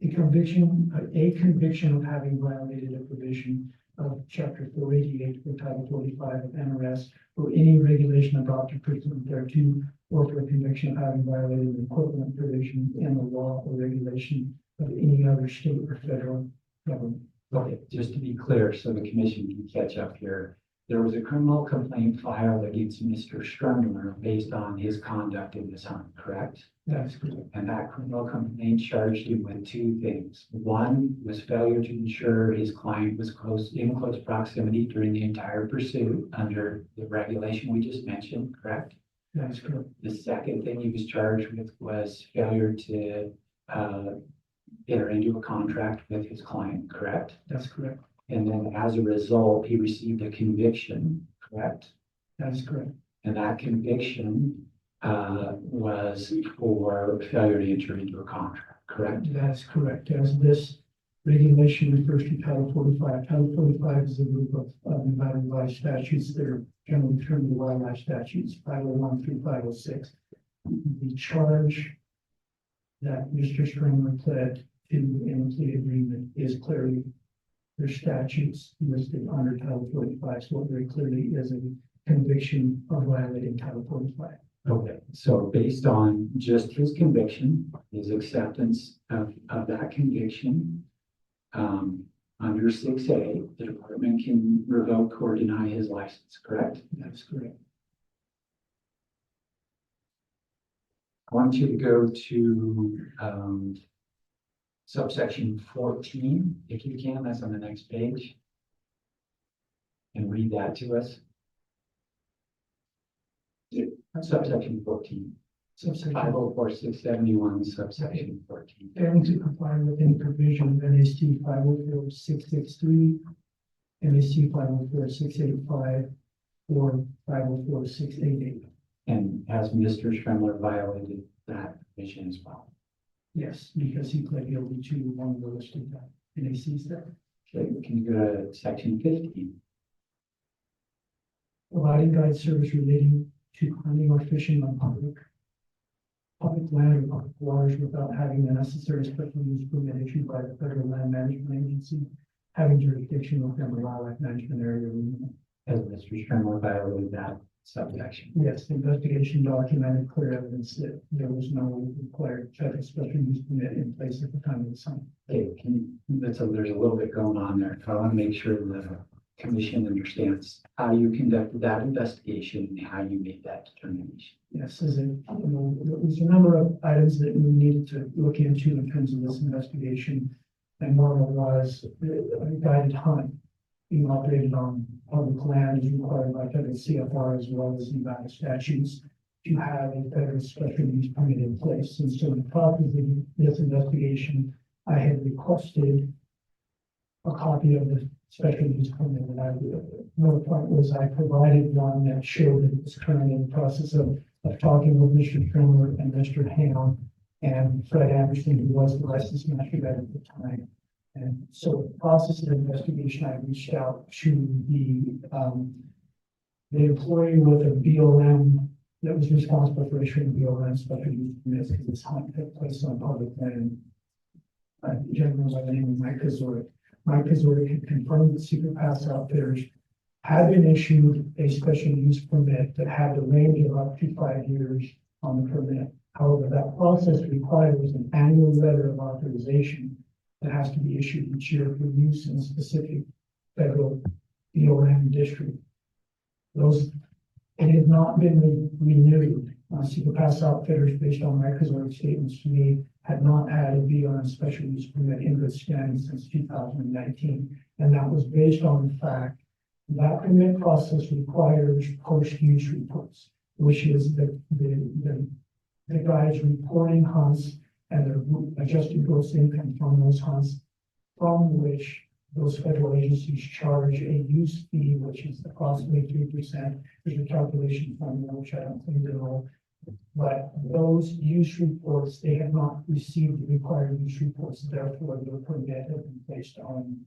A conviction of having violated a provision of chapter 488 or title 45 of NRS or any regulation adopted pursuant thereto, or for a conviction of having violated an equivalent provision in the law or regulation of any other state or federal government. Okay, just to be clear, so the commission can catch up here. There was a criminal complaint filed against Mr. Stremler based on his conduct in this hunt, correct? That's correct. And that criminal complaint charged him with 2 things. One was failure to ensure his client was in close proximity during the entire pursuit under the regulation we just mentioned, correct? That's correct. The second thing he was charged with was failure to enter into a contract with his client, correct? That's correct. And then as a result, he received a conviction, correct? That is correct. And that conviction was for failure to enter into a contract, correct? That is correct. As this regulation refers to Title 45. Title 45 is a group of Nevada revised statutes that are generally termed the wildlife statutes, 501 through 506. The charge that Mr. Stremler pled to in the plea agreement is clearly their statutes listed under Title 45. So it very clearly is a conviction of violating Title 45. Okay, so based on just his conviction, his acceptance of that conviction, under 6A, the department can revoke or deny his license, correct? That's correct. I want you to go to subsection 14, if you can, that's on the next page. And read that to us. Subsection 14. Subsection 504-671, subsection 14. Failing to comply with any provision of NAC 504-663, NAC 504-685, or 504-688. And has Mr. Stremler violated that provision as well? Yes, because he pled guilty to one of the listed NACs there. Okay, can you go to section 15? Providing guide service relating to hunting or fishing on public land or public waters without having the necessary special use permit issued by the Federal Land Management Agency having jurisdiction within the wildlife management area. As Mr. Strimler violated that subsection. Yes, the investigation documented clear evidence that there was no required federal special use permit in place at the time of the sign. Okay, there's a little bit going on there. I want to make sure the commission understands how you conducted that investigation and how you made that determination. Yes, as there's a number of items that we needed to look into in terms of this investigation. And one was a guided hunt being operated on public land as required by federal CFR as well as Nevada statutes to have a federal special use permit in place. And so in the process of this investigation, I had requested a copy of the special use permit. And another point was I provided one that showed that it was currently in the process of talking with Mr. Trimmer and Mr. Ham and Fred Anderson, who was the licensed master vet at the time. And so in the process of the investigation, I reached out to the employee with a BLM that was responsible for issuing BLM special use permits because this hunt took place on public land. A gentleman by the name of Mike Kazorek. Mike Kazorek had confirmed that Secret Pass Outfitters had been issued a special use permit that had the range of up to 5 years on the permit. However, that process requires an annual letter of authorization that has to be issued each year for use in a specific federal BLM district. It had not been renewed. Secret Pass Outfitters, based on Mike Kazorek's statements to me, had not had a BLM special use permit in good standing since 2019. And that was based on the fact that permit process requires post-use reports, which is the guys reporting hunts and the adjusted gross income from those hunts, from which those federal agencies charge a use fee, which is approximately 3%. There's a calculation formula, which I don't think at all. But those use reports, they have not received the required use reports, therefore their permit has been based on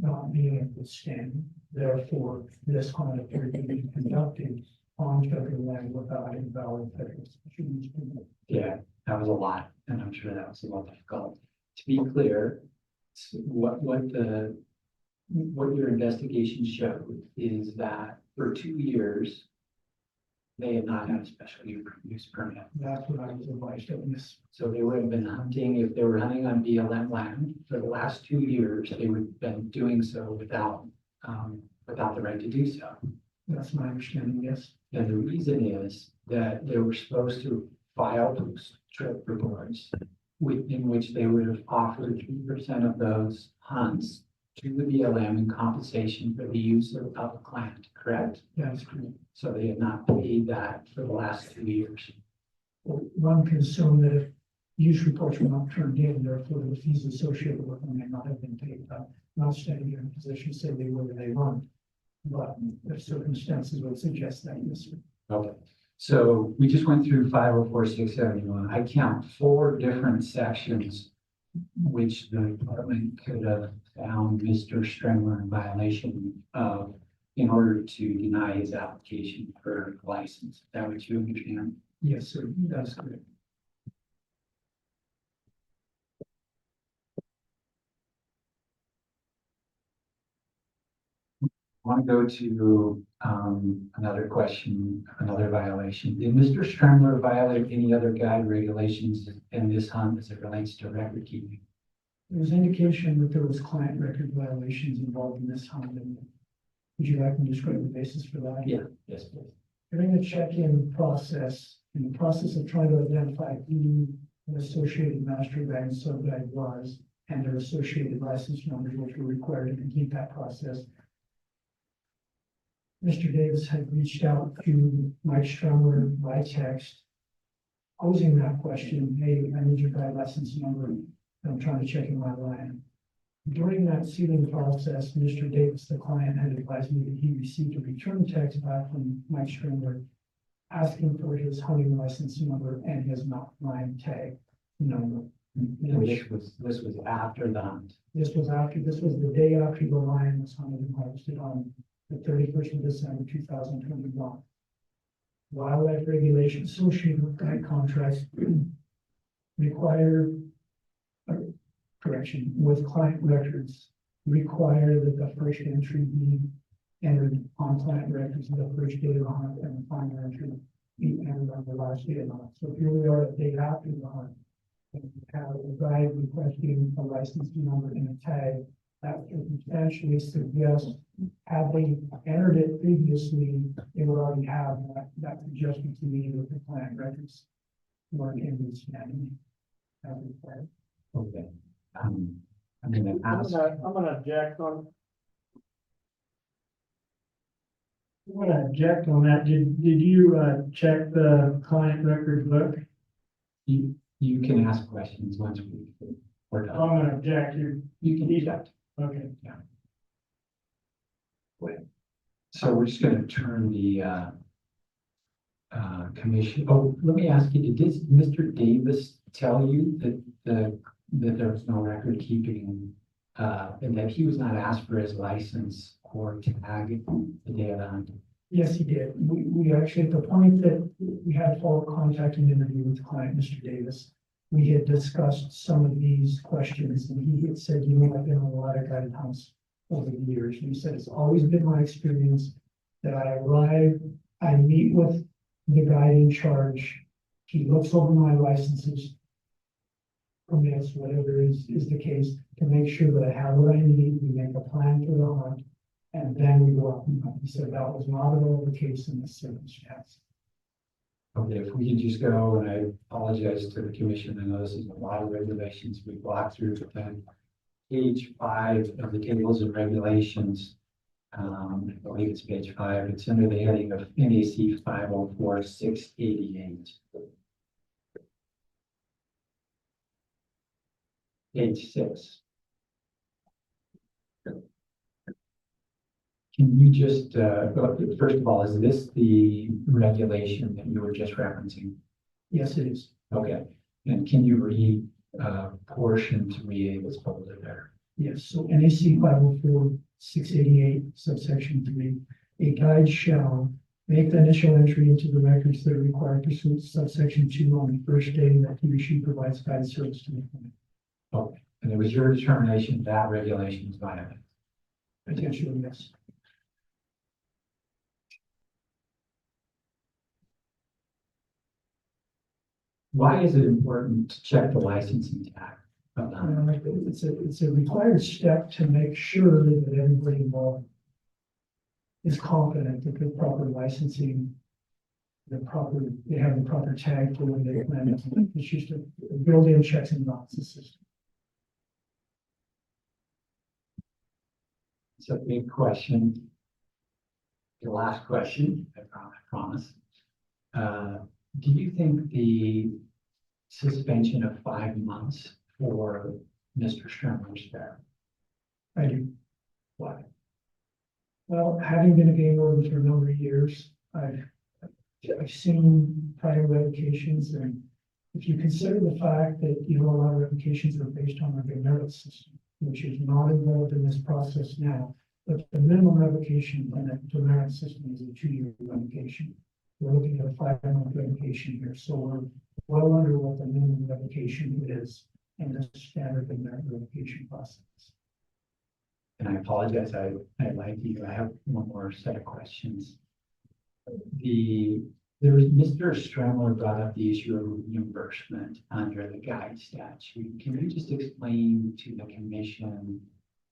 not being in good standing. Therefore, this hunt appeared to be conducted on federal land without a valid federal special use permit. Yeah, that was a lot, and I'm sure that was a lot difficult. To be clear, what your investigation showed is that for 2 years, they had not had a special use permit. That's what I was advised of this. So they would have been hunting, if they were hunting on BLM land for the last 2 years, they would have been doing so without the right to do so. That's my understanding, yes. And the reason is that they were supposed to file those trip reports in which they would have offered 3% of those hunts to the BLM in compensation for the use of the public land, correct? That's correct. So they had not paid that for the last 2 years. One can assume that if use reports were not turned in, therefore the fees associated with them may not have been paid. I'm not standing here in a position to say they were or they weren't, but the circumstances would suggest that, yes, sir. Okay. So we just went through 504-671. I count 4 different sections which the department could have found Mr. Stremler in violation of in order to deny his application for a license. Is that what you understand? Yes, sir. That's correct. I want to go to another question, another violation. Did Mr. Stremler violate any other guide regulations in this hunt as it relates to record keeping? There was indication that there was client record violations involved in this hunt. Would you like me to describe the basis for that? Yeah, yes, please. During the check-in process, in the process of trying to identify who the associated master guide and sub-guide was, and their associated license numbers, which were required to complete that process, Mr. Davis had reached out to Mike Strumler by text, posing that question, hey, I need your guide license number. I'm trying to check in my line. During that sealing process, Mr. Davis, the client, had advised me that he received a return text back from Mike Strumler asking for his hunting license number and his line tag number. This was after the hunt. This was the day after the lion was hunted and harvested on the 31st of December, 2021. Wildlife regulations associated with guide contracts require with client records require that the first entry be entered on client records, the first day of the hunt, and the final entry be entered on the last day of the hunt. So here we are at day after the hunt. And we have a guide requesting a license number and a tag that substantially suggests, had they entered it previously, they would already have that adjustment to the with the client records. Or in the scanning. Okay. I'm gonna ask. I'm gonna object on. I'm gonna object on that. Did you, check the client record book? You can ask questions once we're I'm done. gonna object. You can object. Okay. So we're just gonna turn the commission, oh, let me ask you, did Mr. Davis tell you that there was no record keeping, and that he was not asked for his license or tag the day of the hunt? Yes, he did. We actually, at the point that we had full contact and interview with the client, Mr. Davis, we had discussed some of these questions, and he had said, you know, I've been on a lot of guided hunts over the years. And he said, it's always been my experience that I arrive, I meet with the guy in charge, he looks over my licenses, permits, whatever is the case, to make sure that I have what I need, we make a plan for the hunt, and then we go out and hunt. He said that was not at all the case in this circumstance. Okay, if we can just go, and I apologize to the commission, I know this is a lot of regulations, we blocked through the page 5 of the tables and regulations. I believe it's page 5. It's under the heading of NAC 504-688. Page 6. Can you just, first of all, is this the regulation that you were just referencing? Yes, it is. Okay, and can you read portion 3A that's published there? Yes, so NAC 504-688 subsection 3, a guide shall make the initial entry into the records that are required pursuant to subsection 2 on the first day that he or she provides guide service to the client. Okay, and it was your determination that regulation is violated? Potentially, yes. Why is it important to check the licensing tag? It's a required step to make sure that everybody involved is confident that the proper licensing, they have the proper tag for when they plan it. It's just a built-in checks and balances system. It's a big question. The last question, I promise. Do you think the suspension of 5 months for Mr. Strimler is fair? I do. Why? Well, having been a game warden for a number of years, I've seen prior revocations, and if you consider the fact that, you know, a lot of revocations are based on a merit system, which is not involved in this process now, but the minimum revocation in a demerit system is a 2-year revocation. We're looking at a 5-month revocation here, so we're well under what the minimum revocation is in the standard demerit revocation process. And I apologize, I like you, I have one more set of questions. Mr. Strimler brought up the issue of reimbursement under the guide statute. Can you just explain to the commission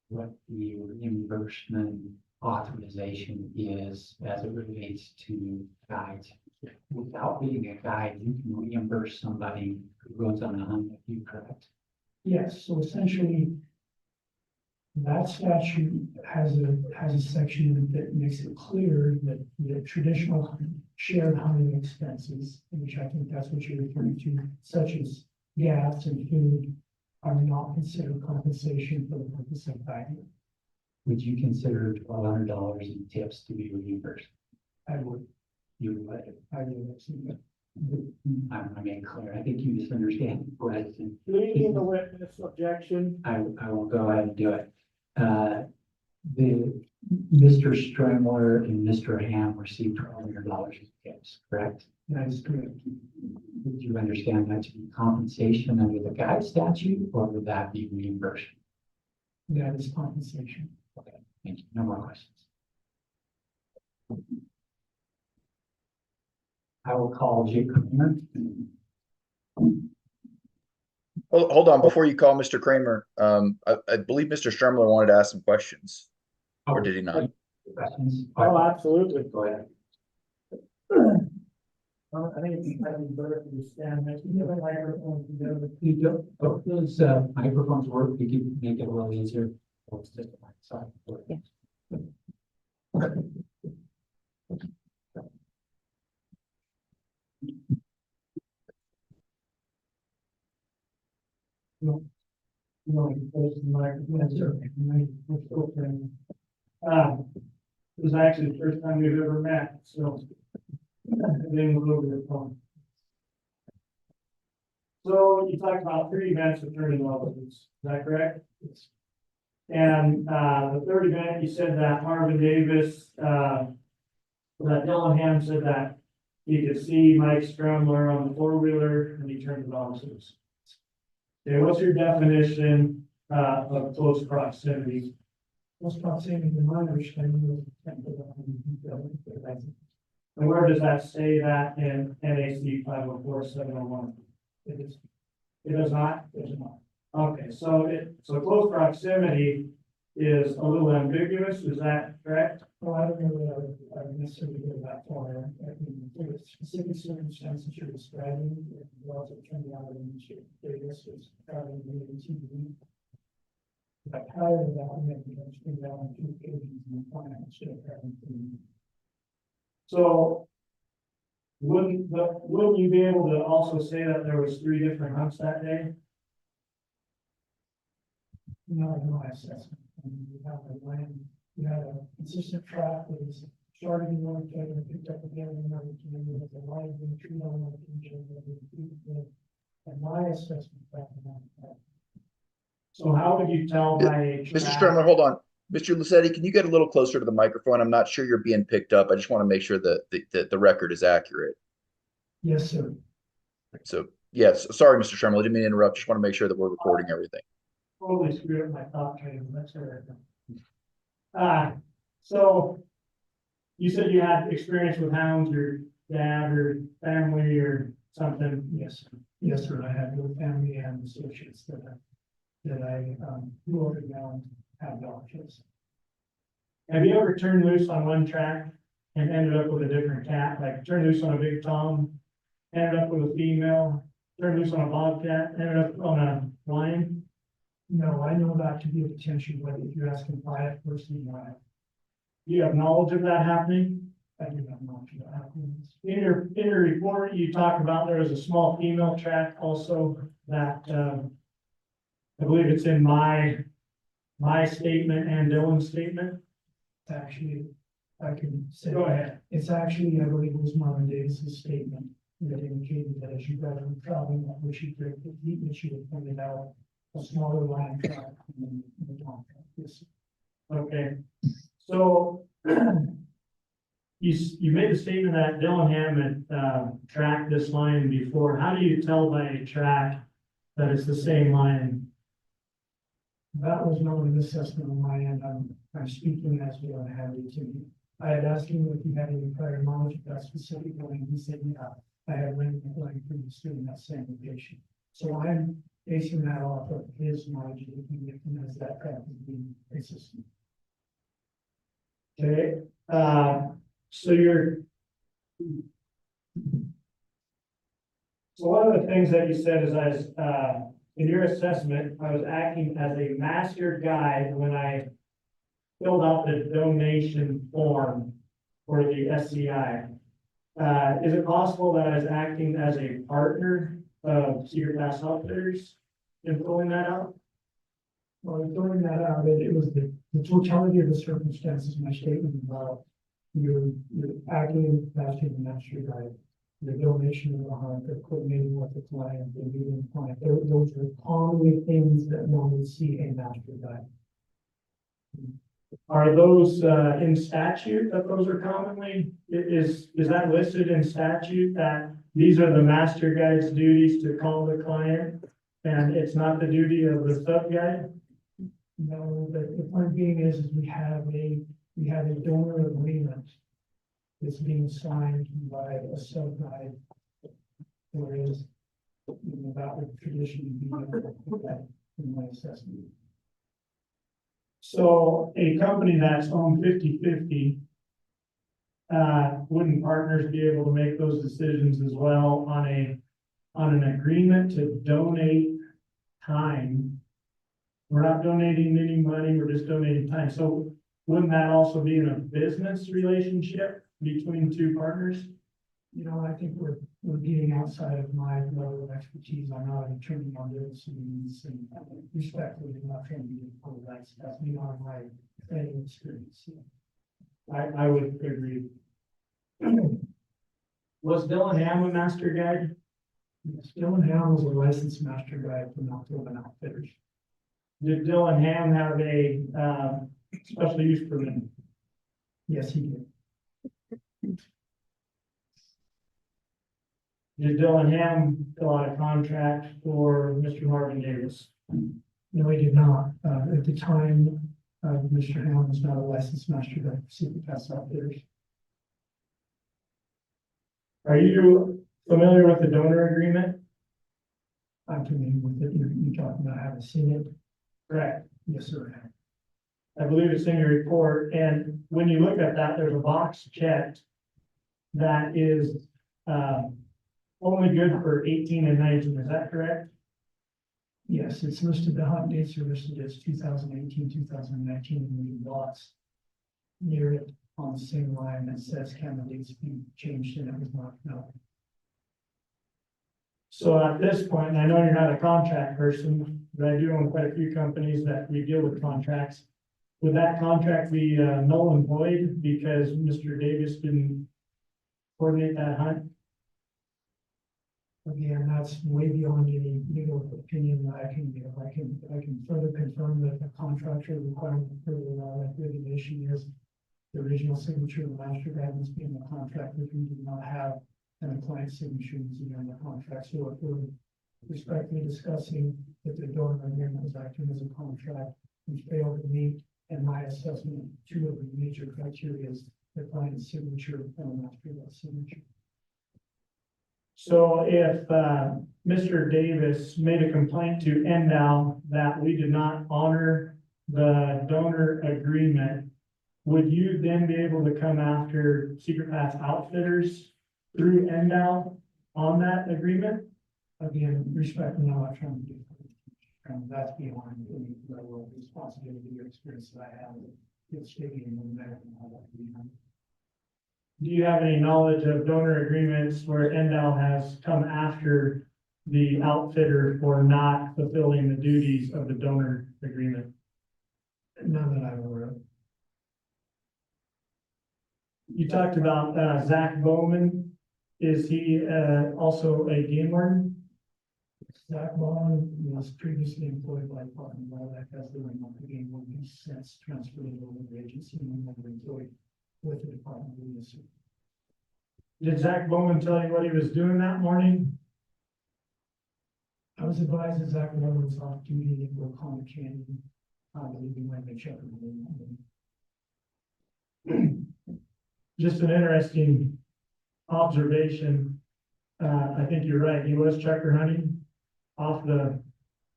what the reimbursement authorization is as it relates to guides? Without being a guide, you can reimburse somebody who goes on a hunt with you, correct? Yes, so essentially, that statute has a section that makes it clear that the traditional shared hunting expenses, which I think that's what you're referring to, such as gas and food, are not considered compensation for the purpose of guiding. Would you consider $1,200 in tips to be reimbursed? I would. You would? I would. I want to make it clear. I think you misunderstand the question. Leading the witness objection. I will go ahead and do it. Mr. Strimler and Mr. Ham received $1,200 in tips, correct? That is correct. Would you understand that to be compensation under the guide statute, or would that be reimbursement? That is compensation. Okay, thank you. No more questions. I will call Jake Kramer. Hold on, before you call Mr. Kramer, I believe Mr. Stremler wanted to ask some questions. Or did he not? Questions? Oh, absolutely. Go ahead. I think it's better to stand next to the microphone together. You do, both those microphones work, we can make it a little easier. Oh, it's just a mic, sorry. Yeah. It was actually the first time we've ever met, so. Then we'll go over the phone. So you talked about 3 events with turning levels, is that correct? Yes. And the 3rd event, you said that Marvin Davis, that Dillingham said that he could see Mike Strumler on the 4-wheeler and he turned it on. Okay, what's your definition of close proximity? Close proximity to my understanding is. And where does that say that in NAC 504-701? It does not? It does not. Okay, so close proximity is a little ambiguous, is that correct? Well, I don't know that I necessarily go that far. I mean, the specific circumstances you're describing, it also turned out in Davis is having the TV. But higher than that, maybe it's been down 2 pages in the plan, instead of having 3. So wouldn't you be able to also say that there was 3 different hunts that day? No assessment. You have a land, you had a consistent track that was started in one county and picked up again in another community with a line being treated on one community. And my assessment back in that. So how would you tell by Mr. Stremler, hold on. Mr. Lucetti, can you get a little closer to the microphone? I'm not sure you're being picked up. I just want to make sure that the record is accurate. Yes, sir. So, yes, sorry, Mr. Stremler, I didn't mean to interrupt. Just want to make sure that we're recording everything. Totally screwed up my thought train, that's all right. So you said you had experience with hounds, your dad or family or something? Yes, sir. Yes, sir. I had no family and associates that I grew up around, have dogs. Have you ever turned loose on one track and ended up with a different cat, like turned loose on a big tom, ended up with a female, turned loose on a bobcat, ended up on a lion? No, I know that to be a potential, but if you're asking by a person, why? Do you have knowledge of that happening? I do have knowledge of that happening. In your report, you talk about there was a small female track also that, I believe it's in my statement and Dylan's statement. Actually, I can say. Go ahead. It's actually, I believe it was Marvin Davis's statement that indicated that as you guys were traveling, that we should break the heat, that you had pointed out a smaller line track in the long track. Yes. Okay, so you made the statement that Dillingham had tracked this line before. How do you tell by a track that it's the same line? That was not an assessment on my end. I'm speaking as we don't have it to me. I had asked him if he had any prior knowledge of that specific line. He said, yeah, I had ran the line previously in that same location. So I'm basing that off of his knowledge that he recognized that track as being consistent. Okay, so one of the things that you said is in your assessment, I was acting as a master guide when I filled out the donation form for the SCI. Is it possible that I was acting as a partner of Secret Pass Outfitters in filling that out? Well, in filling that out, it was the totality of the circumstances, my statement about you're acting as the master guide. The donation of the hunt, the coordinating with the client, the meeting the client, those are commonly things that one would see a master guide. Are those in statute that those are commonly, is that listed in statute that these are the master guide's duties to call the client and it's not the duty of the sub guide? No, but the point being is we have a donor agreement that's being signed by a sub-guide. Whereas, that would traditionally be in my assessment. So a company that's owned 50-50, wouldn't partners be able to make those decisions as well on an agreement to donate time? We're not donating any money, we're just donating time. So wouldn't that also be in a business relationship between two partners? You know, I think we're getting outside of my level of expertise. I'm not an attorney on this, and respectfully, I'm not trying to be a that's beyond my training experience. I would agree. Was Dylan Ham a master guide? Yes, Dylan Ham was a licensed master guide for October Outfitters. Did Dylan Ham have a special use permit? Yes, he did. Did Dylan Ham fill out a contract for Mr. Marvin Davis? No, he did not. At the time, Mr. Ham was not a licensed master guide for Secret Pass Outfitters. Are you familiar with the donor agreement? I'm familiar with it. You're talking about having seen it. Correct. Yes, sir. I believe it's in your report. And when you look at that, there's a box checked that is only good for 18 and 19. Is that correct? Yes, it's listed, the hot dates are listed as 2018, 2019, and we lost near it on the same line that says candidates be changed, and it was not, no. So at this point, and I know you're not a contract person, but I do own quite a few companies that we deal with contracts. Would that contract be null and void because Mr. Davis didn't coordinate that hunt? Again, that's way beyond any legal opinion that I can give. I can further confirm that the contractual requirement for the regulation is the original signature of the master guide must be in the contract, if we do not have an client signature in the contract. So if we're respectfully discussing that the donor agreement is acting as a contract, we failed to meet, and my assessment, two of the major criteria is the client signature and the master guide signature. So if Mr. Davis made a complaint to NDOW that we did not honor the donor agreement, would you then be able to come after Secret Pass Outfitters through NDOW on that agreement? Again, respecting how I'm trying to do. And that's beyond any level of responsibility or experience that I have with stadium and American. Do you have any knowledge of donor agreements where NDOW has come after the outfitter for not fulfilling the duties of the donor agreement? None that I'm aware of. You talked about Zach Bowman. Is he also a game warden? Zach Bowman was previously employed by Department of Wildlife as the remote game warden. He's since transferred over to the agency and never employed with the Department of Wildlife. Did Zach Bowman tell you what he was doing that morning? I was advised that Zach Bowman was off duty in Oklahoma Canyon. I believe he might be checking. Just an interesting observation. I think you're right. He was checker hunting off the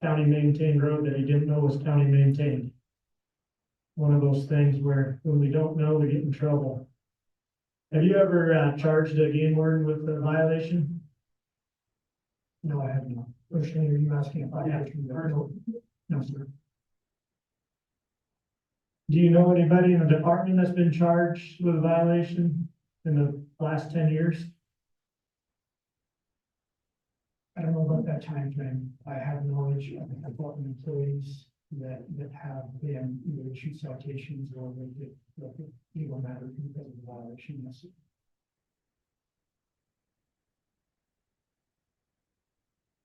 county maintained road that he didn't know was county maintained. One of those things where when we don't know, we get in trouble. Have you ever charged a game warden with a violation? No, I have not. Personally, are you asking if I have? No, sir. Do you know anybody in the department that's been charged with a violation in the last 10 years? I don't know about that time frame. I have knowledge of the department employees that have been either issued citations or they get legal matter because of the violation. Yes.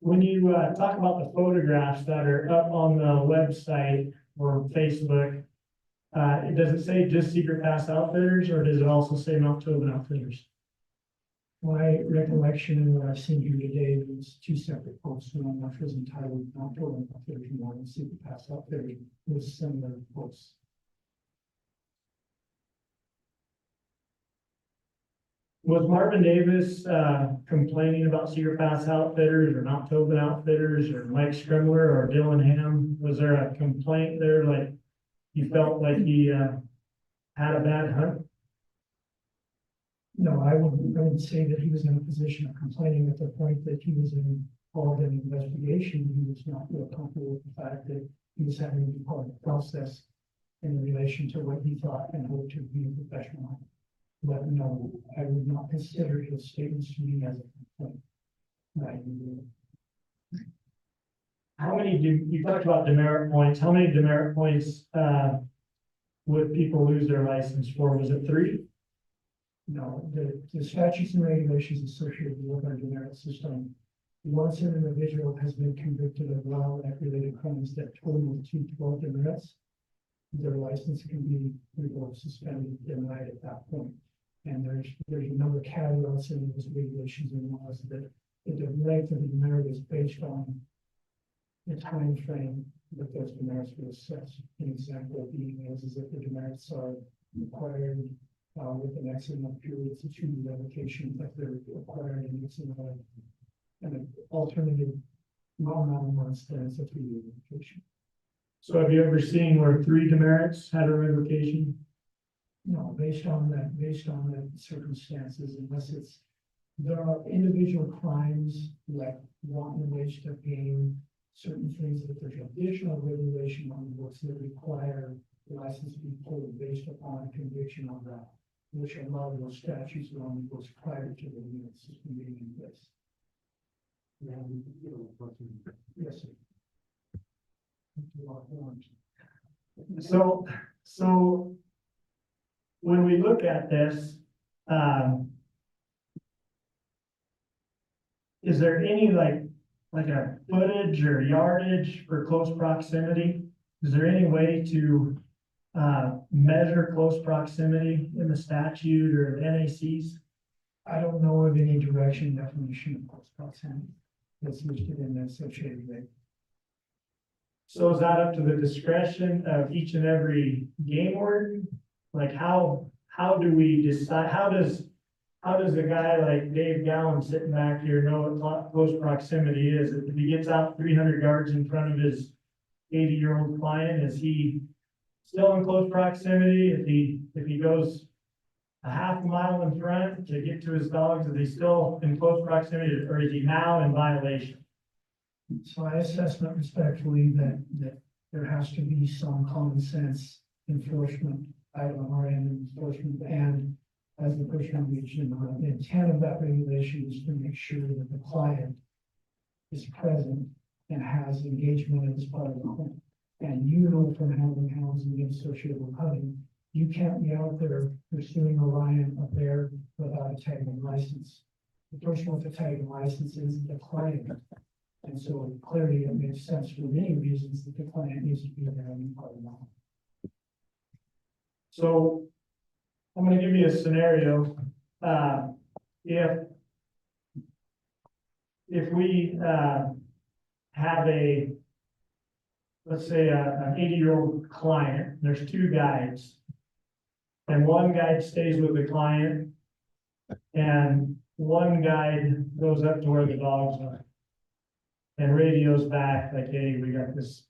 When you talk about the photographs that are up on the website or Facebook, does it say just Secret Pass Outfitters or does it also say Mount Tobin Outfitters? My recollection and what I've seen here today is two separate posts. One which was entitled not total outfitters, and one super pass outfitters with similar posts. Was Marvin Davis complaining about Cedar Pass Outfitters or Not Tobin Outfitters or Mike Scrimler or Dylan Ham? Was there a complaint there, like you felt like he had a bad hunt? No, I wouldn't say that he was in a position of complaining at the point that he was involved in an investigation. He was not real comfortable with the fact that he was having to be part of the process in relation to what he thought and hoped to be a professional. But no, I would not consider his statements to me as a complaint. How many you talked about demerit points? How many demerit points would people lose their license for? Was it 3? No, the statutes and regulations associated with our demerit system. Once an individual has been convicted of violent act-related crimes that total to 12 demerits, their license can be revoked, suspended, denied at that point. And there's a number of caveats in those regulations and laws that the length of the demerit is based on the time frame that those demerits were assessed. An example being is if the demerits are required with an excellent period to 2 revocation, that they're required and it's an alternative amount of months, then it's a 3 revocation. So have you ever seen where 3 demerits had a revocation? No, based on the circumstances, unless there are individual crimes like wanton waste of gain, certain things that there's additional regulation on the books that require the license to be pulled based upon conviction of that, which a lot of those statutes are on the books prior to the new system being in place. Yes, sir. So when we look at this, is there any like a footage or yardage for close proximity? Is there any way to measure close proximity in the statute or the NACs? I don't know of any direction definition of close proximity that's listed in the associated rate. So is that up to the discretion of each and every game warden? Like how do we decide, how does a guy like Dave Gowan sitting back here know what close proximity is? If he gets out 300 yards in front of his 80-year-old client, is he still in close proximity? If he goes a half mile in front to get to his dogs, is he still in close proximity or is he now in violation? So I assess respectfully that there has to be some common sense enforcement item or enforcement, and as the person mentioned, the intent of that regulation is to make sure that the client is present and has engagement as part of the hunt. And you know from having hounds and being associated with hunting, you can't be out there pursuing a lion up there without a tagging license. The person with the tagging license is the client. And so clearly it makes sense for many reasons that the client needs to be there and part of that. So I'm going to give you a scenario. If we have let's say an 80-year-old client, there's 2 guides, and one guide stays with the client, and one guide goes up to where the dogs are and radios back like, hey, we got this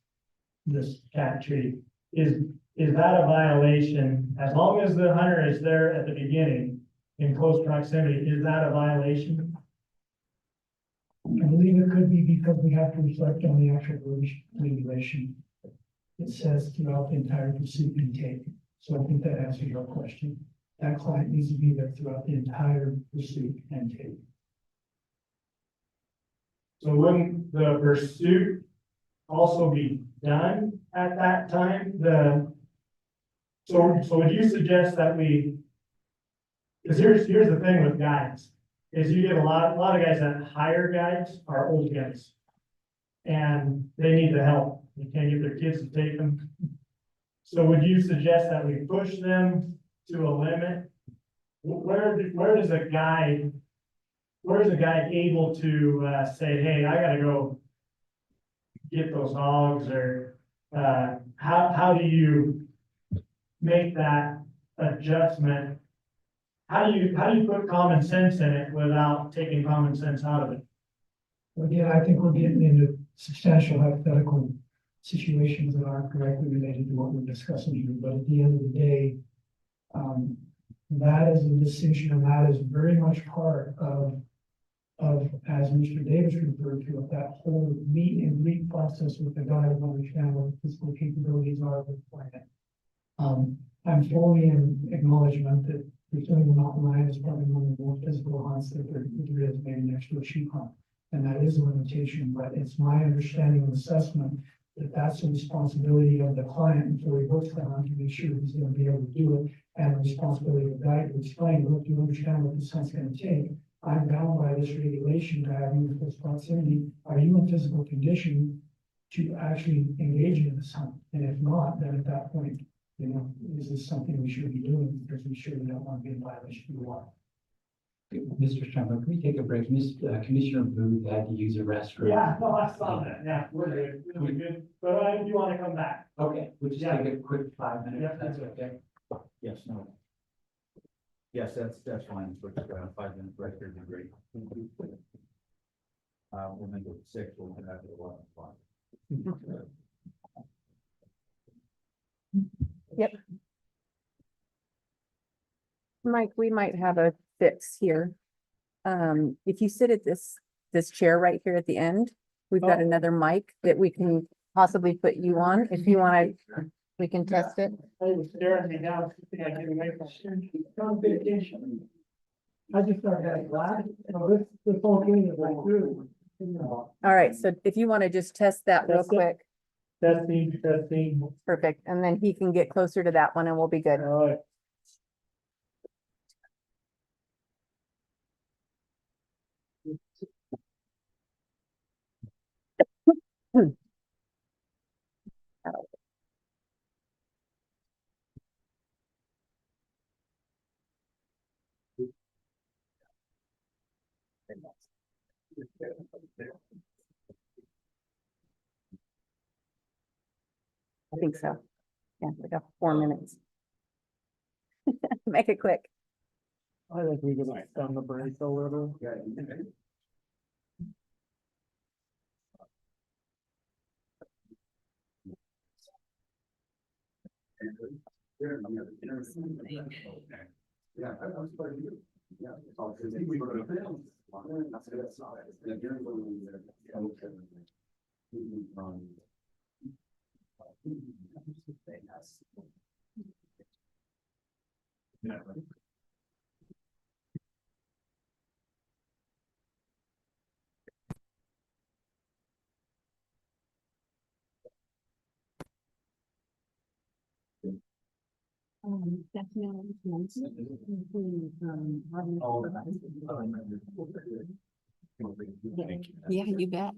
cat tree. Is that a violation? As long as the hunter is there at the beginning in close proximity, is that a violation? I believe it could be because we have to reflect on the actual regulation. It says throughout the entire pursuit and take. So I think that answers your question. That client needs to be there throughout the entire pursuit and take. So wouldn't the pursuit also be done at that time? So would you suggest that because here's the thing with guides, is you get a lot of guys that hire guides are old guys. And they need the help. They can't get their kids to take them. So would you suggest that we push them to a limit? Where does a guide where's a guy able to, say, hey, I gotta go get those hogs, or, how do you make that adjustment? How do you put common sense in it without taking common sense out of it? Again, I think we're getting into substantial hypothetical situations that aren't directly related to what we're discussing here, but at the end of the day, that is a decision, and that is very much part of, as Mr. Davis referred to, that whole meet and greet process with the guy who understand what physical capabilities are of the planet. I'm fully in acknowledgement that pursuing the mountain lion is probably one of the more physical hunts that there is, maybe next to a sheep hunt. And that is a limitation, but it's my understanding and assessment that that's a responsibility of the client before he books the hunt to make sure he's gonna be able to do it. And the responsibility of the guide to explain, look, you understand what this hunt's gonna take. I'm bound by this regulation to have you in close proximity. Are you in physical condition to actually engage in this hunt? And if not, then at that point, you know, is this something we should be doing? Because we surely don't want to be in violation of the law. Mr. Strummer, can we take a break? Commissioner Booth had to use a restroom. Yeah, no, I saw that. Yeah, we're good. We're good. But I do want to come back. Okay, we'll just Yeah. take a quick 5 minutes. Yeah. if That's okay. Yes, no. Yes, that's fine. Quick, 5 minute break here would be great. We'll make it 6, we'll come back at 11 o'clock. Yep. Mike, we might have a fix here. If you sit at this chair right here at the end, we've got Oh. another mic that we can possibly put you on. If you want to, we can test it. I was staring me down. I get away from Don't pay attention. I just started having glass. You know, this whole thing is like, dude. All right, so if you want to just test that real Test it. quick, Testing. perfect. And then he can get closer to that one and we'll be good. All right. I think so. Yeah, we got 4 minutes. Make it quick. I think we're gonna stun the break a little. Yeah, I was part of you. Yeah. Oh, 'cause we were gonna film. That's good. Yeah, you're going there. Okay. Yeah. Yeah, you bet.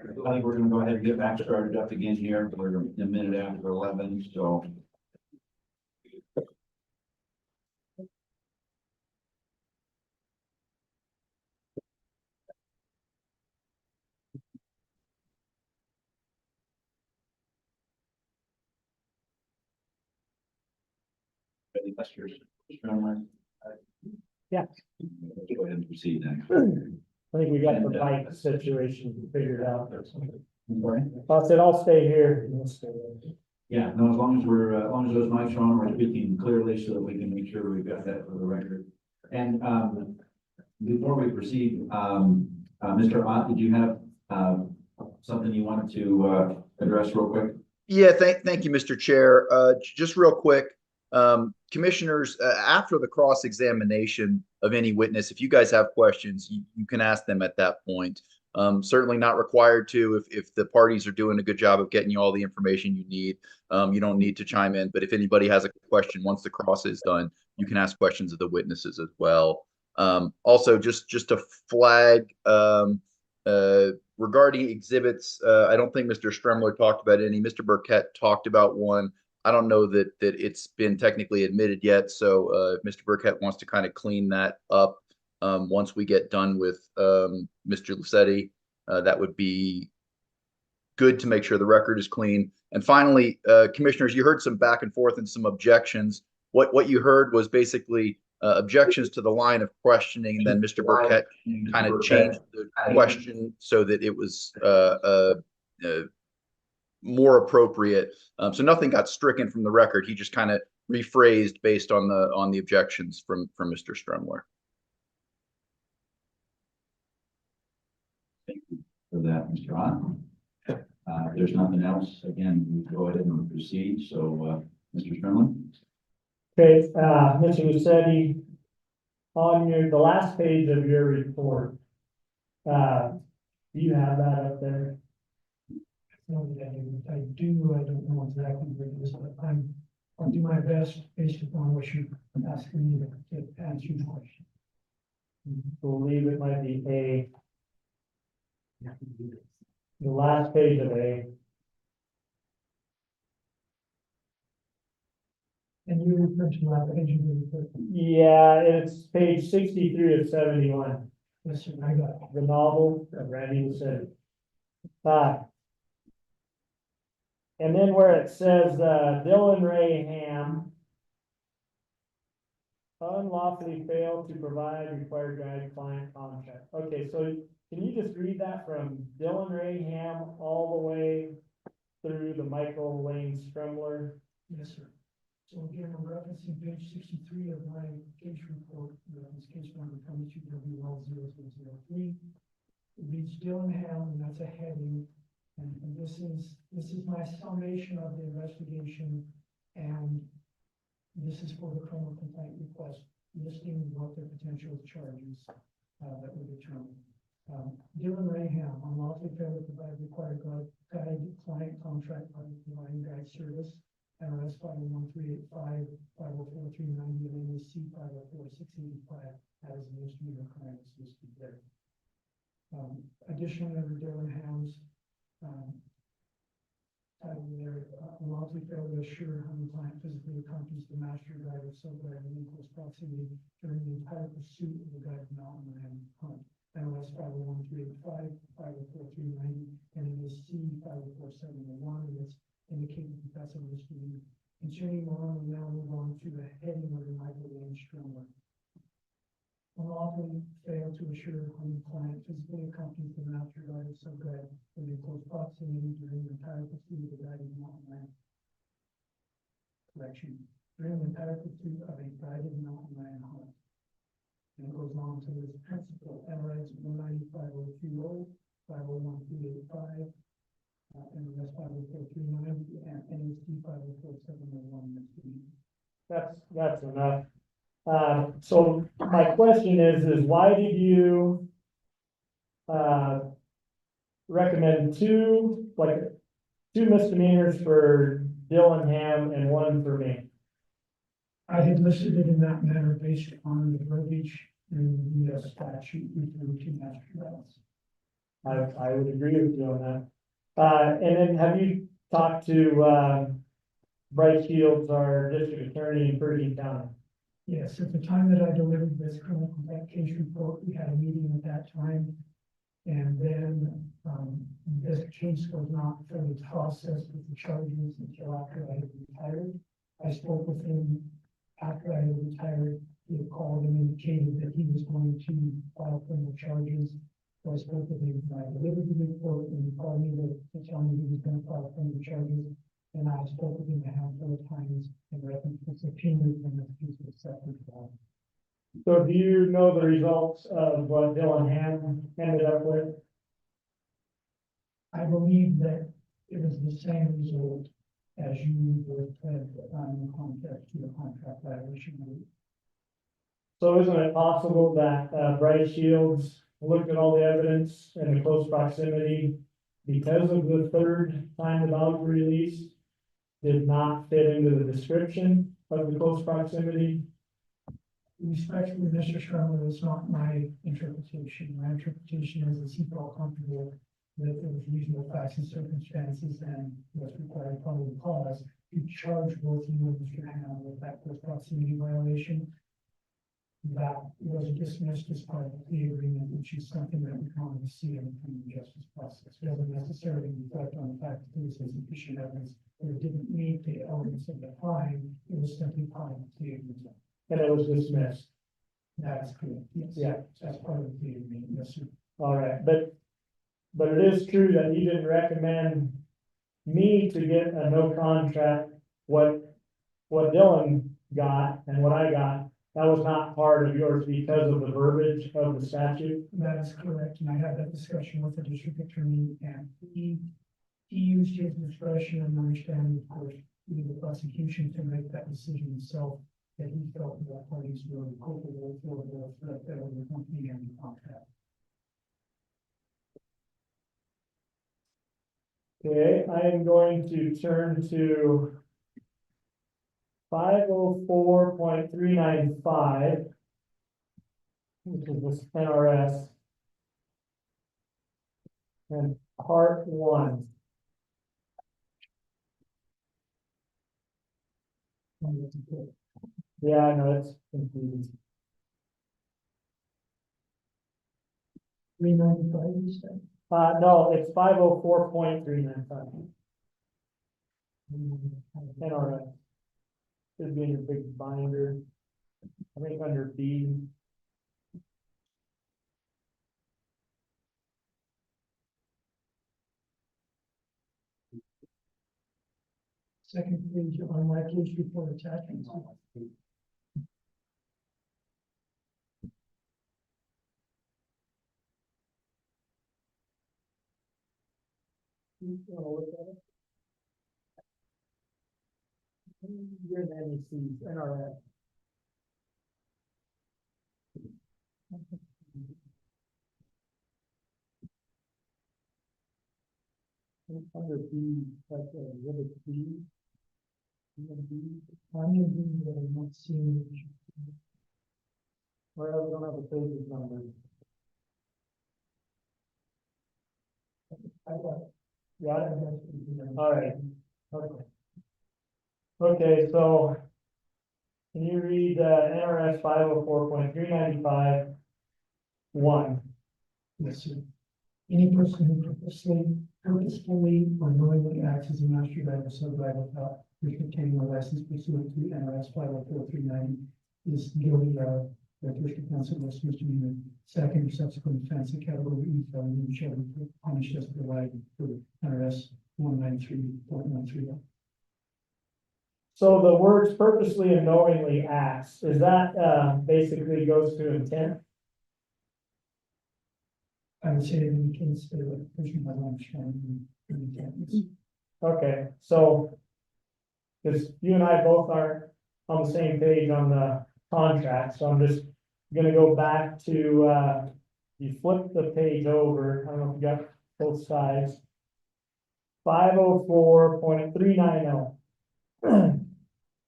I think we're gonna go ahead and get back started up again here. We're a minute after 11, so. Ready, Mr. Strumler? Yeah. Go ahead and proceed then. I think we got the mic situation figured out. I said, I'll stay here. You'll stay there. Yeah, no, as long as we're, as long as those mics are on, we're speaking clearly so that we can make sure we've got that for the record. And, before we proceed, Mr. Ott, did you have, something you wanted to, address real quick? Yeah, thank you, Mr. Chair. Just real quick, commissioners, after the cross-examination of any witness, if you guys have questions, you can ask them at that point. Certainly not required to if the parties are doing a good job of getting you all the information you need. You don't need to chime in, but if anybody has a question, once the cross is done, you can ask questions of the witnesses as well. Also, just to flag, regarding exhibits, I don't think Mr. Stremler talked about any. Mr. Burkett talked about one. I don't know that it's been technically admitted yet. So if Mr. Burkett wants to kind of clean that up once we get done with Mr. Lucetti, that would be good to make sure the record is clean. And finally, commissioners, you heard some back and forth and some objections. What you heard was basically objections to the line of questioning, and then Mr. Burkett kind of changed the question so that it was more appropriate. So nothing got stricken from the record. He just kind of rephrased based on the objections from Mr. Stremler. Thank you for that, Mr. Ott. If there's nothing else, again, we go ahead and proceed. So, Mr. Stremler. Okay, Mr. Lucetti, on the last page of your report, do you have that up there? I do, I don't know exactly where it is, but I'll do my best based upon what you're asking me to answer your question. Believe it might be A. The last page of A. And you refer to that page? Yeah, it's page 63 of 71. Yes, sir, I got it. The novel that Randy said. And then where it says, Dylan Ray Ham unlawfully failed to provide required guide client contract. Okay, so can you just read that from Dylan Ray Ham all the way through the Michael Lane Stremler? Yes, sir. So again, I'm referencing page 63 of my case report, this case number 22W10003. It reads Dylan Ham, and that's a heading. And this is my summation of the investigation, and this is for the criminal complaint request, listing what the potential charges that were determined. Dylan Raham, unlawfully failed to provide required guide client contract by providing guide service, NRS 501385, 504390, and NAC 504685 as a misdemeanor crime is listed there. Additionally, under Dylan Ham's title there, unlawfully failed to assure how the client physically accompanies the master guide or sub-guide in close proximity during the entire pursuit of the guide mountain ram hunt. NRS 501385, 504390, and NAC 504701, and it's indicated that that's a misdemeanor. Continuing on, we now move on to the heading of the Michael Lane Stremler. Unlawfully failed to assure how the client physically accompanies the master guide or sub-guide in close proximity during the entire pursuit of the guided mountain ram. Correction, during the entire pursuit of a guided mountain ram hunt. And it goes on to this principle, NRS 195020, 501385, NRS 504390, and NAC 504701. That's enough. So my question is why did you recommend two misdemeanors for Dylan Ham and one for me? I had listed it in that manner based on the verbiage in the statute referring to master guides. I would agree with you on that. And then have you talked to, Bryce Shields, our district attorney in Bergen County? Yes, at the time that I delivered this criminal complaint case report, we had a meeting at that time. And then, this case was not fully processed with the charges until after I had retired. I spoke with him after I had retired. He had called and indicated that he was going to file criminal charges. So I spoke with him, and I delivered the report, and he called me to tell me he was going to file criminal charges. And I spoke with him a handful of times in reference to subpoenas and the case was set for trial. So do you know the results of what Dylan Ham ended up with? I believe that it was the same result as you were pled on the contract to a contract violation. So isn't it possible that Bryce Shields looked at all the evidence in the close proximity because of the third time the dogs were released, did not fit into the description of the close proximity? Respectfully, Mr. Sherman, it's not my interpretation. My interpretation is he felt comfortable that there was reasonable facts and circumstances and what's required probable cause to charge both you and Mr. Ham with that close proximity violation. That was dismissed as part of the plea agreement, which is something that we commonly see in the criminal justice process. It doesn't necessarily reflect on the fact that there was insufficient evidence or it didn't meet the elements of the crime. It was simply part of the plea agreement. And it was dismissed. That is correct. Yes. Yeah. That's part of the plea agreement. Yes, sir. All right, but it is true that you didn't recommend me to get a no contract. What Dylan got and what I got, that was not part of yours because of the verbiage of the statute. That is correct, and I had that discussion with the district attorney, and he used his discretion and understanding, of course, through the prosecution to make that decision himself, that he felt that parties were culpable for the threat that was accompanying the contract. Okay, I am going to turn to 504.395, which is this NRS. And part 1. Yeah, I know it's confusing. 395, you said? No, it's 504.395. NRS. Should be in your big binder. I think under B. Second page on my case report attachments. You're in NEC's NRS. Under B, like exhibit B. I'm in B, but I'm not seeing it. Well, we don't have a page number. I got it. Yeah. All right. Okay. Okay, so can you read NRS 504.395 1? Yes, sir. Any person who purposefully or knowingly acts as a master driver, sub-driver, without obtaining a license pursuant to NRS 504.390 is guilty of the first offense of West misdemeanor, second or subsequent offense, a category E felony, shall be punished as provided for NRS 193.13. So the words purposely and knowingly acts, is that basically goes to intent? I would say in the case that the person has understanding the intent. Okay, so because you and I both aren't on the same page on the contract, so I'm just gonna go back to you flip the page over. I don't know if you got both sides. 504.390.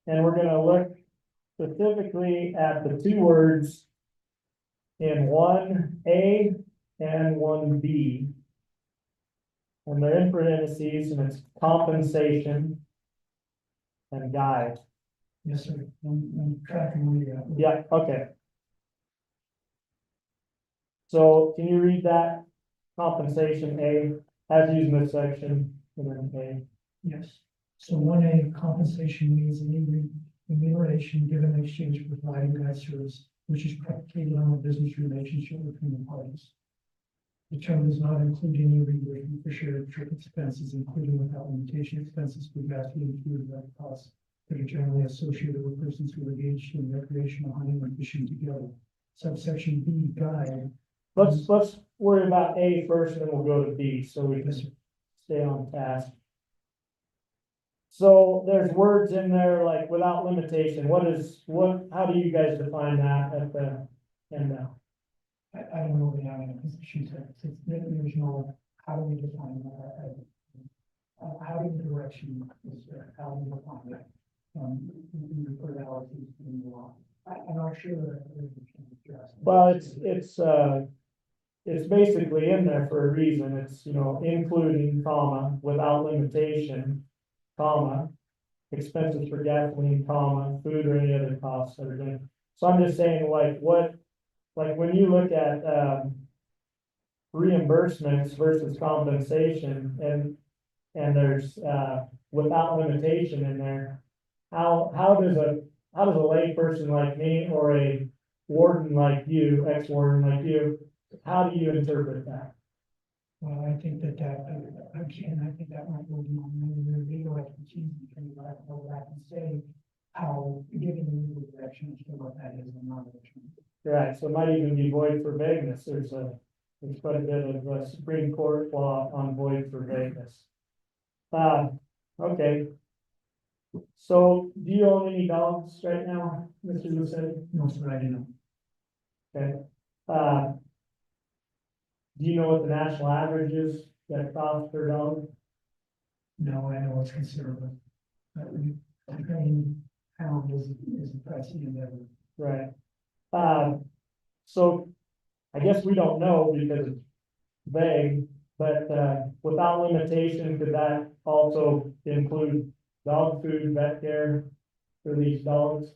And we're gonna look specifically at the two words in 1A and 1B. And they're in parentheses and it's compensation and guide. Yes, sir. I'm tracking where you're at. Yeah, okay. So can you read that? Compensation A, as used in this section, and then A. Yes. So 1A, compensation means any remuneration given in exchange for providing guide service, which is predicated on a business relationship between the parties. The term does not include any reimbursement for shared trip expenses, including without limitation expenses for gas and food direct costs that are generally associated with persons who are engaged in recreational hunting or fishing together. Subsection B, guide. Let's worry about A first, and then we'll go to B, so we can stay on task. So there's words in there like without limitation. How do you guys define that at the end now? I don't know the name because she said, there's no, how do we define that? How do you direction is there? How do you define that? In the realities in the law. I'm not sure that. Well, it's basically in there for a reason. It's, including, comma, without limitation, comma, expenses for gasoline, comma, food or any other costs that are going. So I'm just saying like when you look at, reimbursements versus compensation and there's, without limitation in there, how does a layperson like me or a warden like you, ex-warden like you, how do you interpret that? Well, I think that again, I think that might go beyond your legal expertise, because I don't know what I can say, how, giving the legal direction as to what that is and not. Right, so it might even be void for vagueness. There's quite a bit of Supreme Court law on void for vagueness. Okay. So do you own any dogs right now, Mr. Lucid? No, sir, I didn't. Okay. Do you know what the national average is that cost per dog? No, I know it's considerable. I mean, pound is a pricey endeavor. Right. So I guess we don't know because it's vague, but without limitation, could that also include dog food, vet care for these dogs?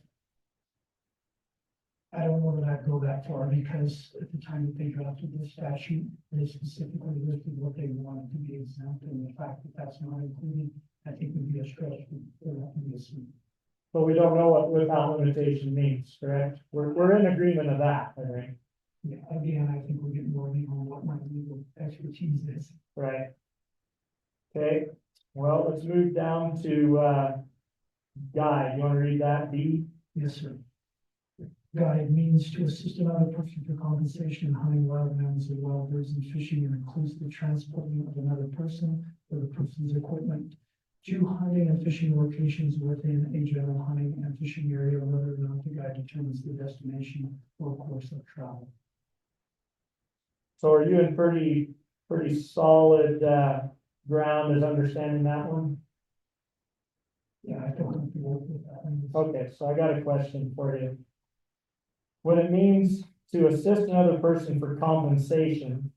I don't know that I'd go that far because at the time that they drafted this statute, they specifically listed what they wanted to be exempt, and the fact that that's not included, I think would be a stretch for that to be assumed. But we don't know what without limitation means, correct? We're in agreement of that, I think. Yeah, again, I think we're getting more legal on what my legal expertise is. Right. Okay, well, let's move down to guide. You want to read that, B? Yes, sir. Guide means to assist another person for compensation in hunting wild animals or wild birds and fishing, and includes the transporting of another person or the person's equipment to hunting and fishing locations within a general hunting and fishing area, whether or not the guide determines the destination or course of travel. So are you in pretty solid ground as understanding that one? Yeah, I don't have to work with that one. Okay, so I got a question for you. When it means to assist another person for compensation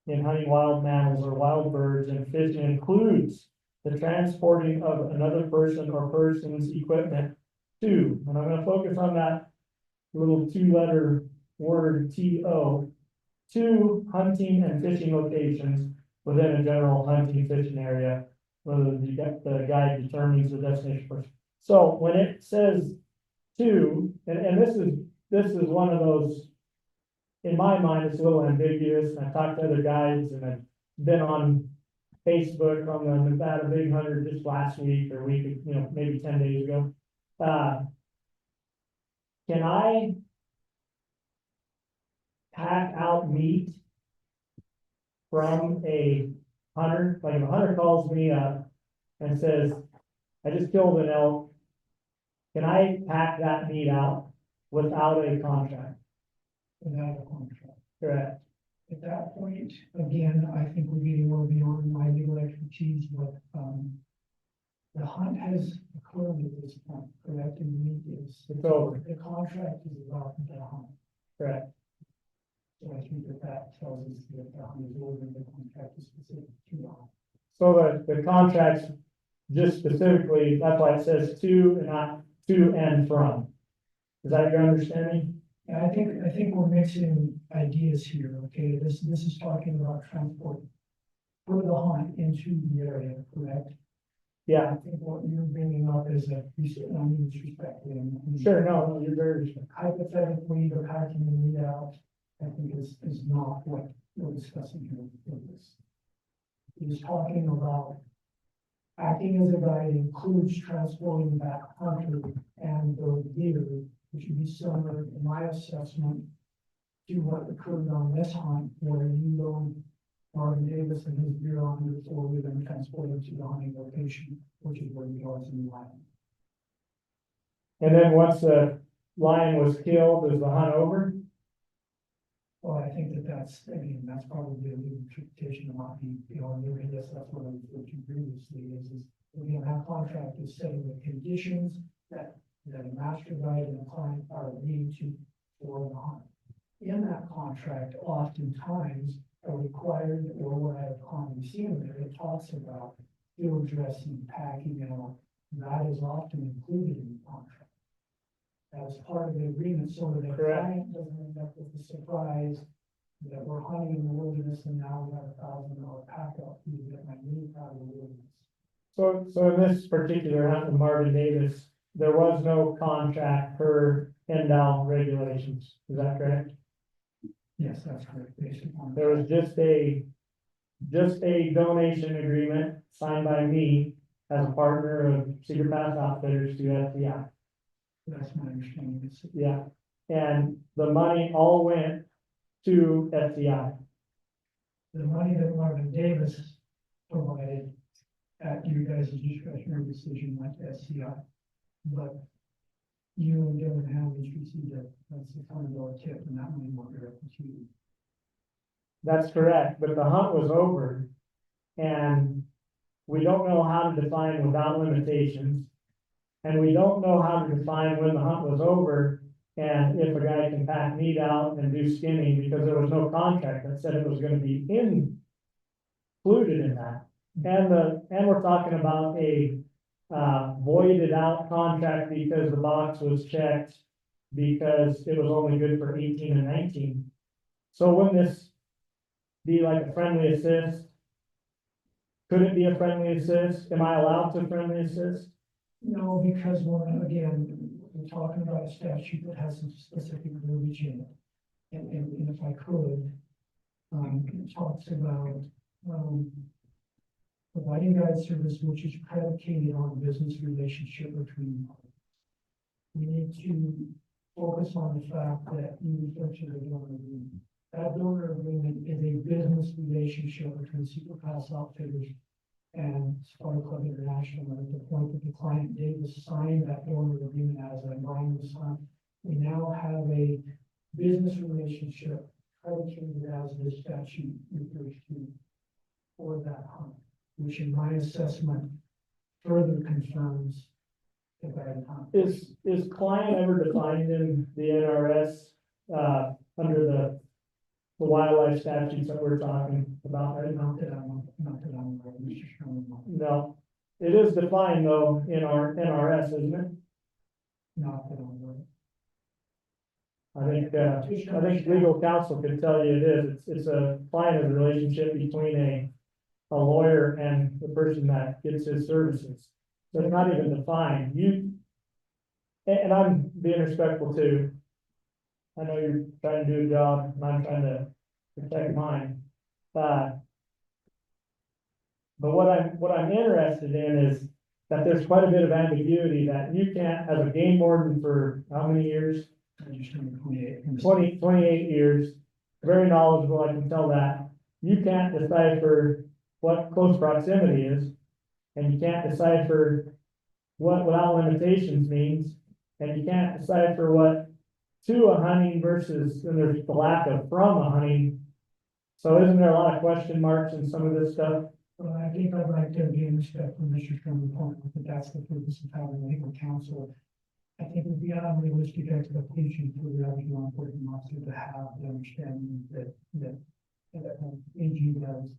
in hunting wild mammals or wild birds and fishing includes the transporting of another person or person's equipment to, and I'm gonna focus on that little two-letter word TO, to hunting and fishing locations within a general hunting fishing area, whether the guide determines the destination first. So when it says to, and this is one of those, in my mind, it's a little ambiguous. I've talked to other guides and I've been on Facebook on the Nevada Big Hunter just last week or week, maybe 10 days ago. Can I pack out meat from a hunter? Like if a hunter calls me up and says, I just killed an elk, can I pack that meat out without a contract? Without a contract. Correct. At that point, again, I think we're getting well beyond my legal expertise, but the hunt has occurred at this point, correct? And the meat is, It's over. the contract is about the hunt. Correct. So I think that tells us that the hunt is over, the contract is specific to the hunt. So the contracts just specifically, that's why it says to and not to and from. Is that your understanding? And I think we're mixing ideas here, okay? This is talking about transport for the hunt into the area, correct? Yeah. I think what you're bringing up is that, I mean, disrespectfully. Sure, no, you're very respectful. Hypothetically, the packing and lead out, I think is not what we're discussing here with this. He's talking about acting as a guide includes transporting back hunter and the deer, which would be similar in my assessment to what occurred on this hunt, where you load Marvin Davis and his deer on your four-wheeler and transport it to the hunting location, which is where he was in the line. And then once the lion was killed, is the hunt over? Well, I think that's probably a new interpretation of what I guess that's what I referred to previously is we're gonna have contractors setting the conditions that a master guide and a client are agreeing to for the hunt. In that contract, oftentimes are required, or what I've commonly seen there, it talks about field dressing, packing, and all. That is often included in the contract. As part of the agreement, so that the client doesn't end up with the surprise that we're hunting in the wilderness and now we have $1,000 pack up fee that might need out of the wilderness. So in this particular hunt with Marvin Davis, there was no contract per NBWC regulations, is that correct? Yes, that's correct, based upon. There was just a donation agreement signed by me as a partner of Cedar Pass Outfitters to FTI. That's my understanding. Yeah, and the money all went to FTI. The money that Marvin Davis provided at you guys' discretionary decision like SCI. But you and Devin Hammonds received that's $600 tip and that money went directly to you. That's correct, but the hunt was over. And we don't know how to define without limitations. And we don't know how to define when the hunt was over and if a guy can pack meat out and do skinning because there was no contract that said it was going to be included in that. And we're talking about a voided out contract because the box was checked because it was only good for 18 and 19. So wouldn't this be like a friendly assist? Could it be a friendly assist? Am I allowed to friendly assist? No, because we're talking about a statute that has some specific verbiage in it. And if I could, it talks about, providing guide service which is predicated on a business relationship between parties. We need to focus on the fact that you refer to the donor agreement. That donor agreement is a business relationship between Super Pass Outfitters and Safari Club International. And at the point that the client Davis signed that donor agreement as a minor son, we now have a business relationship predicated as this statute refers to for that hunt, which in my assessment further confirms the guide hunt. Is client ever defined in the NRS under the wildlife statutes that we're talking about right now? Not that I'm aware of, Mr. Sherman. No, it is defined though in our NRS, isn't it? Not that I'm aware of. I think legal counsel can tell you it is. It's a client of the relationship between a lawyer and the person that gets his services. So it's not even defined. And I'm being respectful too. I know you're trying to do a job and I'm trying to protect mine. But what I'm interested in is that there's quite a bit of ambiguity that you can't, as a game warden for how many years? 28 years, very knowledgeable, I can tell that. You can't decipher what close proximity is, and you can't decipher what without limitations means, and you can't decipher what to a hunting versus, and there's the lack of from a hunting. So isn't there a lot of question marks in some of this stuff? Well, I think I'd like to be in respect for Mr. Sherman's point, that that's the purpose of having legal counsel I think it would be an unrealistic expectation for the average law enforcement officer to have the understanding that AG does.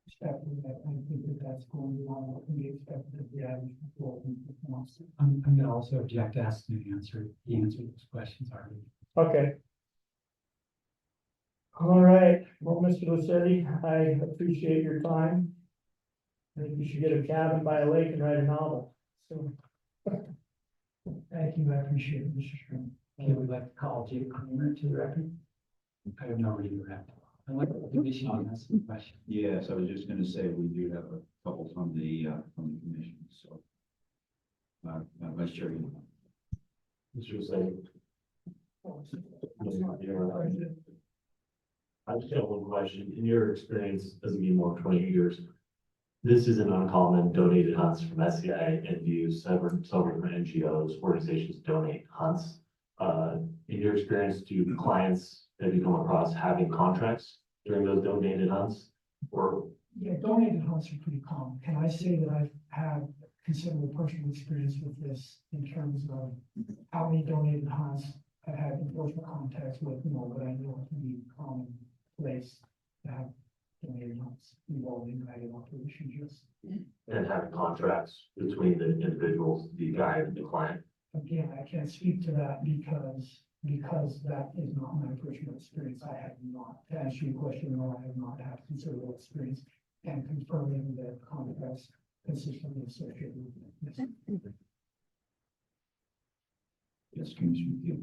Respectfully, I think that that's going beyond what can be expected of the average law enforcement officer. I'm gonna also object to asking the answer. He answered those questions already. Okay. All right, well, Mr. Lucetti, I appreciate your time. I think you should get a cabin by a lake and write a novel, so. Thank you, I appreciate it, Mr. Stern. Okay, we'd like to call Jake Kramer to the record. I have no reason to wrap. I'd like the commission to ask some questions. Yes, I was just gonna say, we do have a couple from the commission, so. Vice Chair. Mr. Lucetti. I just have one question. In your experience as a BMO 20 years, this isn't uncommon. Donated hunts from SCI, NBWC, several different NGOs, organizations donate hunts. In your experience, do clients have you come across having contracts during those donated hunts? Or Yeah, donated hunts are pretty common. Can I say that I've had considerable personal experience with this in terms of how many donated hunts I've had enforcement contacts with, but I know it can be a common place to have donated hunts involving guided operations, yes. and having contracts between the individuals, the guide and the client? Again, I can't speak to that because that is not my personal experience. I have not, to answer your question, no, I have not had considerable experience and confirming that contracts consistently associated with it. Yes, Commissioner Keel.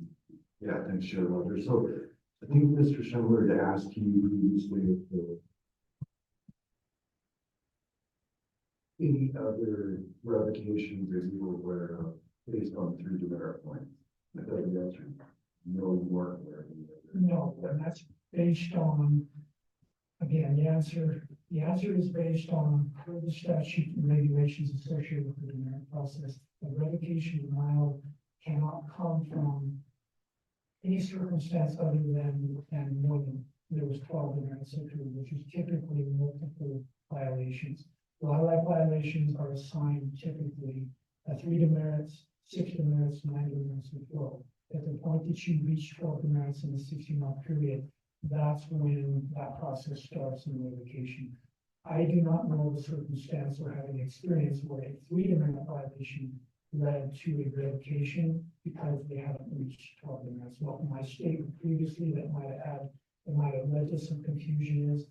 Yeah, thanks, Chair Rogers. So I think Mr. Schindler had asked you previously if there were any other revocations that you were aware of based on 3 demerit points. I thought the answer, no, you weren't aware of any other. No, and that's based on, again, the answer is based on the statute and regulations associated with the demerit process. The revocation denial cannot come from any circumstance other than more than there was 12 demerits accrued, which is typically multiple violations. Wildlife violations are assigned typically 3 demerits, 6 demerits, 9 demerits, or 12. At the point that you reach 12 demerits in the 60-month period, that's when that process starts in revocation. I do not know the circumstance or have any experience where a 3 demerit violation led to a revocation because they haven't reached 12 demerits. What my statement previously that might have led to some confusion is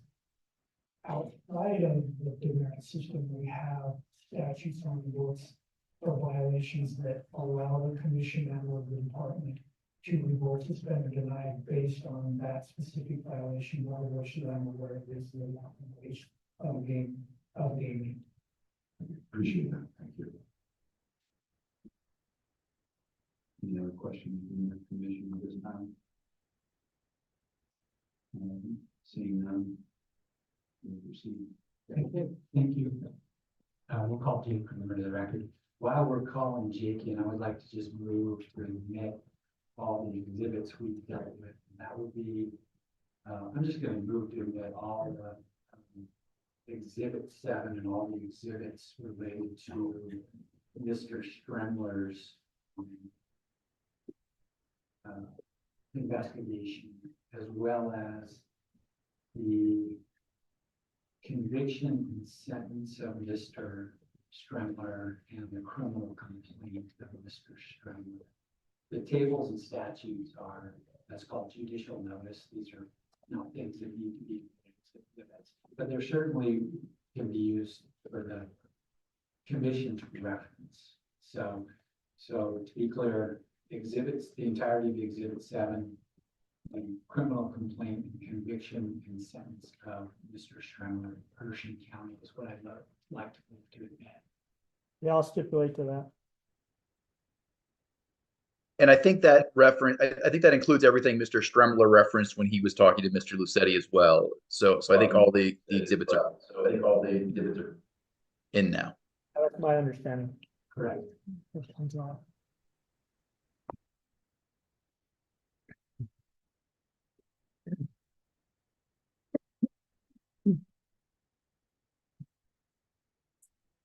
outside of the demerit system, we have statutes on the books for violations that allow the commission and or the department to reward, suspend, or deny based on that specific violation, one of which that I'm aware of is the violation of gaming. Appreciate that. Thank you. Any other questions from the commission at this time? Seeing none. We'll proceed. Thank you. We'll call Jake Kramer to the record. While we're calling Jake in, I would like to just move to remit all the exhibits we've dealt with. And that would be, I'm just going to move to remit all the exhibit 7 and all the exhibits related to Mr. Stremler's investigation, as well as the conviction and sentence of Mr. Stremler and the criminal complaint of Mr. Stremler. The tables and statutes are, that's called judicial notice. These are not things that need to be exhibits, but they're certainly can be used for the commission's reference. So to be clear, exhibits, the entirety of exhibit 7, the criminal complaint and conviction and sentence of Mr. Stremler, Pershing County is what I'd like to move to admit. Yeah, I'll stipulate to that. And I think that I think that includes everything Mr. Stremler referenced when he was talking to Mr. Lucetti as well. So I think all the exhibits are in now. That's my understanding. Correct.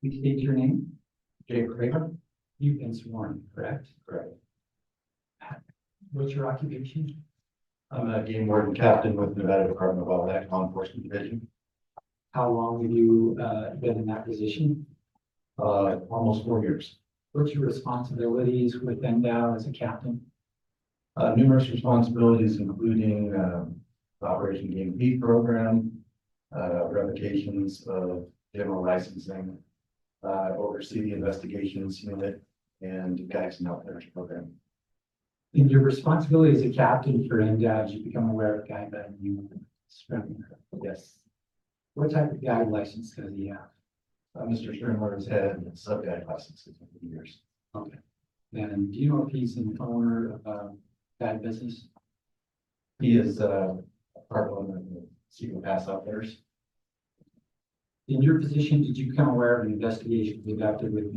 Please state your name. Jake Kramer. You've been sworn, correct? Correct. What's your occupation? I'm a game warden captain with Nevada Department of Wildlife Law Enforcement Division. How long have you been in that position? Almost 4 years. What's your responsibilities with NBWC as a captain? Numerous responsibilities, including the Operation Game Beef program, revocations of general licensing, oversee the investigations unit, and guides and outfitters program. In your responsibility as a captain for NBWC, you become aware of a guy by the name of Scrivener. Yes. What type of guide license does he have? Mr. Strimler has had sub-guide licenses over the years. Okay. And do you know if he's an owner of a guide business? He is part owner of the Secret Pass Outfitters. In your position, did you become aware of an investigation conducted with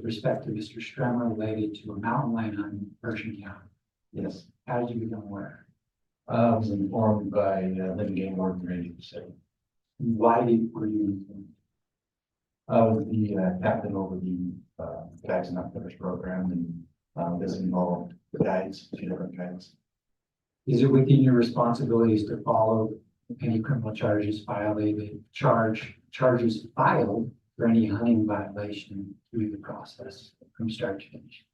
respect to Mr. Stremmer related to a mountain lion hunt in Pershing County? Yes. How did you become aware? I was informed by then game warden Randy Pacific. Why were you informed? I was the captain over the guides and outfitters program, and this involved guides, 2 different guides. Is it within your responsibilities to follow any criminal charges charges filed for any hunting violation through the process from start to finish?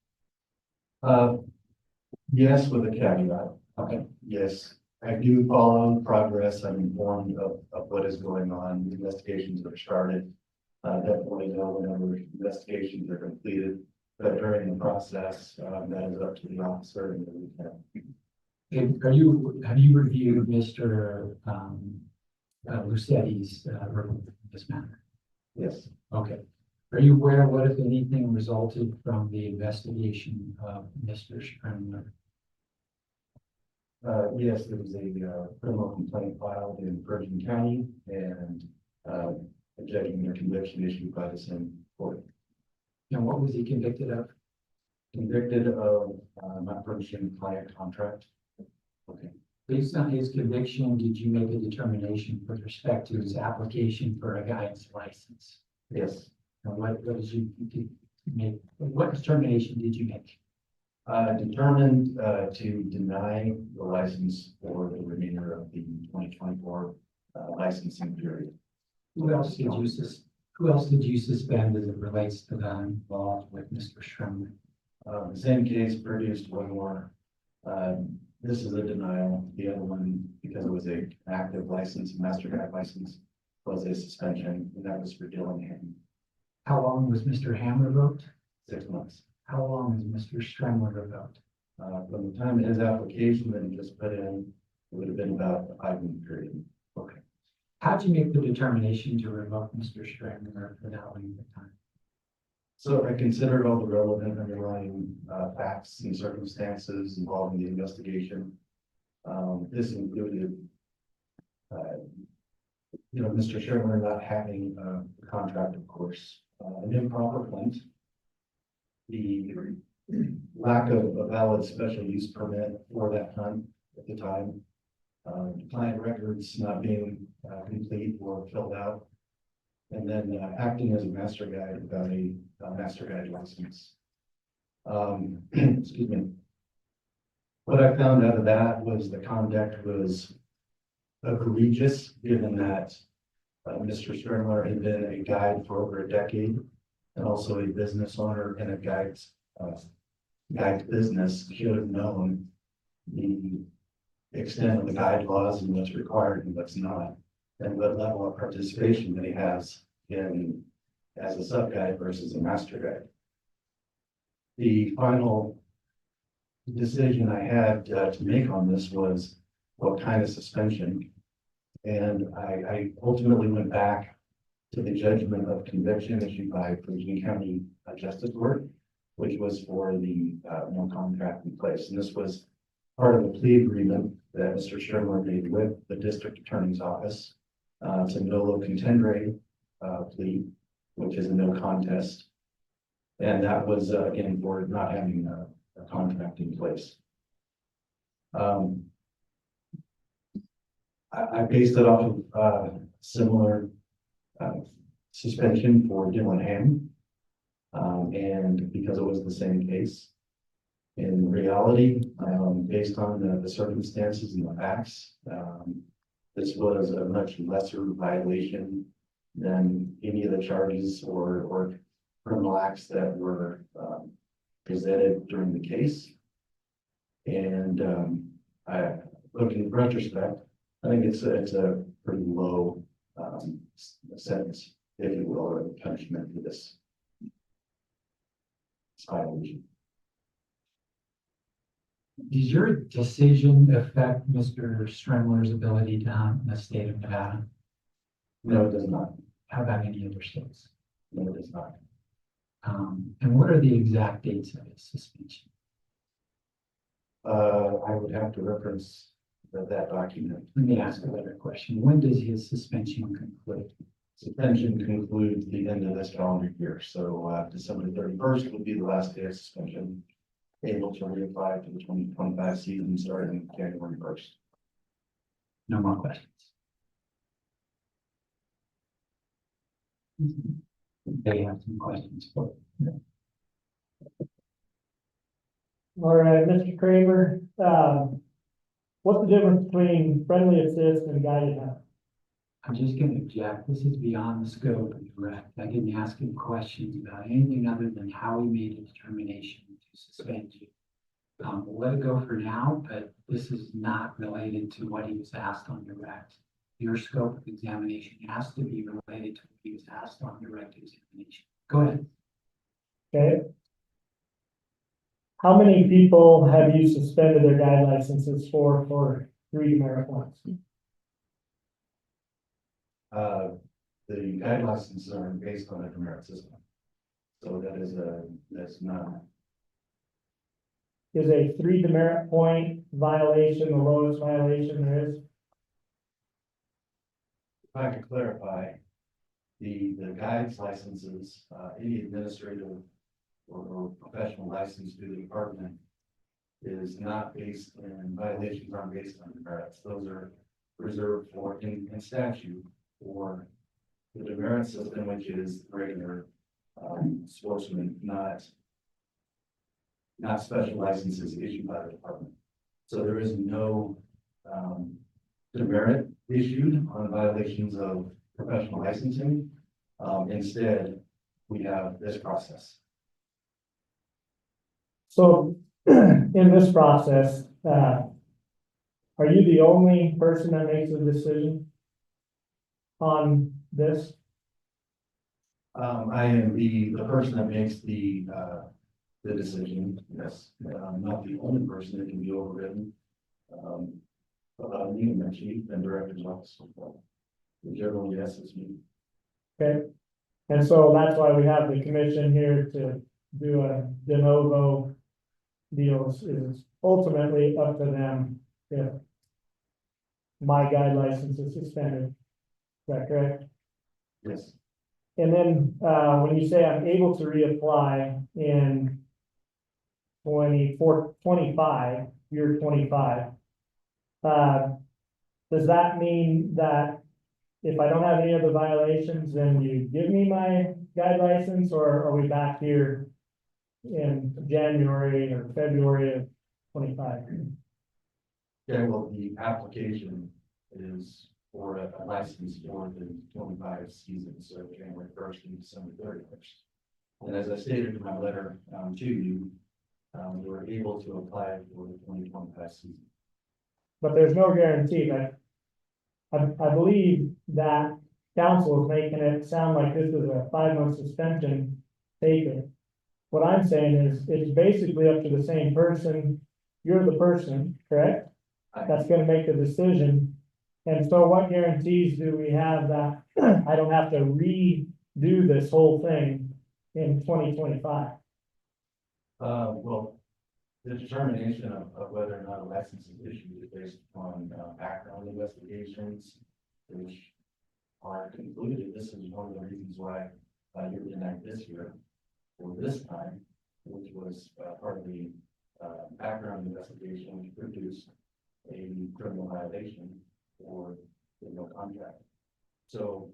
Yes, with a caveat. Okay. Yes, I do follow progress. I'm informed of what is going on, the investigations that are started. Definitely know whenever investigations are completed, but during the process, that is up to the officer and the lieutenant. Have you reviewed Mr. Lucetti's report in this matter? Yes. Okay. Are you aware of what, if anything, resulted from the investigation of Mr. Stremler? Yes, there was a criminal complaint filed in Pershing County, and a judgment or conviction issued by the same court. And what was he convicted of? Convicted of not furnishing client contract. Okay. Based on his conviction, did you make a determination with respect to his application for a guidance license? Yes. And what did you make? What determination did you make? Determined to deny the license for the remainder of the 2024 licensing period. Who else did you suspend as it relates to that involved with Mr. Stremler? The same case produced 1 more. This is a denial. The other one, because it was an active license, master guide license, was a suspension, and that was for Dylan Ham. How long was Mr. Ham revoked? 6 months. How long is Mr. Stremler revoked? From the time of his application that he just put in, it would have been about a 5-month period. Okay. How'd you make the determination to revoke Mr. Stremler for that length of time? So I considered all the relevant underlying facts and circumstances involving the investigation. This included, Mr. Sherman not having a contract, of course, an improper plant, the lack of a valid special use permit for that hunt at the time, client records not being complete or filled out, and then acting as a master guide without a master guide license. Excuse me. What I found out of that was the conduct was egregious, given that Mr. Strimler had been a guide for over a decade, and also a business owner in a guide business. Should have known the extent of the guide laws and what's required and what's not, and what level of participation that he has in as a sub guide versus a master guide. The final decision I had to make on this was what kind of suspension, and I ultimately went back to the judgment of conviction issued by Pershing County Justice Court, which was for the no contract in place, and this was part of a plea agreement that Mr. Strimler made with the district attorney's office. It's a nolo contendere plea, which is a no contest. And that was, again, for not having a contract in place. I based it off of similar suspension for Dylan Ham. And because it was the same case. In reality, based on the circumstances and the facts, this was a much lesser violation than any of the charges or criminal acts that were presented during the case. And looking in retrospect, I think it's a pretty low sentence, if you will, or punishment for this violation. Does your decision affect Mr. Stremler's ability to hunt in the state of Nevada? No, it does not. How about any other states? No, it does not. And what are the exact dates of his suspension? I would have to reference that document. Let me ask a better question. When does his suspension conclude? Suspension concludes the end of this calendar year, so December 31st would be the last day of suspension. Able to reapply for the 2025 season starting January 1st. No more questions. They have some questions for you. All right, Mr. Kramer, what's the difference between friendly assist and guided hunt? I'm just going to object. This is beyond the scope of the rec. I didn't ask him questions about anything other than how he made a determination to suspend you. We'll let it go for now, but this is not related to what he was asked on direct. Your scope of examination has to be related to what he was asked on direct examination. Go ahead. Okay. How many people have you suspended their guide licenses for 3 demerit points? The guide licenses are based on a demerit system. So that's not. Is a 3 demerit point violation the lowest violation there is? If I could clarify, the guides licenses, any administrative or professional license through the department is not based in, violations aren't based on demerits. Those are reserved for in statute for the demerit system, which is regular sportsmen, not special licenses issued by the department. So there is no demerit issued on violations of professional licensing. Instead, we have this process. So in this process, are you the only person that makes the decision on this? I am the person that makes the decision. Yes, I'm not the only person that can be overridden. Me and my chief and director's office. Generally, yes, it's me. Okay, and so that's why we have the commission here to do a de novo deal. Is ultimately up to them if my guide license is suspended. Is that correct? Yes. And then when you say I'm able to reapply in 25, year 25, does that mean that if I don't have any other violations, then you give me my guide license, or are we back here in January or February of 25? Yeah, well, the application is for a license for the 25 season, so January 1st and December 31st. And as I stated in my letter to you, we were able to apply for the 2025 season. But there's no guarantee that, I believe that council is making it sound like this is a 5-month suspension taken. What I'm saying is it's basically up to the same person. You're the person, correct? That's gonna make the decision. And so what guarantees do we have that I don't have to redo this whole thing in 2025? Well, the determination of whether or not a license is issued is based on background investigations, which are concluded. This is one of the reasons why you would enact this year or this time, which was part of the background investigation, which produced a criminal violation for the no contract. So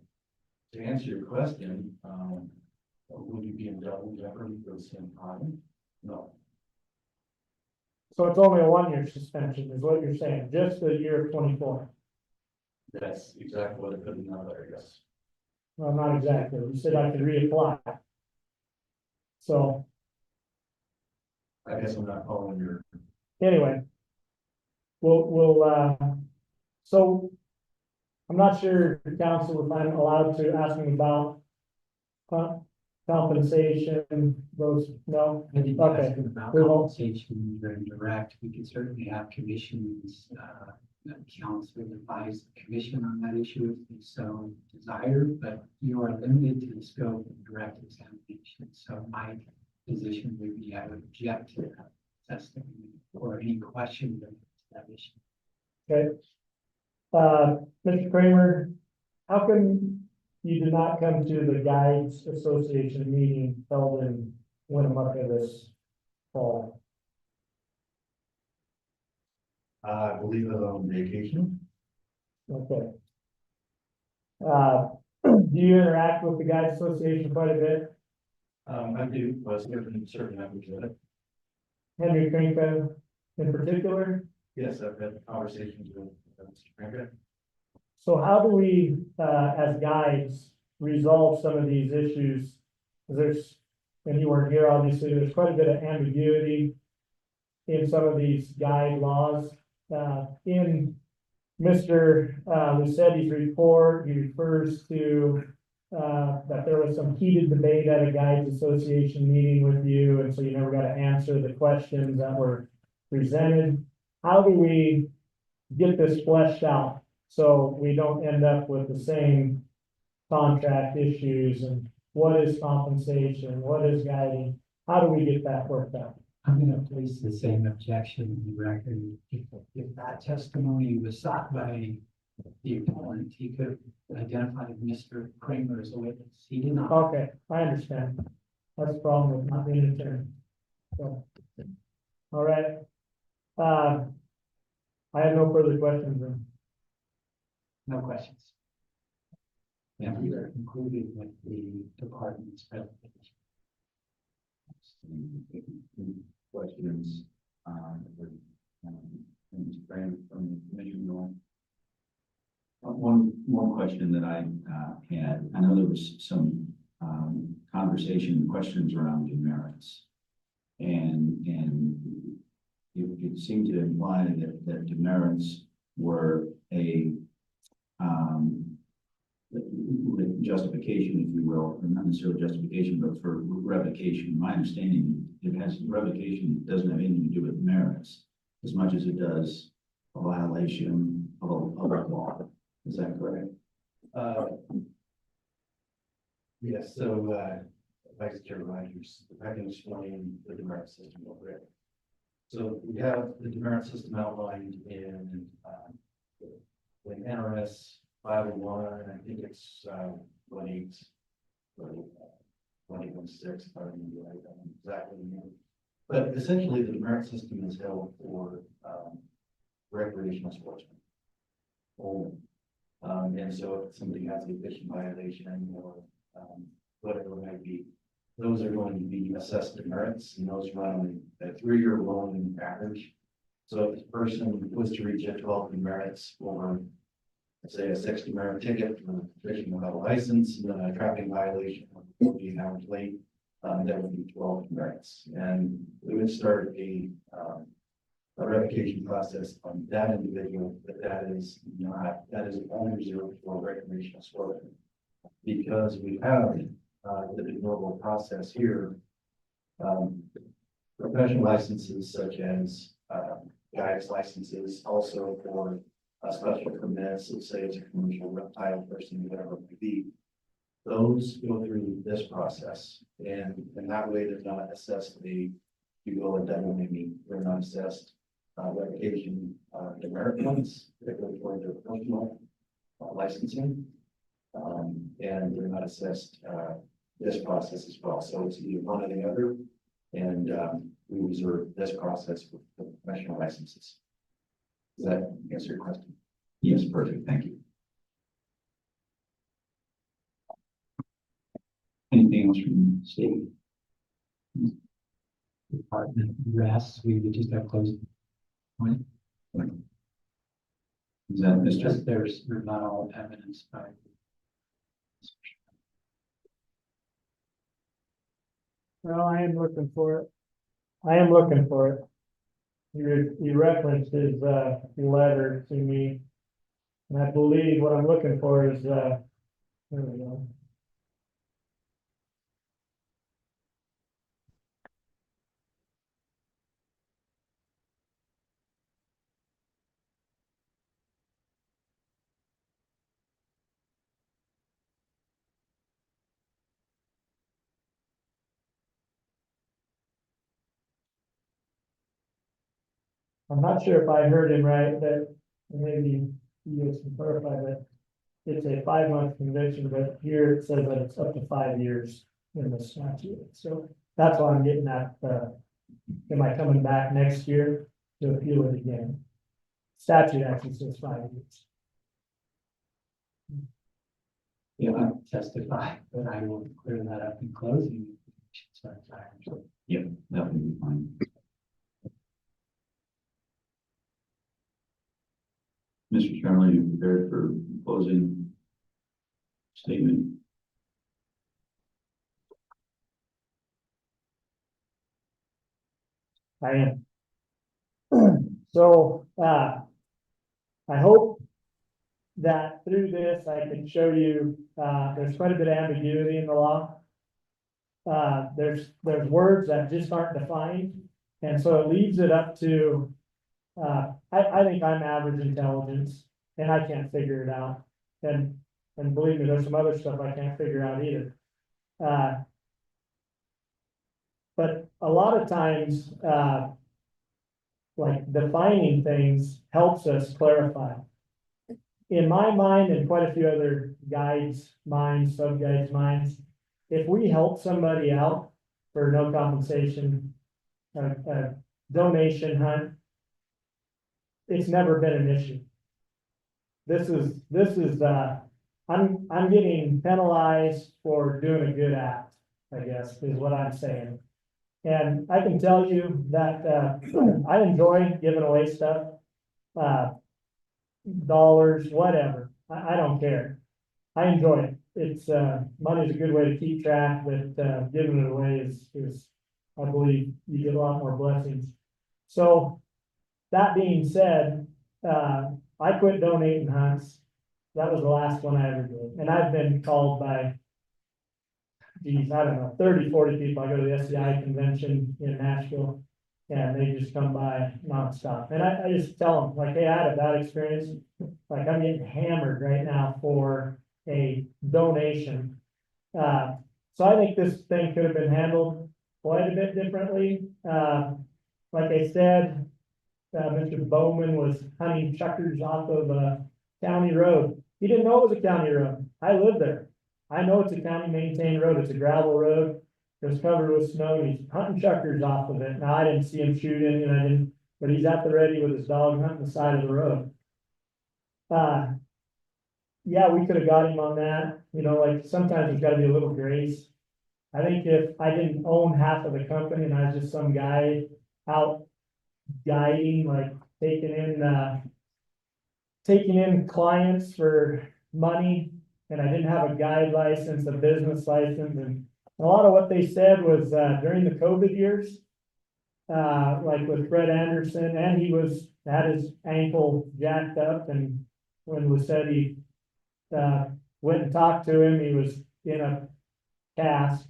to answer your question, would you be in double jeopardy for the same time? No. So it's only a 1-year suspension is what you're saying, just the year of 24. That's exactly what I put in there, yes. Well, not exactly. You said I could reapply. So I guess I'm not following your. anyway. So I'm not sure if council would find allowed to ask me about compensation, those, no? I didn't Okay. ask about We won't. compensation during direct. We could certainly have commissions, council advise the commission on that issue if they so desire, but you are limited to the scope of direct examination. So my position would be I would object to that testimony or any question related to that issue. Okay. Mr. Kramer, how come you did not come to the Guides Association meeting held in Winnemucca this fall? I believe I was on vacation. Okay. Do you interact with the Guides Association quite a bit? I do, but certain members of it. Henry Krinka in particular? Yes, I've had conversations with Mr. Franklin. So how do we, as guides, resolve some of these issues? There's, and you weren't here, obviously, there's quite a bit of ambiguity in some of these guide laws. In Mr. Lucetti's report, he refers to that there was some heated debate at a guides association meeting with you, and so you never got to answer the questions that were presented. How do we get this fleshed out so we don't end up with the same contract issues? And what is compensation? What is guiding? How do we get that worked out? I'm going to place the same objection in the record. If that testimony was sought by the opponent, he could identify Mr. Kramer as a witness. He did not. Okay, I understand. That's the problem with not being an attorney. So, all right. I have no further questions then. No questions. And we are concluding with the department's presentation. Questions, from the commission. One question that I had, I know there was some conversation, questions around demerits. And it seemed to imply that demerits were a justification, if you will, or not necessarily justification, but for revocation. My understanding, it has revocation doesn't have anything to do with merits as much as it does a violation of a law. Is that correct? Yes, so Vice Chair Rogers, if I can explain the demerit system over it. So we have the demerit system outlined in NRS 501, I think it's 1816, if I remember right, exactly. But essentially, the demerit system is held for recreational sportsmen only. And so if somebody has a fishing violation or whatever it might be, those are going to be assessed demerits, and those run a 3-year rolling average. So if this person was to reach a 12 demerits for, let's say, a 6 demerit ticket for fishing without a license, and then a trapping violation of 14 hours late, that would be 12 demerits. And we would start a revocation process on that individual, but that is only reserved for recreational sport. Because we have the de novo process here, professional licenses such as guides licenses, also for special permits, let's say it's a commercial reptile person, whatever it may be. Those go through this process, and in that way, they're not assessed you go a double maybe, they're not assessed revocation demerit points, they go toward their personal licensing, and they're not assessed this process as well. So it's either one or the other, and we reserve this process for professional licenses. Does that answer your question? Yes, perfect. Thank you. Anything else from the state? department rests, we would just have closed. Point. Is that It's Mr.? just there's not all evidence by. Well, I am looking for it. I am looking for it. You referenced his, letter to me. And I believe what I'm looking for is, there we go. I'm not sure if I heard him right, but maybe you guys can clarify that. It's a 5-month conviction, but here it says that it's up to 5 years in the statute. So that's why I'm getting at, am I coming back next year to appeal it again? Statute actually says 5 years. Yeah, I testify, but I will clear that up in closing. Yep, that would be fine. Mr. Chairman, are you prepared for closing statement? I am. So, I hope that through this, I can show you, there's quite a bit of ambiguity in the law. There's words that just aren't defined, and so it leaves it up to, I think I'm average intelligence, and I can't figure it out. And believe me, there's some other stuff I can't figure out either. But a lot of times, like defining things helps us clarify. In my mind and quite a few other guides' minds, sub-guides' minds, if we help somebody out for no compensation, a donation hunt, it's never been an issue. This is, I'm getting penalized for doing a good act, I guess, is what I'm saying. And I can tell you that, I enjoy giving away stuff, dollars, whatever. I don't care. I enjoy it. It's, money's a good way to keep track, but, giving it away is, I believe you get a lot more blessings. So that being said, I quit donating hunts. That was the last one I ever did. And I've been called by, geez, I don't know, 30, 40 people. I go to the SCI convention in Nashville and they just come by nonstop. And I just tell them like, hey, I had a bad experience. Like I'm getting hammered right now for a donation. So I think this thing could have been handled quite a bit differently. Like I said, Mr. Bowman was hunting chuckers off of a county road. He didn't know it was a county road. I live there. I know it's a county maintained road. It's a gravel road. It was covered with snow. He's hunting chuckers off of it. Now I didn't see him shoot any, and I didn't, but he's at the ready with his dog hunting the side of the road. Yeah, we could have got him on that. You know, like sometimes there's got to be a little grace. I think if I didn't own half of the company and I was just some guy out guiding, like taking in clients for money, and I didn't have a guide license, a business license, and a lot of what they said was during the COVID years, like with Fred Anderson, and he had his ankle jacked up, and when Lucetti went and talked to him, he was in a cast.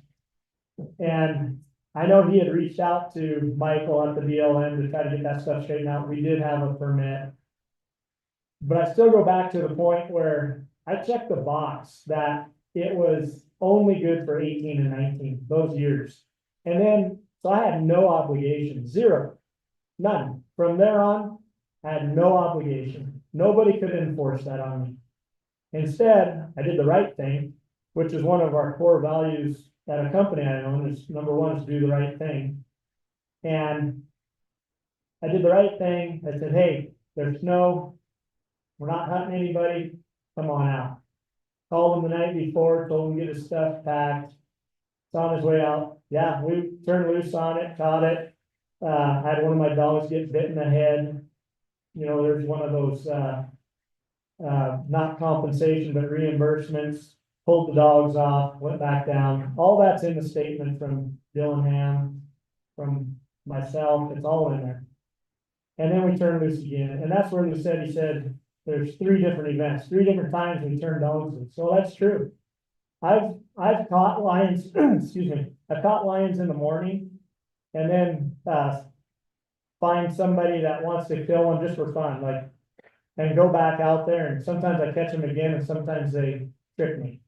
And I know he had reached out to Michael at the BLM to try to get that stuff straightened out. We did have a permit. But I still go back to the point where I checked the box that it was only good for 18 and 19, those years. And then, so I had no obligation, zero, none. From there on, I had no obligation. Nobody could enforce that on me. Instead, I did the right thing, which is one of our core values at a company I own, is number one is do the right thing. And I did the right thing. I said, hey, there's snow. We're not hunting anybody. Come on out. Called him the night before, told him to get his stuff packed. It's on his way out. Yeah, we turned loose on it, caught it. Had one of my dogs get bit in the head. You know, there's one of those, not compensation, but reimbursements. Pulled the dogs off, went back down. All that's in the statement from Dillingham, from myself. It's all in there. And then we turned loose again. And that's where he said, there's 3 different events, 3 different times we turned dogs loose. So that's true. I've caught lions, excuse me, I've caught lions in the morning and then, find somebody that wants to kill one just for fun, like, and go back out there, and sometimes I catch them again, and sometimes they trick me.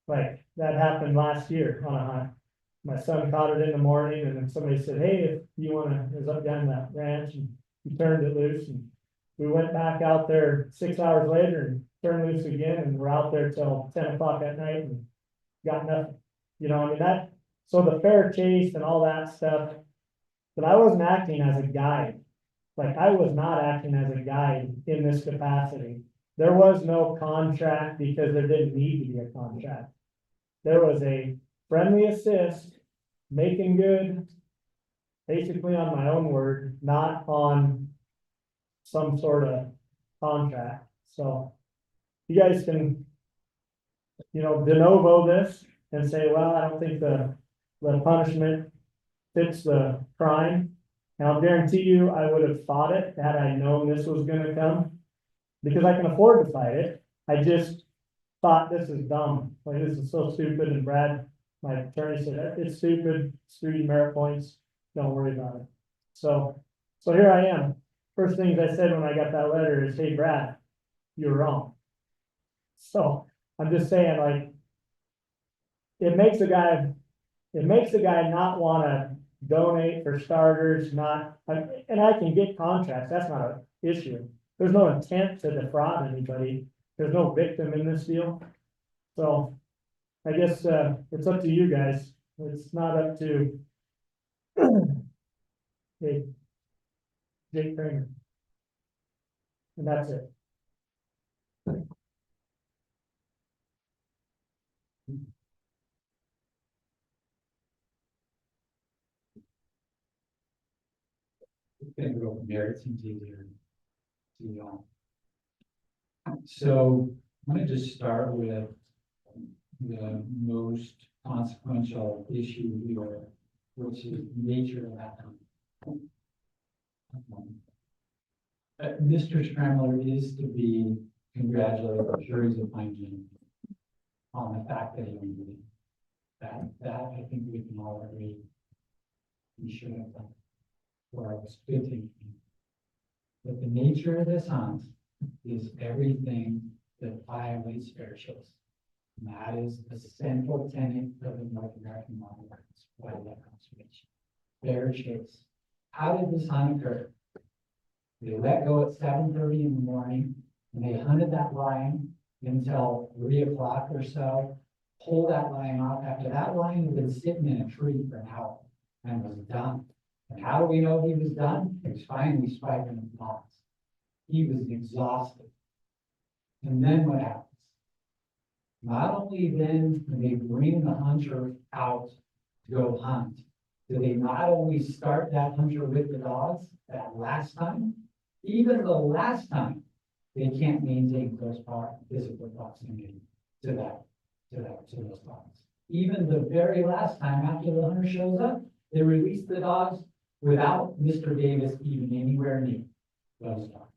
Like, that happened last year on a hunt. My son caught it in the morning, and then somebody said, hey, if you wanna, it was up down that ranch, and he turned it loose, and we went back out there 6 hours later and turned loose again, and we're out there till 10 o'clock at night and got nothing. You know, I mean, that, so the fair chase and all that stuff, but I wasn't acting as a guide. Like, I was not acting as a guide in this capacity. There was no contract because there didn't need to be a contract. There was a friendly assist, making good, basically on my own word, not on some sort of contract. So you guys can, you know, de novo this and say, well, I don't think the punishment fits the crime. And I'll guarantee you, I would have fought it had I known this was gonna come. Because I can afford to fight it. I just thought this is dumb. Like, this is so stupid. And Brad, my attorney, said, it's stupid, it's 3 merit points. Don't worry about it. So here I am. First things I said when I got that letter is, hey, Brad, you're wrong. So I'm just saying, like, it makes a guy not wanna donate for starters, not, and I can get contracts, that's not an issue. There's no intent to defraud anybody. There's no victim in this deal. So I guess, it's up to you guys. It's not up to hey, Jake Kramer. And that's it. It's gonna go from there, it seems easier to y'all. So I'm gonna just start with the most consequential issue here, which is the nature of that. Mr. Scrambler is to be congratulated, I'm sure he's a fine gentleman, on the fact that he did it. That I think we can all agree he should have done. Or it was good thinking. But the nature of this hunt is everything that violates fair chase. And that is the central tenet of the North American model rights, wildlife conservation. Fair chase. How did this hunt occur? They let go at 7:30 in the morning, and they hunted that lion until 3 o'clock or so, pulled that lion off. After that lion had been sitting in a tree for an hour and was done. And how do we know he was done? He was finally spiking the dogs. He was exhausted. And then what happens? Not only then do they bring the hunter out to go hunt, do they not only start that hunter with the dogs that last time, even the last time, they can't maintain close physical proximity to those dogs. Even the very last time after the hunter shows up, they release the dogs without Mr. Davis even anywhere near those dogs.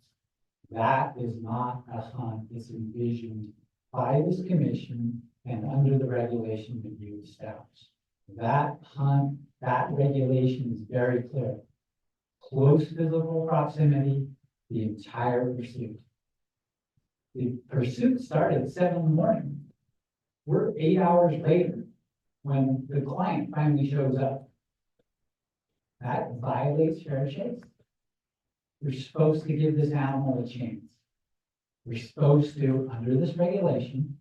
That is not a hunt that's envisioned by this commission and under the regulation that you established. That hunt, that regulation is very clear. Close physical proximity, the entire pursuit. The pursuit started at 7 in the morning. We're 8 hours later when the client finally shows up. That violates fair chase. We're supposed to give this animal a chance. We're supposed to, under this regulation,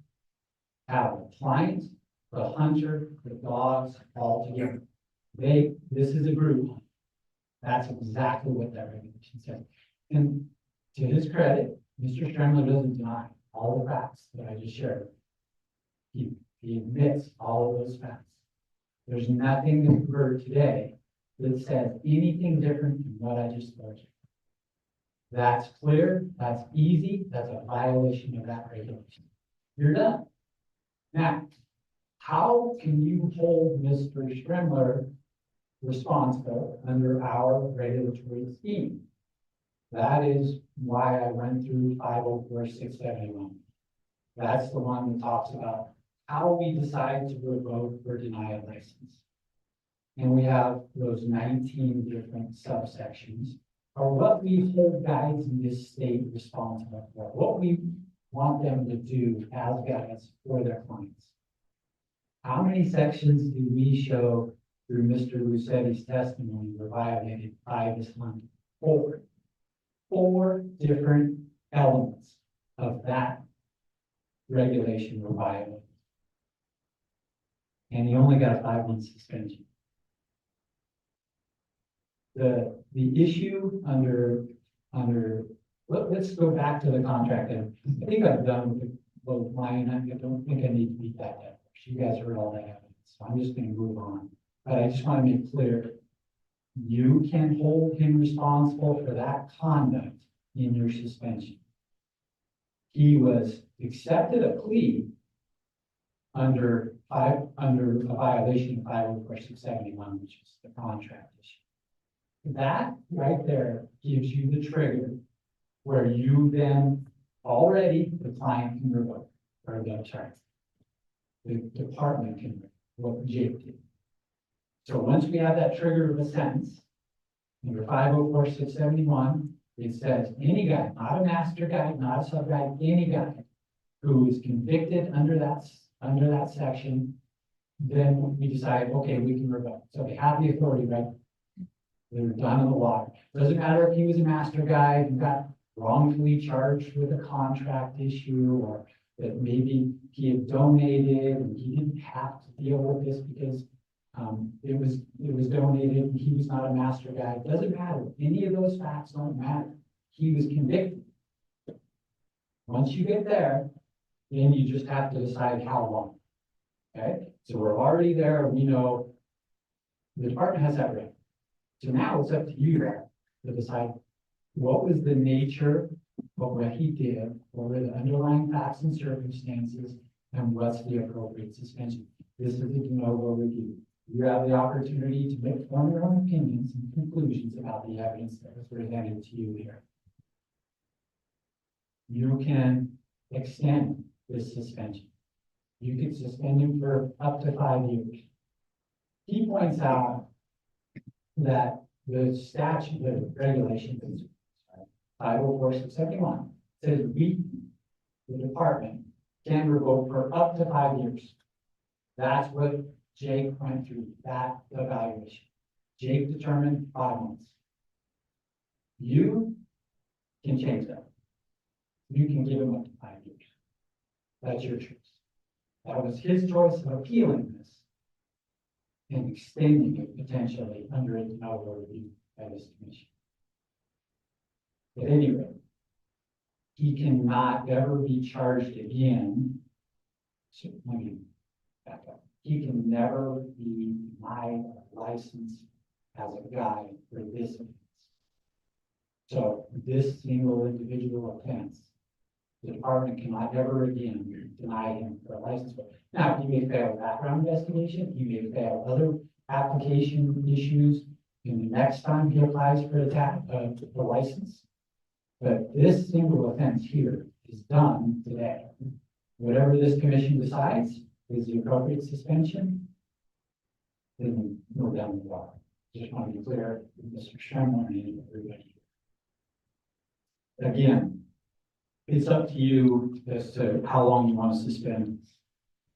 have the client, the hunter, the dogs all together. This is a group. That's exactly what that regulation says. And to his credit, Mr. Stremler doesn't deny all the facts that I just shared. He admits all of those facts. There's nothing that we've heard today that says anything different than what I just told you. That's clear, that's easy, that's a violation of that regulation. You're done. Now, how can you hold Mr. Stremler responsible under our regulatory scheme? That is why I went through 504-671. That's the one that talks about how we decide to revoke or deny a license. And we have those 19 different subsections, or what we hold guides in this state responsible for, what we want them to do as guides for their clients. How many sections do we show through Mr. Lucetti's testimony were violated by this month? Four different elements of that regulation were violated. And he only got a 5-month suspension. The issue let's go back to the contract. And I think I've done with both mine. I don't think I need to beat that dead. You guys heard all that evidence, so I'm just going to move on. But I just want to make clear, you can hold him responsible for that conduct in your suspension. He was accepted a plea under a violation of 504-671, which is the contract issue. That right there gives you the trigger where you then already, the client can revoke, or the department can revoke what Jake did. So once we have that trigger of a sentence, under 504-671, it says any guy, not a master guide, not a sub guide, any guy who is convicted under that section, then we decide, okay, we can revoke. So they have the authority, right? They're done in the water. Doesn't matter if he was a master guide and got wrongfully charged with a contract issue, or that maybe he had donated and he didn't have to deal with this because it was donated and he was not a master guide. Doesn't matter. Any of those facts don't matter. He was convicted. Once you get there, then you just have to decide how long. Okay, so we're already there. We know the department has that right. So now it's up to you to decide what was the nature of what he did, what were the underlying facts and circumstances, and what's the appropriate suspension. This is a de novo review. You have the opportunity to form your own opinions and conclusions about the evidence that was presented to you here. You can extend this suspension. You could suspend him for up to 5 years. He points out that the statute, the regulation, 504-671, says we, the department, can revoke for up to 5 years. That's what Jake went through, that evaluation. Jake determined 5 months. You can change that. You can give him up to 5 years. That's your choice. That was his choice of appealing this and extending it potentially under a de novo review by this commission. At any rate, he cannot ever be charged again. So let me back up. He can never be denied a license as a guide for this offense. So this single individual offense, the department cannot ever again deny him for a license. Now, he may fail a background investigation, he may fail other application issues, and the next time he applies for the license. But this single offense here is done today. Whatever this commission decides is the appropriate suspension, then we're done with that. Just want to be clear, Mr. Sherman and everybody. Again, it's up to you as to how long you want to suspend.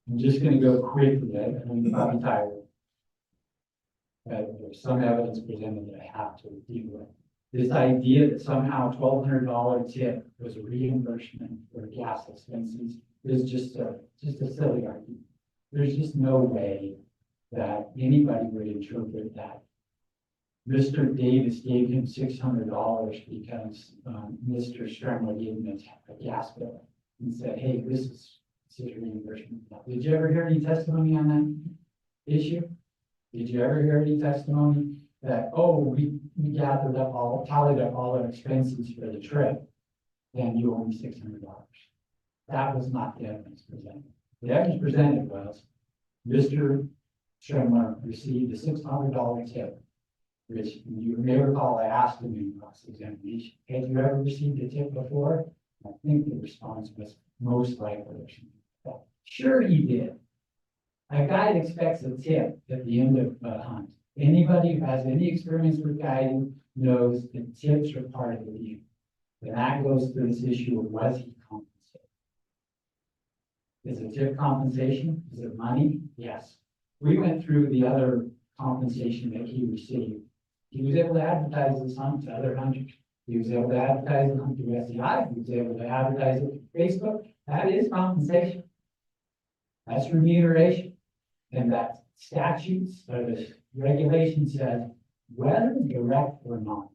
I'm just going to go quickly. I'm probably tired. But there's some evidence presented that I have to deal with. This idea that somehow $1,200 tip was a reimbursement for gas expenses is just a silly argument. There's just no way that anybody would interpret that. Mr. Davis gave him $600 because Mr. Sternler gave him a gas bill and said, hey, this is a reimbursement. Did you ever hear any testimony on that issue? Did you ever hear any testimony that, oh, we tallied up all our expenses for the trip, and you owe me $600? That was not the evidence presented. The evidence presented was Mr. Schindler received a $600 tip, which you may recall I asked him in cross-examination, had you ever received a tip before? I think the response was most likely. Sure he did. A guide expects a tip at the end of a hunt. Anybody who has any experience with guiding knows that tips are part of the deal. And that goes to this issue of was he compensated? Is it tip compensation? Is it money? Yes. We went through the other compensation that he received. He was able to advertise this hunt to other hunters. He was able to advertise it on through SEI. He was able to advertise it through Facebook. That is compensation. That's remuneration. And that statutes or the regulation says whether direct or not.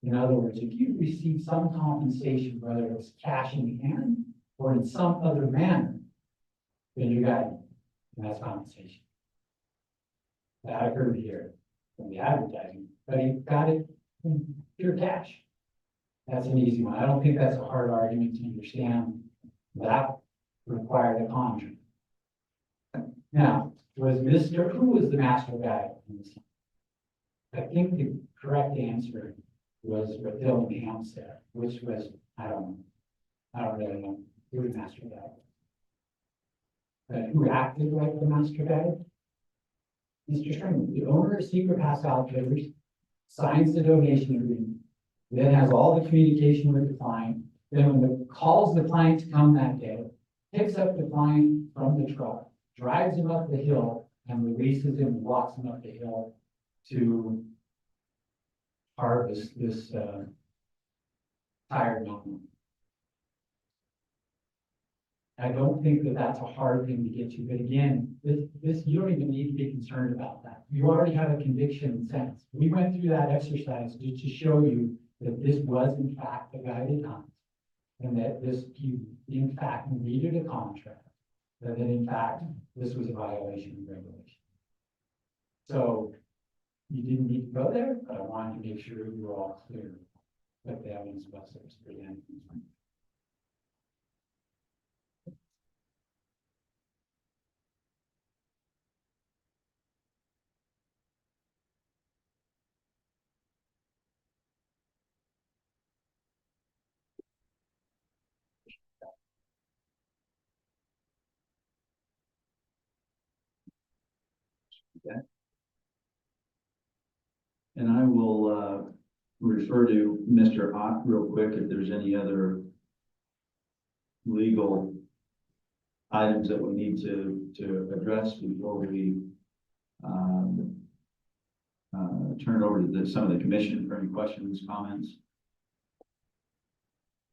In other words, if you receive some compensation, whether it was cash in hand or in some other manner, then you got it. And that's compensation. That occurred here from the advertising, but he got it in pure cash. That's an easy one. I don't think that's a hard argument to understand. That required a contract. Now, who was the master guide in this? I think the correct answer was what Dylan Ham said, which was, I don't really know, who was the master guide. But who acted like the master guide? Mr. Stringman, the owner of Secret Pass Outfitters, signs the donation agreement, then has all the communication with the client, then when the calls the client to come that day, picks up the client from the truck, drives him up the hill, and releases him, walks him up the hill to harvest this tired mountain. I don't think that that's a hard thing to get to, but again, this you don't even need to be concerned about that. You already have a conviction and sentence. We went through that exercise just to show you that this was in fact a guided hunt, and that you in fact needed a contract, that in fact this was a violation of regulation. So you didn't need to go there, but I wanted to make sure you were all clear what the evidence was that was presented. Okay. And I will refer to Mr. Ott real quick if there's any other legal items that we need to address before we turn it over to some of the commission for any questions, comments.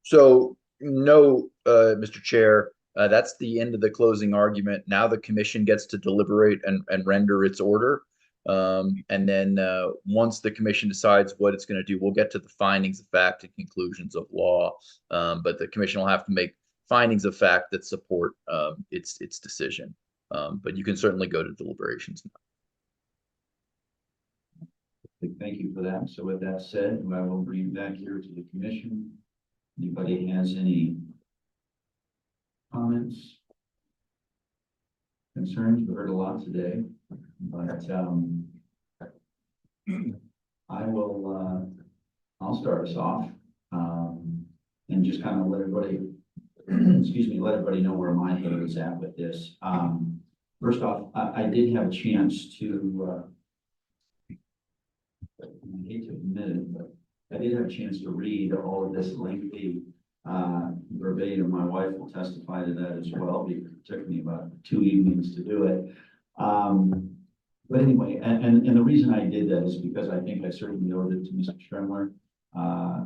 So no, Mr. Chair, that's the end of the closing argument. Now the commission gets to deliberate and render its order. And then once the commission decides what it's going to do, we'll get to the findings of fact and conclusions of law. But the commission will have to make findings of fact that support its decision. But you can certainly go to deliberations now. Thank you for that. So with that said, I will bring back here to the commission. Anybody has any comments, concerns? We heard a lot today, but I will, I'll start us off and just kind of let everybody, excuse me, let everybody know where my head is at with this. First off, I did have a chance to, I hate to admit it, but I did have a chance to read all of this lengthy verbatim. My wife will testify to that as well, because it took me about 2 evenings to do it. But anyway, and the reason I did that is because I think I certainly owed it to Mr. Stremler,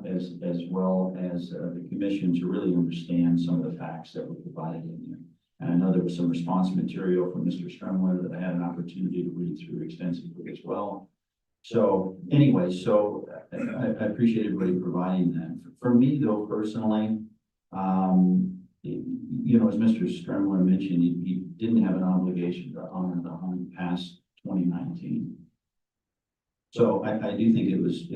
as well as the commission to really understand some of the facts that were provided in there. And I know there was some response material from Mr. Stremler that I had an opportunity to read through extensively as well. So anyway, so I appreciate everybody providing that. For me though, personally, you know, as Mr. Stremler mentioned, he didn't have an obligation to honor the hunt past 2019. So I do think it was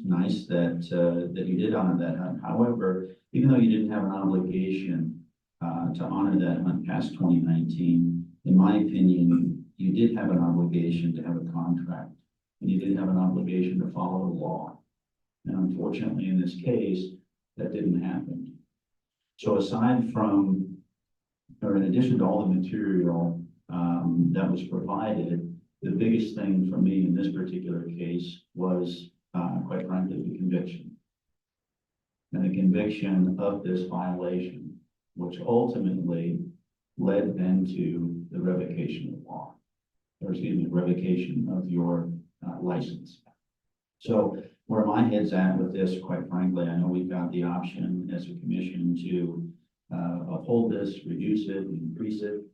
nice that, that you did honor that hunt. However, even though you didn't have an obligation to honor that hunt past 2019, in my opinion, you did have an obligation to have a contract, and you did have an obligation to follow the law. And unfortunately, in this case, that didn't happen. So aside from, or in addition to all the material that was provided, the biggest thing for me in this particular case was, quite frankly, the conviction. And the conviction of this violation, which ultimately led then to the revocation of law, or excuse me, revocation of your license. So where my head's at with this, quite frankly, I know we've got the option as a commission to uphold this, reduce it, increase it.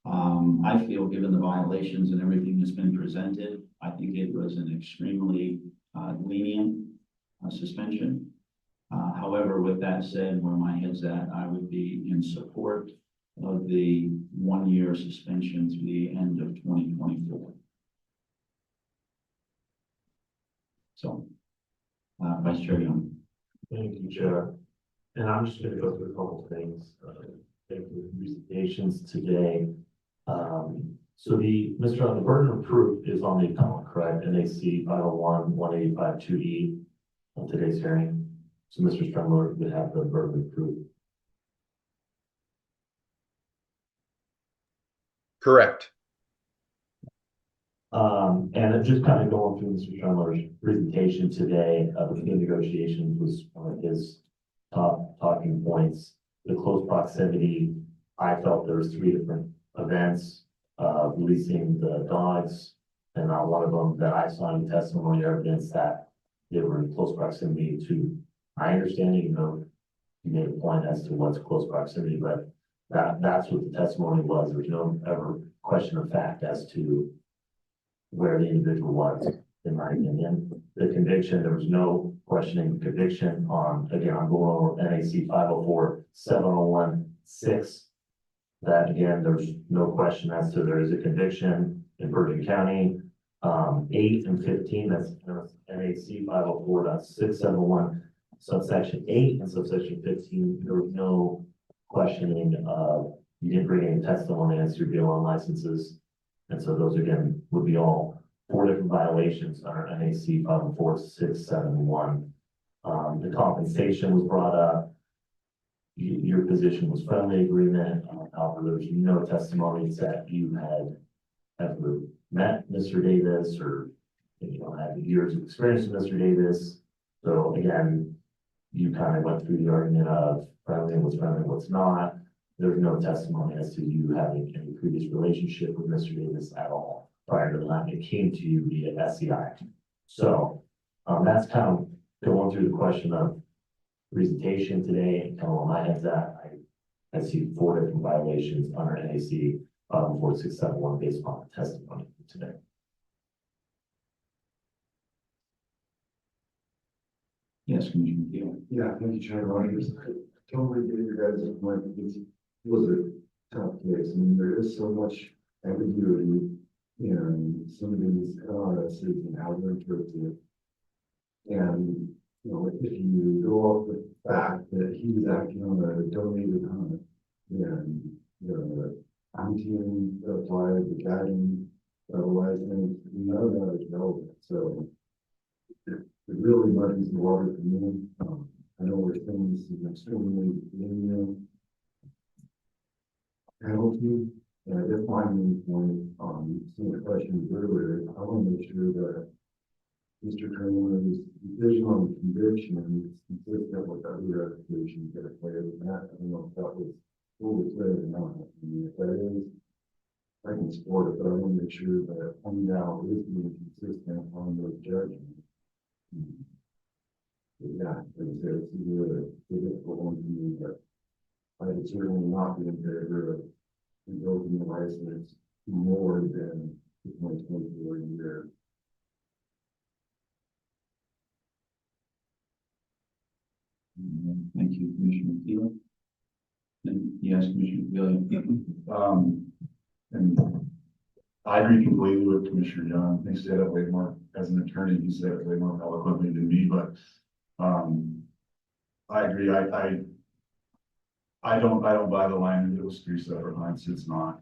I feel given the violations and everything that's been presented, I think it was an extremely lenient suspension. However, with that said, where my head's at, I would be in support of the 1-year suspension through the end of 2024. So, Vice Chair Young. Thank you, Chair. And I'm just gonna go through a couple of things. Thank you for the presentations today. So the burden of proof is on the appellant, correct? NAC 501-185-2E of today's hearing. So Mr. Strumler would have the burden of proof. Correct. And just kind of going through Mr. Strumler's presentation today, the negotiations was one of his top talking points. The close proximity, I felt there was 3 different events, releasing the dogs, and not one of them that I saw in testimony or evidence that they were in close proximity to my understanding. You know, you made a point as to what's close proximity, but that's what the testimony was. There was no ever question of fact as to where the individual was, in my opinion. The conviction, there was no questioning the conviction on, again, I'm going over NAC 504-701-6. That again, there's no question as to there is a conviction in Bergen County. 8 and 15, that's NAC 504.671, subsection 8 and subsection 15. There was no questioning of, you didn't bring any testimony as to your BLM licenses. And so those again would be all 4 different violations under NAC 504-671. The compensation was brought up. Your position was friendly agreement. However, there was no testimonies that you had ever met Mr. Davis or, you know, had years of experience with Mr. Davis. So again, you kind of went through the argument of friendly, what's friendly, what's not. There's no testimony as to you having any previous relationship with Mr. Davis at all prior to the time it came to you via SCI. So that's kind of going through the question of presentation today and kind of where my head's at. I see 4 different violations under NAC 504-671 based on the testimony today. Yes, Commissioner Gill. Yeah, thank you, Chair Rogers. I totally get your guys' point. It was a tough case. I mean, there is so much ambiguity in some of these LRSs and how they're interpreted. And, you know, if you go off the fact that he was acting on a donated hunt, and the hunting applied, the guiding license, none of that is relevant. So it really muddies the water for me. I know we're saying this is an extremely lenient penalty. And I guess my main point on some of the questions earlier, I want to make sure that Mr. Kramer's decision on the conviction is consistent with other revocations that are clear with that. I don't know if that was fully clear or not. I mean, if that is, I can support it, but I want to make sure that pointing out is being consistent on those judgments. Yeah, it's a difficult one for me, but I would certainly not be in favor of revoking the license more than the 2024 year. Thank you, Commissioner Gill. And yes, Commissioner Gill. And I agree completely with Commissioner Young. He said it way more, as an attorney, he said it way more eloquently than me, but, I agree. I don't buy the line that it was 3 separate lines. It's not.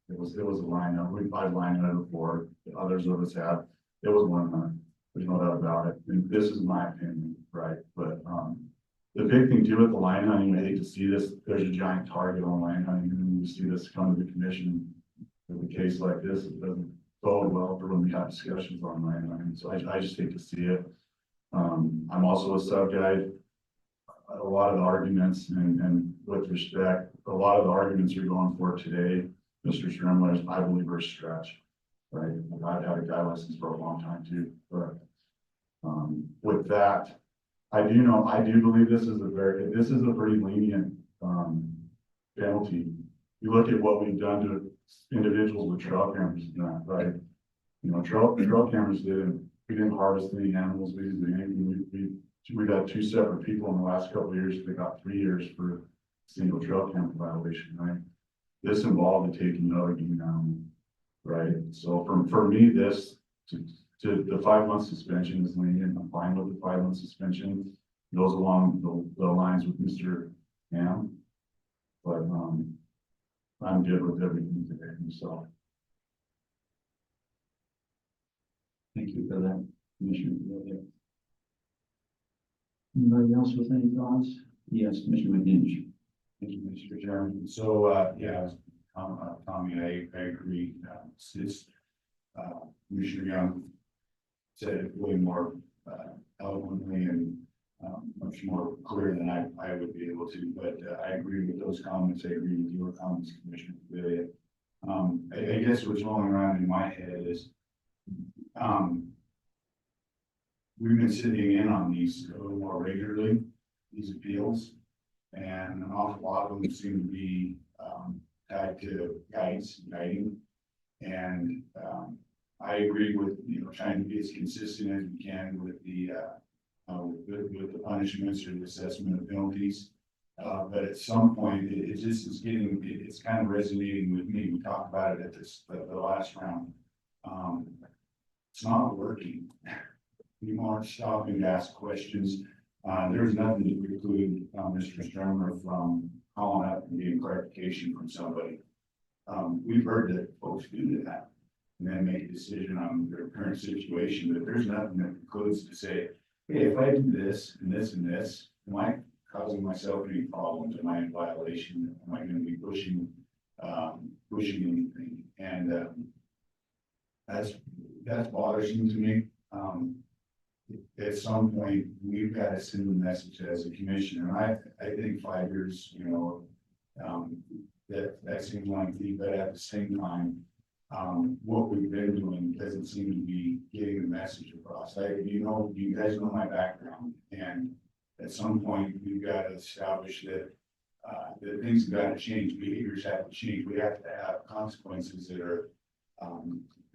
It was a line. I've lined it before. Others of us have. It was one line. There's no doubt about it. And this is my opinion, right? But, the big thing too with the line hunting, I hate to see this, there's a giant target on line hunting, and then you see this come to the commission with a case like this, it doesn't bode well for when we have discussions on line hunting, so I just hate to see it. I'm also a sub guide. A lot of the arguments, and with respect, a lot of the arguments you're going for today, Mr. Strimler, I believe are a stretch, right? I've had a guy license for a long time too, but, with that, I do believe this is a pretty lenient, penalty. You look at what we've done to individuals with trail cameras, right? You know, trail cameras we didn't harvest any animals, we didn't do anything. We've had 2 separate people in the last couple of years, they got 3 years for single trail camera violation, right? This involved the taking another game animal, right? So for me, this to the 5-month suspension is lenient. I'm fine with the 5-month suspension. Goes along the lines with Mr. Ham. But I'm good with everything today, so. Thank you for that, Commissioner. Anybody else with any thoughts? Yes, Commissioner McGinnis. Thank you, Mr. Chairman. So, yeah, Tommy, I agree. Commissioner Young said it way more eloquently and much more clear than I would be able to, but I agree with those comments. I agree with your comments, Commissioner Pavillia. I guess what's rolling around in my head is we've been sitting in on these a little more regularly, these appeals, and an awful lot of them seem to be tied to guiding. And I agree with, trying to be as consistent as we can with the punishments or the assessment of penalties. But at some point, it just is it's kind of resonating with me. We talked about it at the last round. It's not working. We aren't stopping to ask questions. There's nothing to preclude Mr. Strimler from calling up and getting clarification from somebody. We've heard that folks do that and then make a decision on their current situation, but there's nothing that precludes to say, hey, if I do this and this and this, am I causing myself any problems? Am I in violation? Am I going to be pushing anything? And that's bothersome to me. At some point, we've got to send a message as a commission, and I think 5 years, that seems lengthy, but at the same time, what we've been doing doesn't seem to be getting the message across. You guys know my background, and at some point, we've got to establish that things have got to change, behaviors have to change. We have to have consequences that are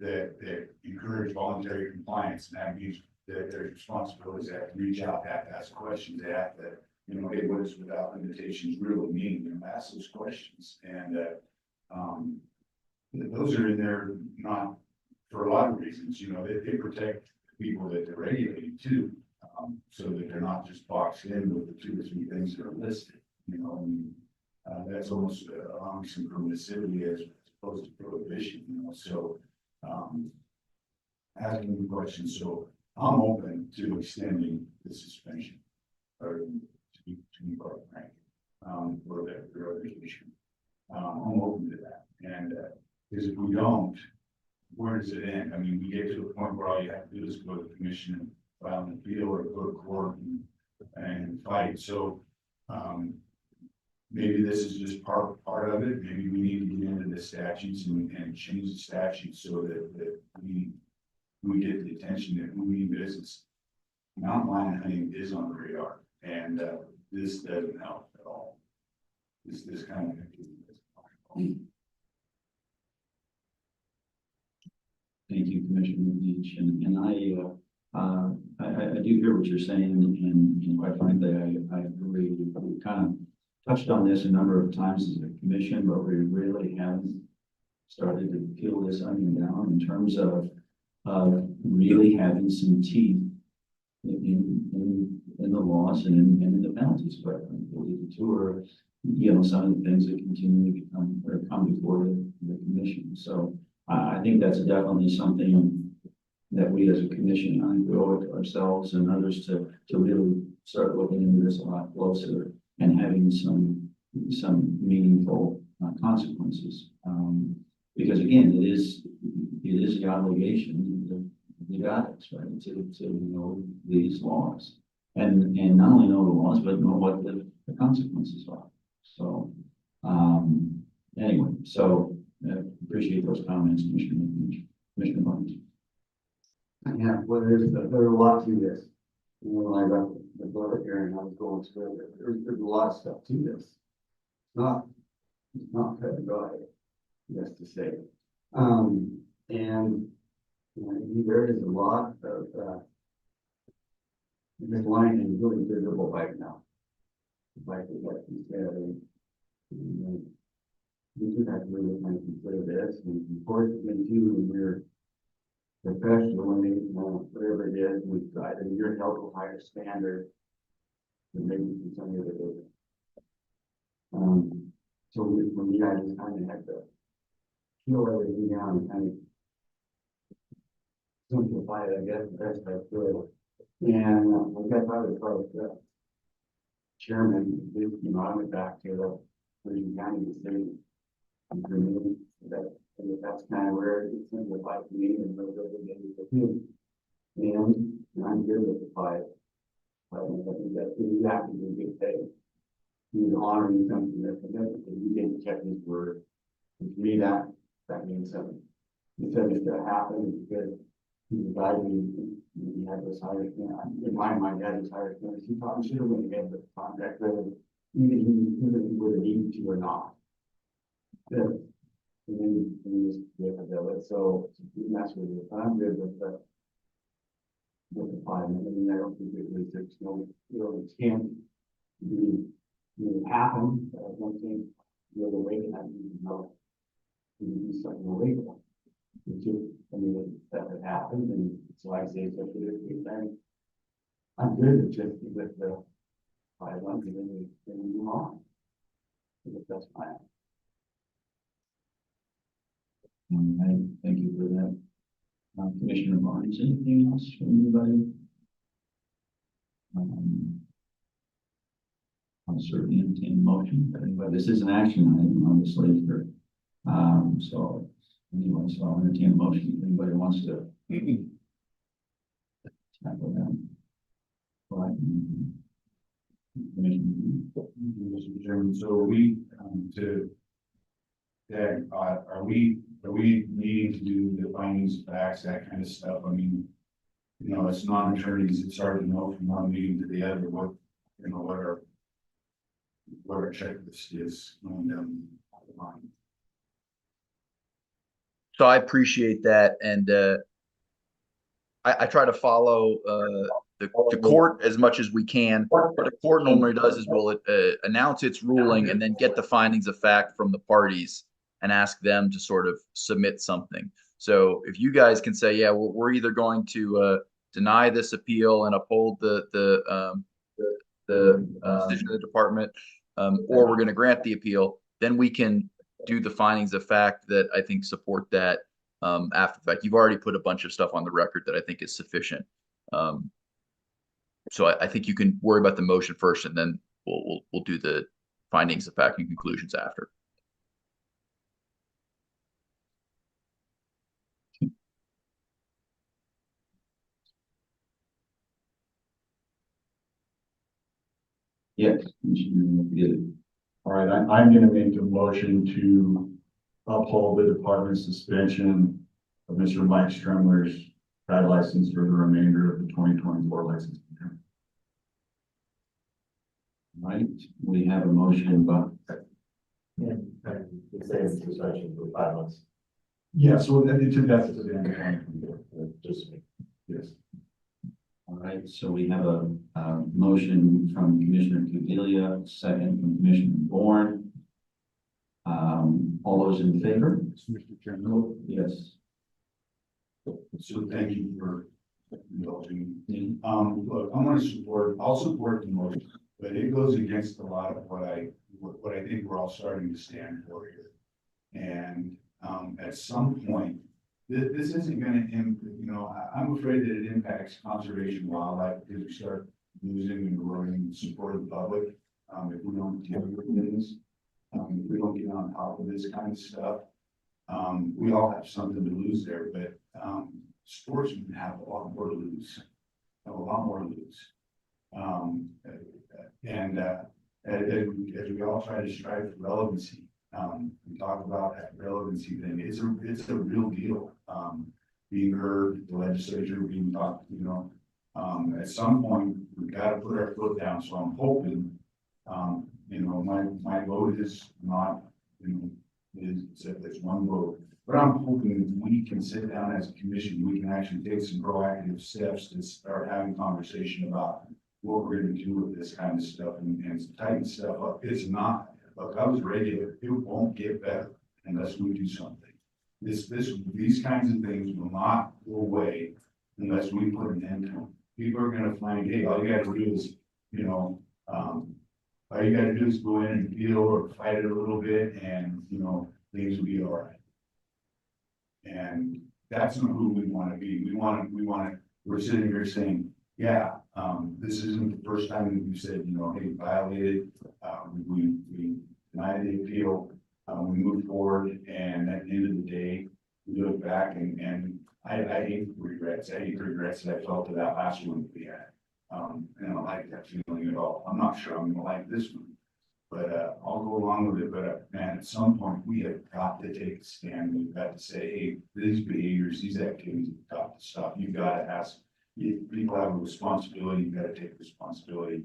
that encourage voluntary compliance, and that means that their responsibilities have to reach out, have to ask questions, they have to, hey, what does without limitations really mean? Ask those questions. And those are in there not for a lot of reasons. They protect people that they're regulating too, so that they're not just boxed in with the 2 or 3 things that are listed. That's almost allowing some permissivity as opposed to prohibition. So asking the questions. So I'm open to extending the suspension, or to be quite frank, for the revocation. I'm open to that, and because if we don't, where does it end? I mean, we get to the point where all you have to do is go to the commission and file an appeal, or go to court and fight. So maybe this is just part of it. Maybe we need to get into the statutes and change the statutes so that we get the attention that we need business. Mountain lion hunting is on the radar, and this doesn't help at all. This kind of activity. Thank you, Commissioner Beach, and I do hear what you're saying, and quite frankly, I agree. We kind of touched on this a number of times as a commission, but we really haven't started to peel this onion down in terms of really having some teeth in the laws and in the penalties, but the two are, you know, some of the things that continue to become or come before the commission. So I think that's definitely something that we as a commission, I think we owe it to ourselves and others to really start looking into this a lot closer and having some meaningful consequences. Because again, it is the obligation of the guys, right, to know these laws and not only know the laws, but know what the consequences are. So, anyway, so appreciate those comments, Commissioner Barnes. Yeah, well, there's a lot to this. You know, when I got the book here and I was going through it, there's a lot of stuff to this. It's not cut and dry, just to say. And you know, there is a lot of this line is really visible right now. Like what you said, and we do have to really kind of consider this, and unfortunately too, when we're professionally, whatever it is, we try to, you're held to a higher standard than maybe some of the other business. So for me, I just kind of had to peel everything down and kind of simplify it, I guess, the best I could. And I guess I was probably chairman, you know, I went back to the Virgin County decision. And for me, that's kind of where it simplified to me and really good with me. And I'm good with the five. I think that's exactly the good thing. He's honoring something that's significant. He didn't check his word. And to me, that means something. He said it's going to happen because he's guiding. He had this higher standard. In my mind, he had this higher standard. He probably should have went ahead with the contract, whether even he would have needed to or not. Good. And then he just gave it. So that's what it is. I'm good with the 5 minutes. I mean, I don't think it was just it can't be happen. I don't think the other way that you know to do something illegal. It's just, I mean, that had happened, and so I say such a good thing. I'm good with the 5 months, and then we move on. That's fine. Thank you for that. Commissioner Barnes, anything else from anybody? I'll certainly entertain a motion, but this is an action item, obviously, for, so anyway, so I'll entertain a motion if anybody wants to tackle that. Right. Mr. Chairman, so are we needing to do the findings of facts, that kind of stuff? I mean, you know, it's non-attorneys, it's hard to know from one meeting to the other what our checklist is going down the line. So I appreciate that, and I try to follow the court as much as we can. What the court normally does is will announce its ruling and then get the findings of fact from the parties and ask them to sort of submit something. So if you guys can say, yeah, we're either going to deny this appeal and uphold the decision of the department, or we're going to grant the appeal, then we can do the findings of fact that I think support that after the fact. You've already put a bunch of stuff on the record that I think is sufficient. So I think you can worry about the motion first, and then we'll do the findings of fact and conclusions after. Yes. All right, I'm going to make a motion to uphold the department's suspension of Mr. Mike Stremler's ride license for the remainder of the 2024 license term. Right, we have a motion about. Yeah, it's saying suspension for 5 months. Yeah, so that's to the end of 2024. Just, yes. All right, so we have a motion from Commissioner Cudelia, second from Commissioner Bourne. All those in favor? Mr. Chairman. Yes. So thank you for indulging me. Look, I'll support the motion, but it goes against a lot of what I think we're all starting to stand for here. And, at some point, this isn't gonna, I'm afraid that it impacts conservation wildlife because we start losing and eroding the support of the public. If we don't deal with things, if we don't get on top of this kind of stuff, we all have something to lose there, but, sportsmen have a lot more to lose, and as we all try to strive for relevancy, we talk about that relevancy thing. It's a real deal. Being heard, the legislature being talked, at some point, we've got to put our foot down. So I'm hoping, my vote is not, it's one vote. But I'm hoping we can sit down as a commission, we can actually take some proactive steps to start having conversation about what we're going to do with this kind of stuff and tighten stuff up. It's not, look, I was regular, it won't get better unless we do something. These kinds of things will not go away unless we put an end to them. People are going to find, hey, all you got to do is, all you got to do is go in and feel or fight it a little bit and, things will be all right. And that's not who we want to be. We're sitting here saying, yeah, this isn't the first time that we said, hey, violated, we denied the appeal, we moved forward, and at the end of the day, we look back and I hate regrets. I hate regrets that I felt to that last one that we had. And I don't like that feeling at all. I'm not sure I'm gonna like this one, but I'll go along with it. But man, at some point we have got to take a stand. We've got to say, hey, these behaviors, these activities have got to stop. You've got to ask. People have a responsibility. You've got to take responsibility.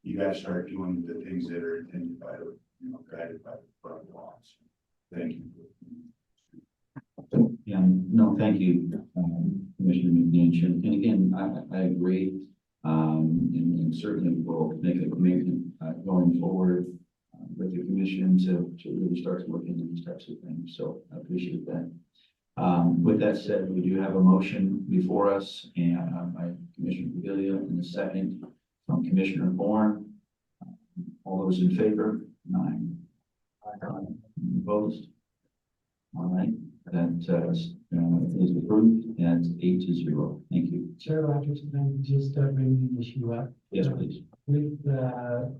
You got to start doing the things that are intended by the, guided by the laws. Thank you. Yeah, no, thank you, Commissioner McNinch. And again, I agree. And certainly will make a commitment going forward with the commission to really start to look into these types of things. So I appreciate that. With that said, we do have a motion before us and by Commissioner Padilla and a second from Commissioner Bourne. All those in favor? 9. Opposed? All right, that is approved at 8-0. Thank you. Chair Rogers, can I just bring the issue up? Yes, please. With the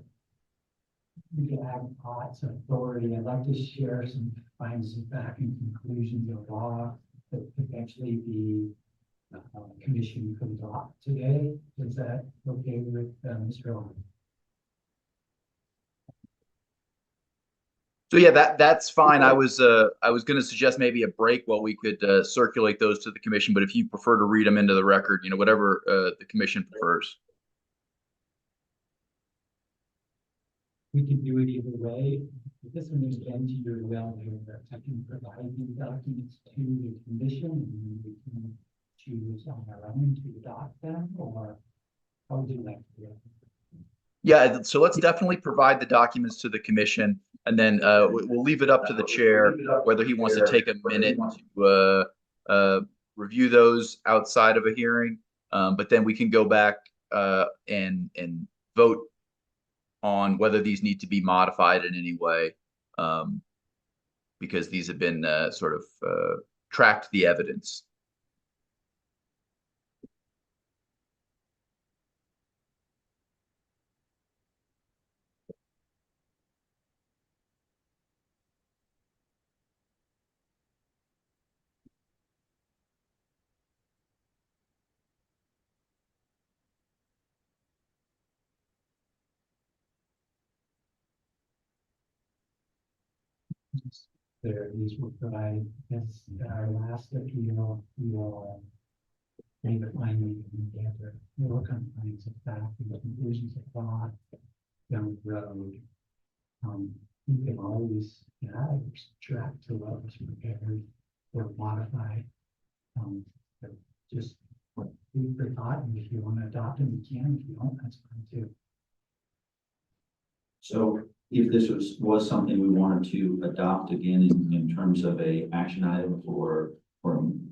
ag POTS authority, I'd like to share some findings of fact and conclusions of law that potentially the commission could adopt today. Is that okay with Mr. Owen? So yeah, that's fine. I was going to suggest maybe a break while we could circulate those to the commission. But if you prefer to read them into the record, whatever the commission prefers. We can do it either way. This one is again to your will here. I can provide these documents to the commission and we can choose on our own to adopt them, or how would you like to do it? Yeah, so let's definitely provide the documents to the commission, and then we'll leave it up to the chair whether he wants to take a minute to review those outside of a hearing. But then we can go back and vote on whether these need to be modified in any way, because these have been sort of tracked the evidence. These will provide, as our last appeal, we'll make a finding together. We'll come findings of fact and the conclusions of law down the road. You can always add or subtract to what was prepared or modify. But just food for thought, and if you want to adopt them, you can. If you don't, that's fine too. So if this was something we wanted to adopt again in terms of a action item for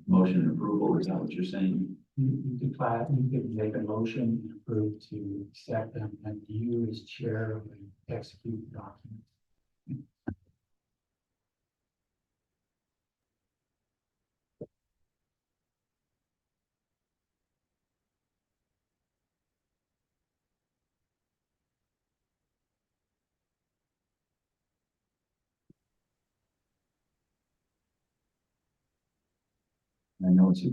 motion and approval, is that what you're saying? You could make a motion and approve to accept them, and you as chair would execute the document. I know it's a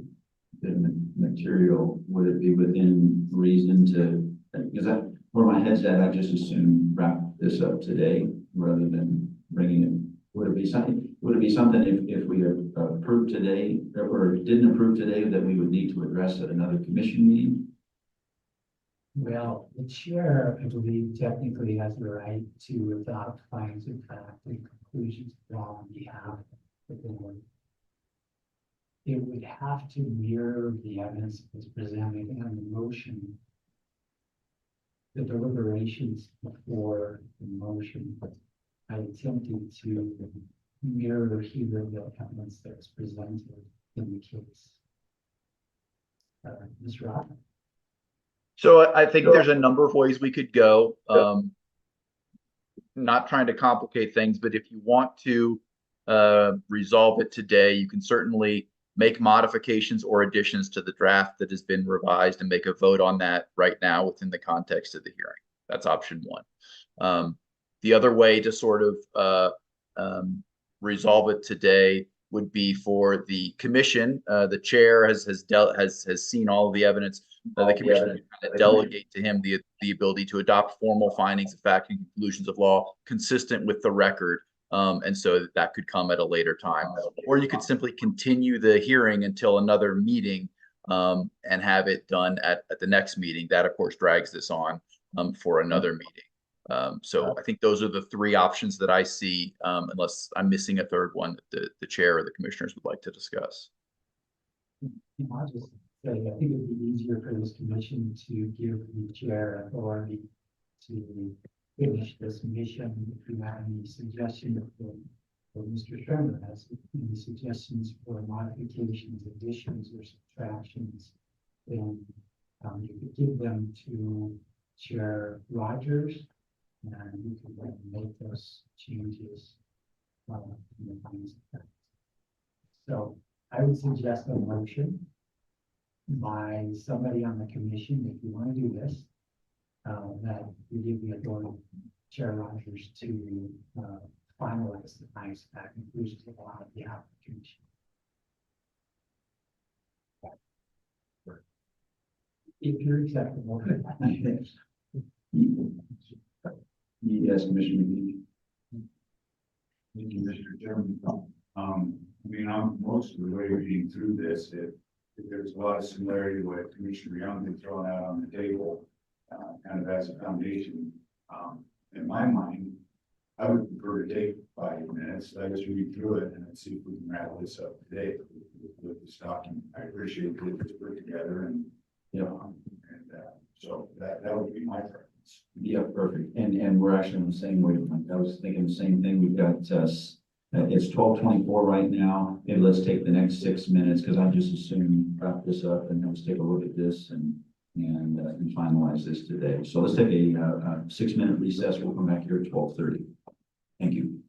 bit of material. Would it be within reason to, because where my head's at, I just assume wrap this up today rather than bringing it. Would it be something if we approved today or didn't approve today that we would need to address at another commission meeting? Well, the chair, I believe, technically has the right to adopt findings of fact and conclusions of law on behalf of the board. It would have to mirror the evidence that's presented in the motion, the deliberations before the motion. I attempted to mirror here the evidence that was presented in the case. Ms. Rock? So I think there's a number of ways we could go. Not trying to complicate things, but if you want to resolve it today, you can certainly make modifications or additions to the draft that has been revised and make a vote on that right now within the context of the hearing. That's option one. The other way to sort of resolve it today would be for the commission. The chair has seen all of the evidence. The commission can delegate to him the ability to adopt formal findings of fact and conclusions of law consistent with the record. And so that could come at a later time, or you could simply continue the hearing until another meeting and have it done at the next meeting. That of course drags this on for another meeting. So I think those are the three options that I see, unless I'm missing a third one that the chair or the commissioners would like to discuss. I'll just say, I think it'd be easier for this commission to give the chair authority to finish this mission. If you have any suggestions for Mr. Sherman has any suggestions for modifications, additions, or subtractions, then you could give them to Chair Rogers, and you could then make those changes in the findings of fact. So I would suggest a motion by somebody on the commission, if you want to do this, that we give the authority Chair Rogers to finalize the findings of fact conclusions of law on behalf of the commission. If you're acceptable. Yes, Commissioner McGee. Thank you, Mr. Chairman. I mean, I'm most of the way reading through this. If there's a lot of similarity to what Commissioner Young had thrown out on the table, kind of as a foundation, in my mind, I would prefer to take 5 minutes. I just read through it and see if we can wrap this up today with this document. I appreciate that it was put together and, so that would be my preference. Yeah, perfect. And we're actually on the same wavelength. I was thinking the same thing. We've got it's 12:24 right now. Maybe let's take the next 6 minutes because I just assume wrap this up and let's take a look at this and finalize this today. So let's take a 6-minute recess. We'll come back here at 12:30. Thank you.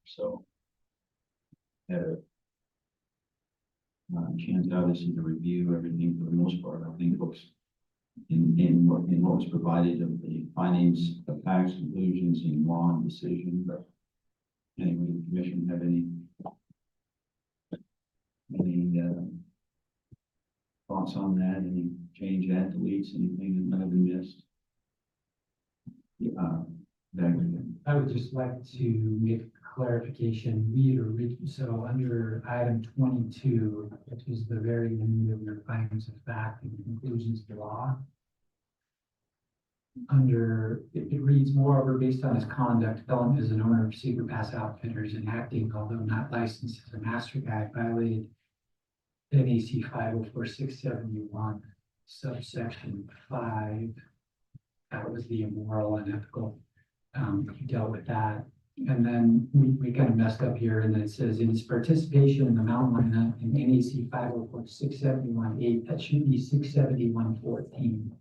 So. Had a chance obviously to review everything for the most part. I think looks in what was provided of the findings, the facts, conclusions, and law and decision. But anyway, the commission have any thoughts on that? Any change, add, deletes, anything that might have been missed? I would just like to make clarification. So under item 22, which is the very end of your findings of fact and conclusions of law. It reads, moreover, based on his conduct, felon is an owner of Secret Pass Outfitters and acting, although not licensed as a master guide, violated NAC 504-671, subsection 5. That was the immoral, unethical. He dealt with that. And then we kind of messed up here, and then it says in his participation in the mountain lion in NAC 504-671-8, that should be 671-14.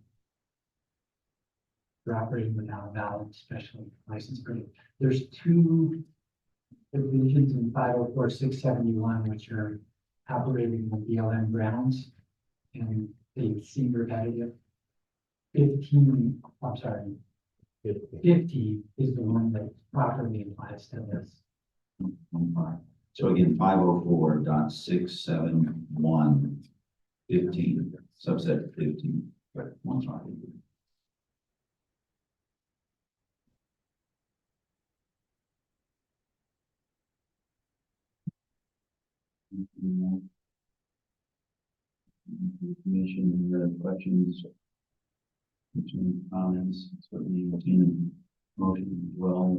For operating without a valid special license permit. There's two provisions in 504-671 which are operating on BLM grounds, and they seem repetitive. 50 is the one that properly applies to this. So again, 504.671.15, subset 15, right, one five. Commission, questions, comments, certainly motion as well.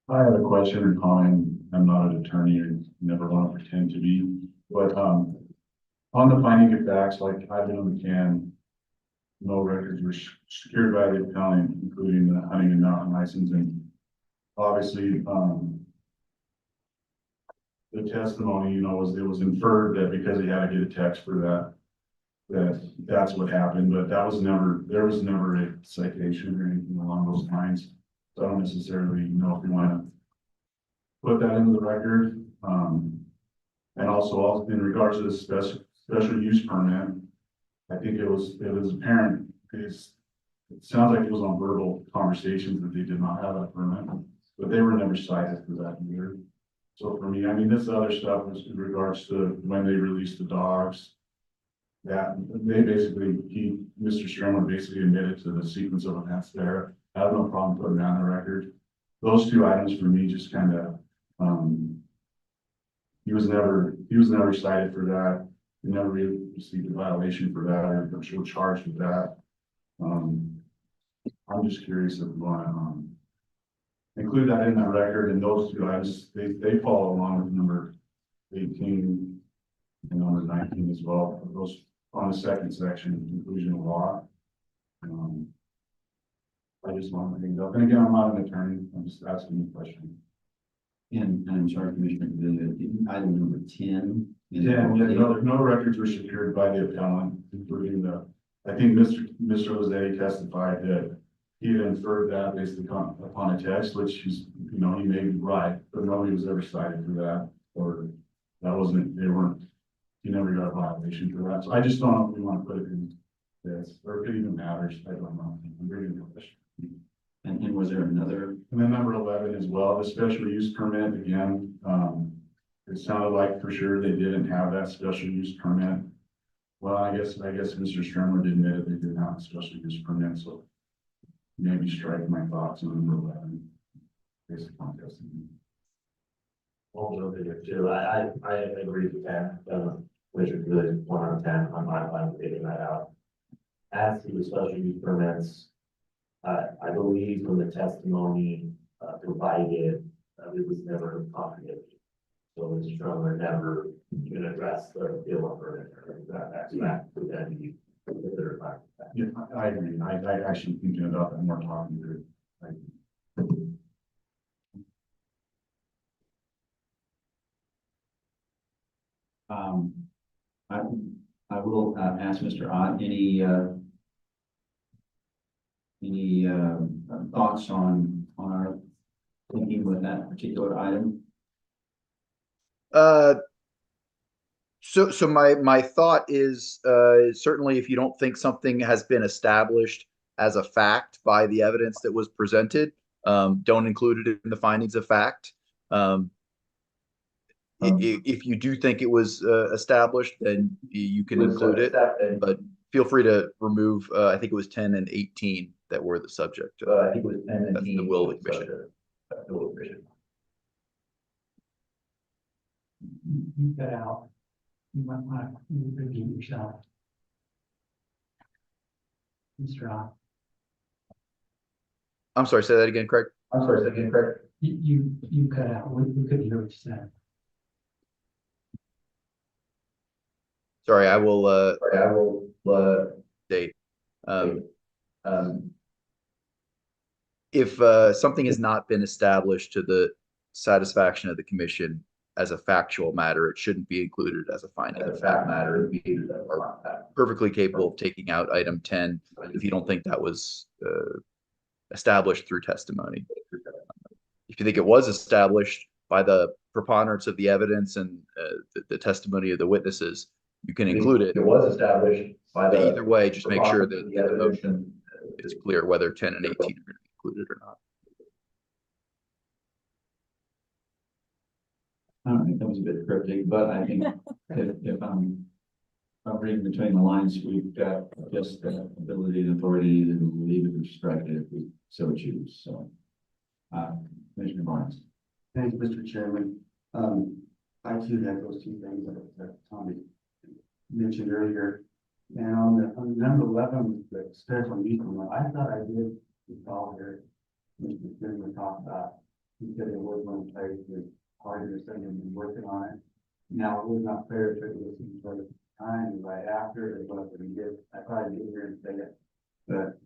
I have a question or comment. I'm not an attorney and never want to pretend to be, but on the finding of facts, like I've been on the can, no records were secured by the appellant, including the hunting and mountain licensing. Obviously, the testimony, you know, was it was inferred that because he had to get a text for that's what happened, but there was never a citation or anything along those lines. So I don't necessarily know if you want to put that into the record. And also in regards to the special use permit, I think it was apparent, it sounds like it was on verbal conversations that they did not have a permit, but they were never cited for that either. So for me, I mean, this other stuff was in regards to when they released the dogs, that they basically, Mr. Strummer basically admitted to the sequence of events there. I have no problem putting that on the record. Those two items for me just kind of, he was never cited for that. He never really received a violation for that or charged with that. I'm just curious if we want to include that in that record, and those two items, they follow along with number 18 and number 19 as well. Those on the second section, conclusion of law. I just want to bring it up. And again, I'm not an attorney. I'm just asking a question. And I'm sorry, Commissioner, item number 10. No records were secured by the appellant, including I think Mr. Lozay testified that he had inferred that based upon a text, which he's, you know, he may be right, but nobody was ever cited for that, or that wasn't, he never got a violation for that. So I just don't know if we want to put it in this, or if it even matters. I don't know. I'm reading the question. And was there another? And then number 11 as well, the special use permit, again, it sounded like for sure they didn't have that special use permit. Well, I guess Mr. Strummer did admit they didn't have a special use permit, so maybe strike my thoughts on number 11. Based upon testimony. I'll jump in here too. I agree with 10, which is good, 1 out of 10. I'm fine with taking that out. As to the special use permits, I believe from the testimony provided, it was never contradicted. So Mr. Strummer never even addressed the bill permit or that would then be considered by that. Yeah, I agree. I actually thinking about that more talking to I will ask Mr. Ott, any thoughts on our thinking with that particular item? So my thought is, certainly if you don't think something has been established as a fact by the evidence that was presented, don't include it in the findings of fact. If you do think it was established, then you can include it, but feel free to remove, I think it was 10 and 18 that were the subject. I think it was 10 and That's the 18 will of the commission. That's the will of the commission. You cut out. You might want to repeat yourself. Mr. Rock, I'm sorry, say that again, Craig. I'm sorry, say that again, Craig. you cut out. We couldn't hear what you said. Sorry, I will date. If something has not been established to the satisfaction of the commission as a factual matter, it shouldn't be included as a finding of fact matter. It'd be perfectly capable of taking out item 10 if you don't think that was established through testimony. If you think it was established by the preponderance of the evidence and the testimony of the witnesses, you can include it. It was established by But the. either way, just make sure that the the evidence motion is clear whether 10 and 18 are going to be included or not. All right, that was a bit cryptic, but I think if I'm reading between the lines, we've got just the ability and authority to leave it or strike it if we so choose. So, Commissioner Barnes. Thanks, Mr. Chairman. I too had those two things that Tommy mentioned earlier. And on number 11, the special use one, I thought I did recall here, Mr. Finley talked about, he said it was one place with partners that have been working on it. Now, it was not fair if it was some sort of time right after it was what he did. I probably did hear him say it, but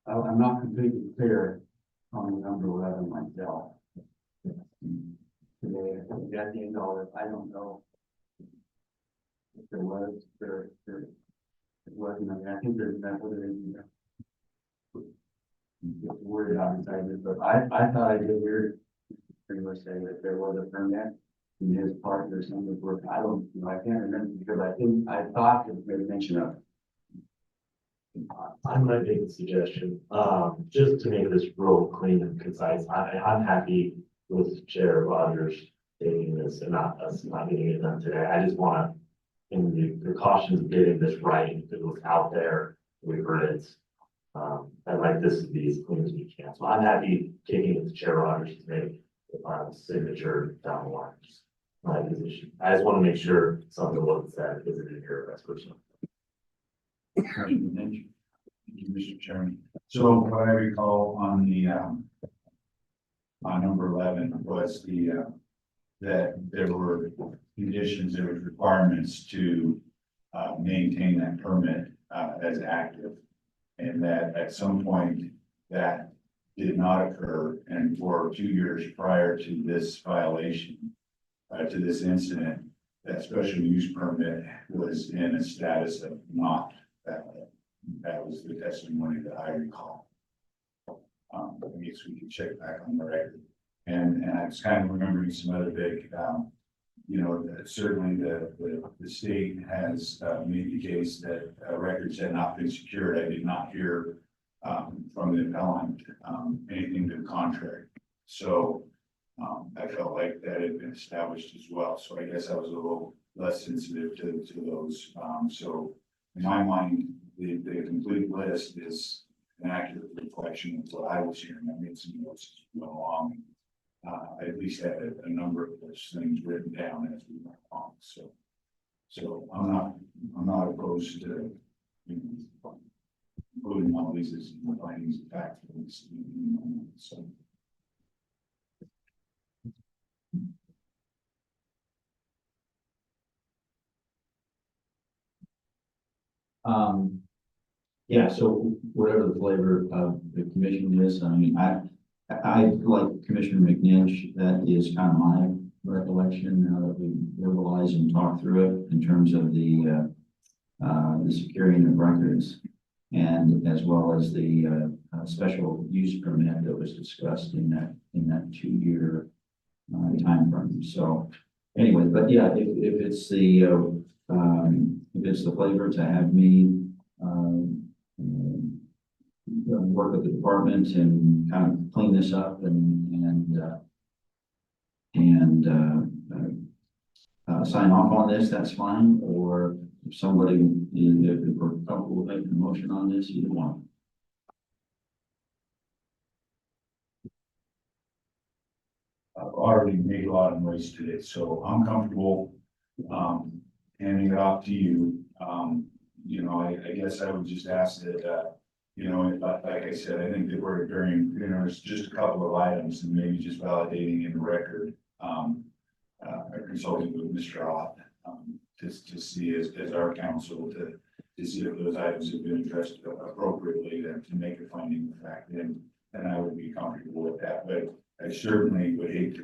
I'm not completely clear on number 11 myself. Today, at the end of it, I don't know if there was, it wasn't. I mean, I think there's that other in there. Get worried outside it, but I thought I did hear pretty much say that there was a permit in his part or something work. I don't, you know, I can't remember because I thought it made mention of. I might make a suggestion, just to make this real clean and concise. I'm happy with Chair Rogers taking this and not us not getting it done today. I just want to, in the precautions of getting this right, because it was out there, we've heard it. I'd like this to be as clean as we can. So I'm happy taking it to Chair Rogers to make the final signature down the line. Just my position. I just want to make sure something wasn't said because it didn't hear that's personal. Thank you, Mr. Chairman. So what I recall on the on number 11 was the that there were conditions, there was requirements to maintain that permit as active, and that at some point that did not occur, and for 2 years prior to this violation, to this incident, that special use permit was in a status of not valid. That was the testimony that I recall. I guess we can check back on the record. And I was kind of remembering some other big, you know, certainly the state has made the case that records had not been secured. I did not hear from the appellant anything to the contrary. So I felt like that had been established as well. So I guess I was a little less sensitive to those. So in my mind, the complete list is an accurate reflection of what I was hearing. I made some notes as we went along. I at least had a number of those things written down as we went along. So I'm not opposed to, you know, including all these as findings of fact. So. Yeah, so whatever the flavor of the commission is, I mean, I like Commissioner McNinch, that is kind of my recollection now that we verbalize and talk through it in terms of the securing of records, and as well as the special use permit that was discussed in that 2-year timeframe. So anyway, but yeah, if it's the flavor to have me work with the department and kind of clean this up and sign off on this, that's fine. Or if somebody, if we're comfortable with making a motion on this, either one. I've already made a lot of noise today, so I'm comfortable, handing it off to you. You know, I guess I would just ask that, you know, like I said, I think that we're during, you know, there's just a couple of items and maybe just validating in the record. Consulting with Mr. Ott, to see as our counsel to see if those items have been addressed appropriately to make a finding of fact, and I would be comfortable with that. But I certainly would hate to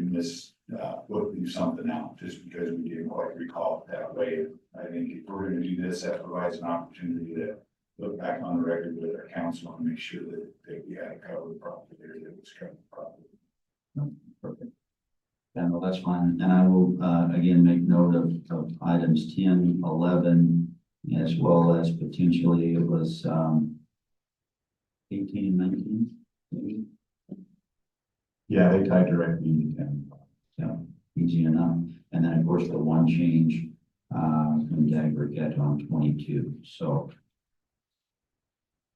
leave something out just because we didn't quite recall it that way. I think if we're going to do this, that provides an opportunity to look back on the record with our counsel and make sure that we had it covered properly, or that it was covered properly. Perfect. Yeah, no, that's fine. And I will, again, make note of items 10, 11, as well as potentially it was, 18 and 19, maybe? Yeah, they tied directly into 10. So easy enough. And then, of course, the one change, from aggregate on 22. So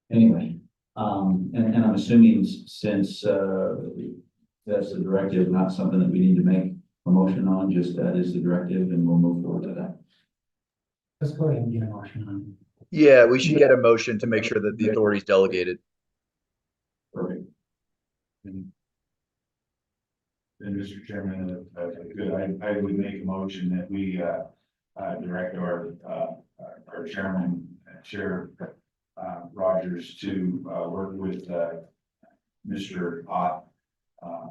anyway, and I'm assuming since, that's the directive, not something that we need to make a motion on, just that is the directive, and we'll move forward to that. Let's go ahead and get a motion on. Yeah, we should get a motion to make sure that the authority is delegated. Perfect. And Mr. Chairman, I would make a motion that we direct our chairman, Chair Rogers, to work with Mr. Ott,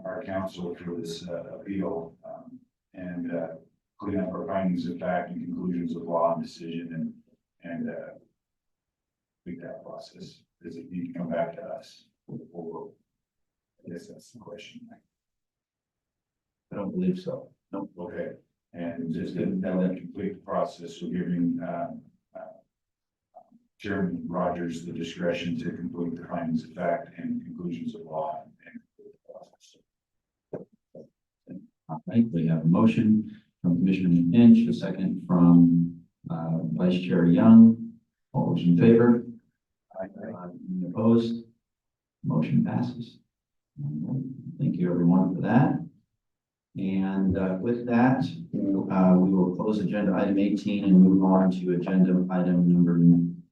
our counsel, for this appeal, and clean up our findings of fact and conclusions of law and decision, and make that process. Does it need to come back to us? Or, I guess that's the question. I don't believe so. Nope. Okay. And just didn't know that complete the process, so giving Chairman Rogers the discretion to complete the findings of fact and conclusions of law and the process. All right, we have a motion from Commissioner Finch, a second from Vice Chair Young. All those in favor? Any opposed? Motion passes. Thank you, everyone, for that. And with that, we will close agenda item 18 and move on to agenda item number 9.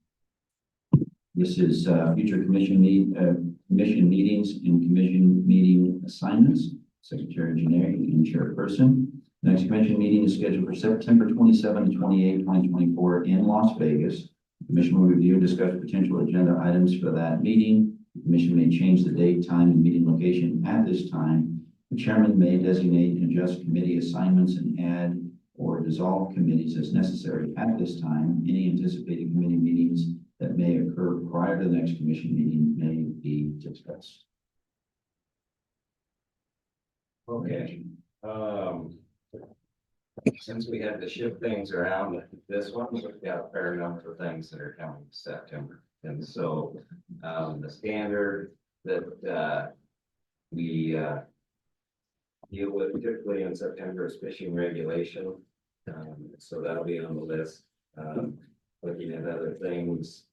This is future commission meetings and commission meeting assignments. Secretary Generic and Chairperson. Next commission meeting is scheduled for September 27 to 28, 2024 in Las Vegas. The commission will review and discuss potential agenda items for that meeting. The commission may change the date, time, and meeting location at this time. The chairman may designate and adjust committee assignments and add or dissolve committees as necessary at this time. Any anticipated committee meetings that may occur prior to the next commission meeting may be discussed. Okay, since we had to shift things around with this one, we've got a fair number of things that are coming in September. And so, the standard that, we, deal with typically in September is fishing regulation. So that'll be on the list. Looking at other things,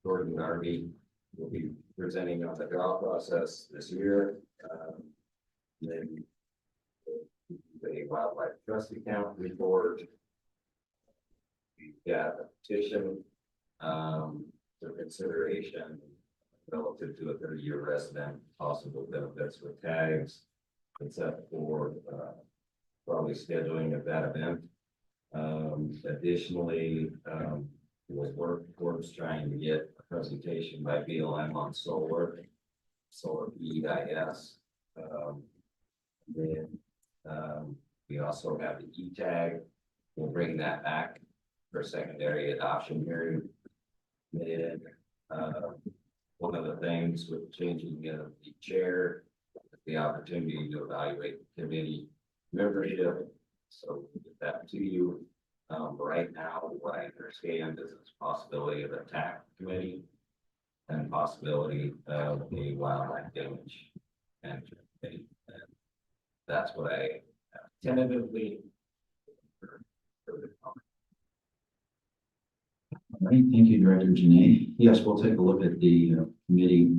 Gordon Darby will be presenting on the draw process this year. Then the wildlife trust account report. We've got a petition for consideration relative to a 30-year resident, possible benefits with tags, except for probably scheduling of that event. Additionally, was work towards trying to get a presentation by BLM on solar EIS. Then we also have the E-tag. We'll bring that back for secondary adoption hearing. Then one of the things with changing the chair, the opportunity to evaluate the committee membership. So we'll get that to you. Right now, what I understand is it's possibility of a TAC committee and possibility of a wildlife damage management committee. And that's what I tentatively. All right, thank you, Director Janae. Yes, we'll take a look at the committee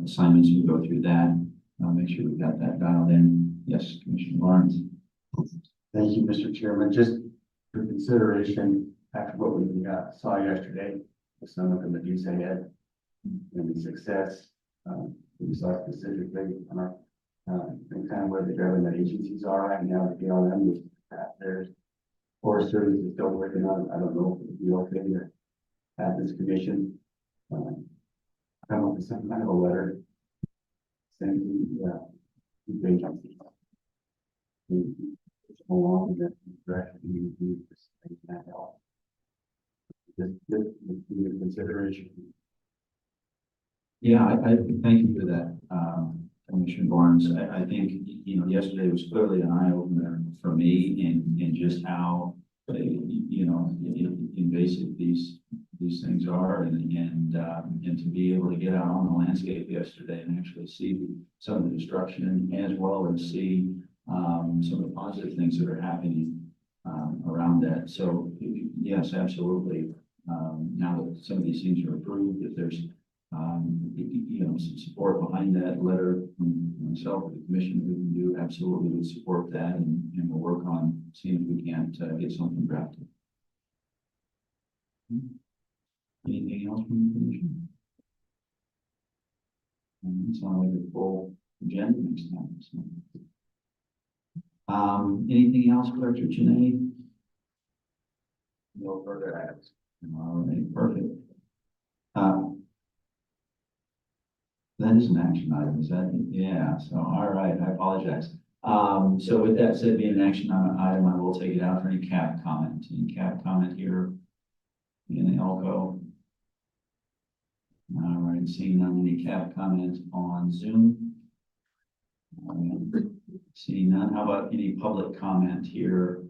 assignments and go through that. I'll make sure we've got that dialed in. Yes, Commissioner Lawrence. Thank you, Mr. Chairman. Just for consideration, after what we saw yesterday, the summit of Medusa Head and the success we saw specifically on our and kind of where the government agencies are right now, the BLM with there's Forest Service is still working on it. I don't know if it'd be okay to have this commission come up with some kind of a letter saying the agency. Along with that direction, you do this thing that help. This is consideration. Yeah, I thank you for that, Commissioner Barnes. I think, you know, yesterday was clearly an eye opener for me in just how, you know, invasive these things are, and to be able to get out on the landscape yesterday and actually see some of the destruction, as well as see some of the positive things that are happening around that. So yes, absolutely. Now that some of these things are approved, if there's you know, some support behind that letter from myself or the commission, we can do absolutely would support that, and we'll work on seeing if we can't get something drafted. Anything else from the commission? It's not like a full agenda next time. So. Anything else, Director Janae? No further items. All right, perfect. That is an action item, is that? Yeah, so, all right, I apologize. So with that said, being an action item, I will take it out for any CAP comment. Any CAP comment here in Elko? All right, seeing none, any CAP comment on Zoom? Seeing none, how about any public comment here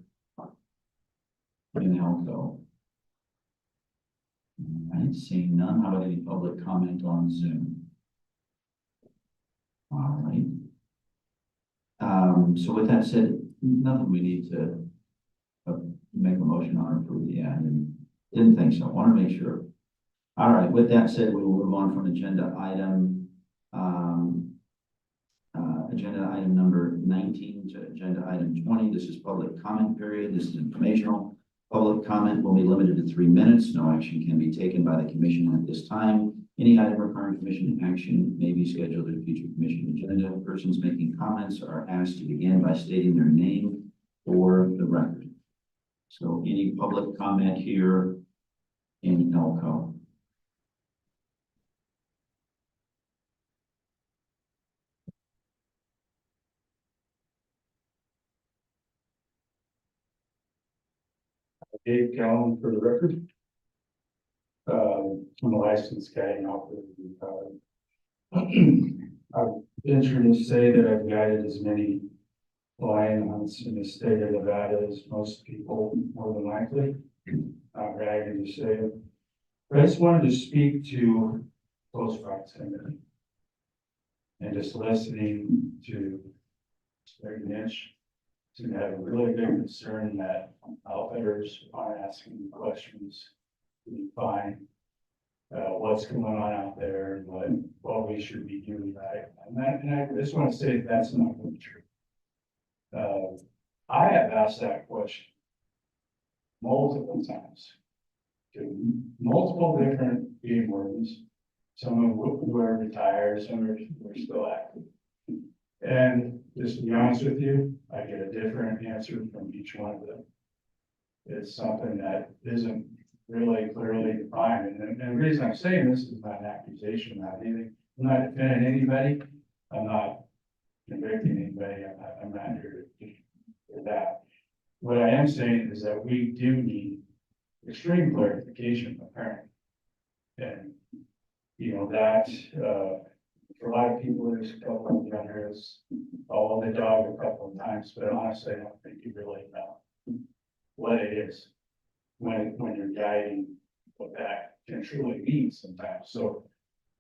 in Elko? All right, seeing none, how about any public comment on Zoom? All right. So with that said, nothing we need to make a motion on or approve. Yeah, didn't think so. Want to make sure. All right. With that said, we will move on from agenda item number 19 to agenda item 20. This is public comment period. This is informational. Public comment will be limited to 3 minutes. No action can be taken by the commission at this time. Any item requiring commission action may be scheduled at a future commission agenda. Persons making comments are asked to begin by stating their name for the record. So any public comment here in Elko? Dave Callen for the record. I'm a licensed guide and operator. I'm venturing to say that I've guided as many lion hunts in the state of Nevada as most people, more than likely. I'm bragging to say it. But I just wanted to speak to close proximity and just listening to their niche. To have a really big concern that outfitters are asking questions to find what's going on out there and what we should be doing right. And I just want to say that's not really true. I have asked that question multiple times to multiple different game wardens, some of who are retired, some are still active. And just to be honest with you, I get a different answer from each one of them. It's something that isn't really clearly defined. And the reason I'm saying this is not an accusation, not anything. I'm not defending anybody. I'm not convicting anybody. I'm not here for that. What I am saying is that we do need extreme clarification, apparently. And you know, that, for a lot of people, there's a couple of generous, all the dog a couple of times, but honestly, I don't think you really know what it is when you're guiding what that can truly mean sometimes. So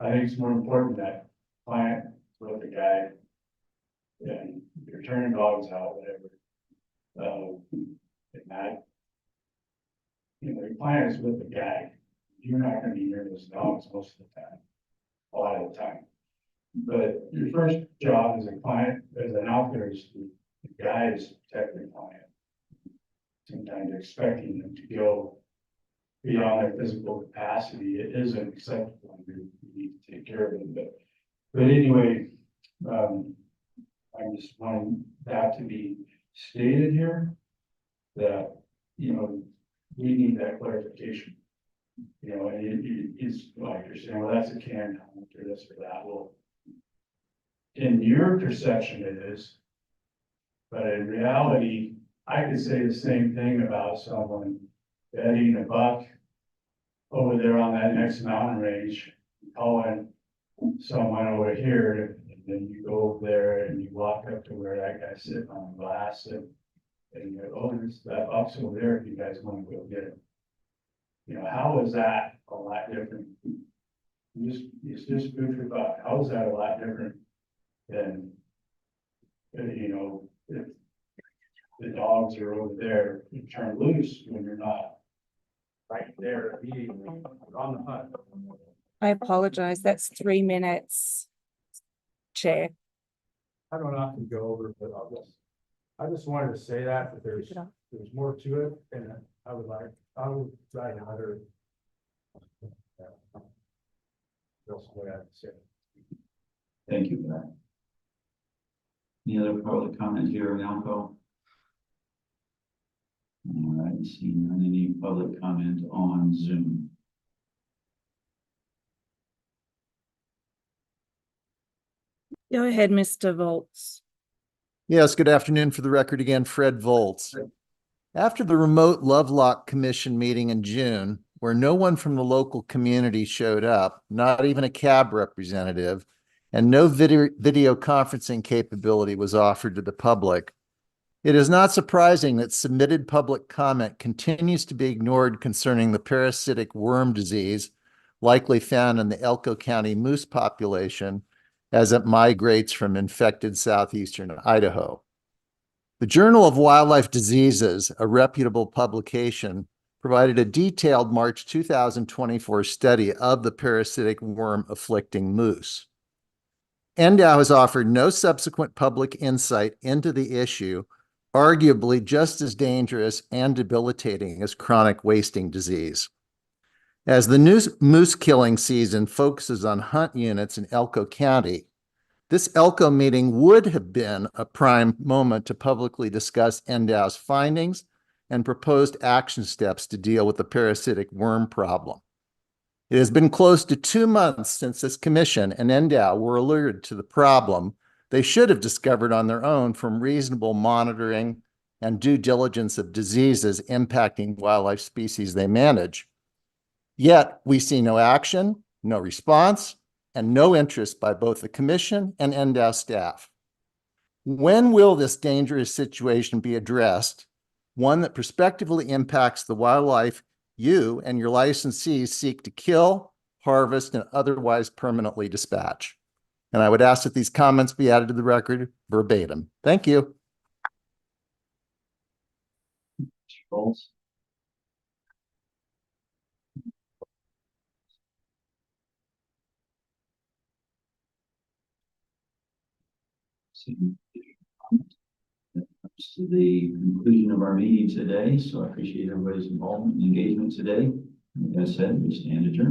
I think it's more important that client with the guide and you're turning dogs out, whatever. And that, you know, your client is with the guide. You're not gonna be near those dogs most of the time, a lot of the time. But your first job as a client, as an outfitter, is to guide is to protect the client. Sometimes expecting them to go beyond their physical capacity, it isn't acceptable. You need to take care of them, but anyway, I just wanted that to be stated here, that, you know, we need that clarification. You know, and it's like you're saying, well, that's a canned hunt or this or that. Well, in your perception it is, but in reality, I could say the same thing about someone bedding a buck over there on that next mountain range, calling someone over here, and then you go over there and you walk up to where that guy's sitting on the glass and you go, oh, there's that buck's over there if you guys want to go get it. You know, how is that a lot different? It's just food for thought. How is that a lot different than, you know, if the dogs are over there, you turn loose when you're not right there immediately on the hunt. I apologize. That's 3 minutes. Chair. I don't have to go over, but I just wanted to say that there's more to it, and I would try another. That's what I have to say. Thank you for that. Any other public comment here in Alco? All right, seeing none, any public comment on Zoom? Go ahead, Mr. Volts. Yes, good afternoon. For the record again, Fred Volts. After the remote Lovelock Commission meeting in June, where no one from the local community showed up, not even a cab representative, and no video conferencing capability was offered to the public, it is not surprising that submitted public comment continues to be ignored concerning the parasitic worm disease likely found in the Elko County moose population as it migrates from infected southeastern Idaho. The Journal of Wildlife Diseases, a reputable publication, provided a detailed March 2024 study of the parasitic worm afflicting moose. NDOW has offered no subsequent public insight into the issue, arguably just as dangerous and debilitating as chronic wasting disease. As the moose killing season focuses on hunt units in Elko County, this Elko meeting would have been a prime moment to publicly discuss NDOW's findings and proposed action steps to deal with the parasitic worm problem. It has been close to 2 months since this commission and NDOW were alerted to the problem they should have discovered on their own from reasonable monitoring and due diligence of diseases impacting wildlife species they manage. Yet we see no action, no response, and no interest by both the commission and NDOW staff. When will this dangerous situation be addressed, one that prospectively impacts the wildlife you and your licensees seek to kill, harvest, and otherwise permanently dispatch? And I would ask that these comments be added to the record verbatim. Thank you. Rolls. That's to the conclusion of our meeting today. So I appreciate everybody's involvement and engagement today. Like I said, we stand adjourned.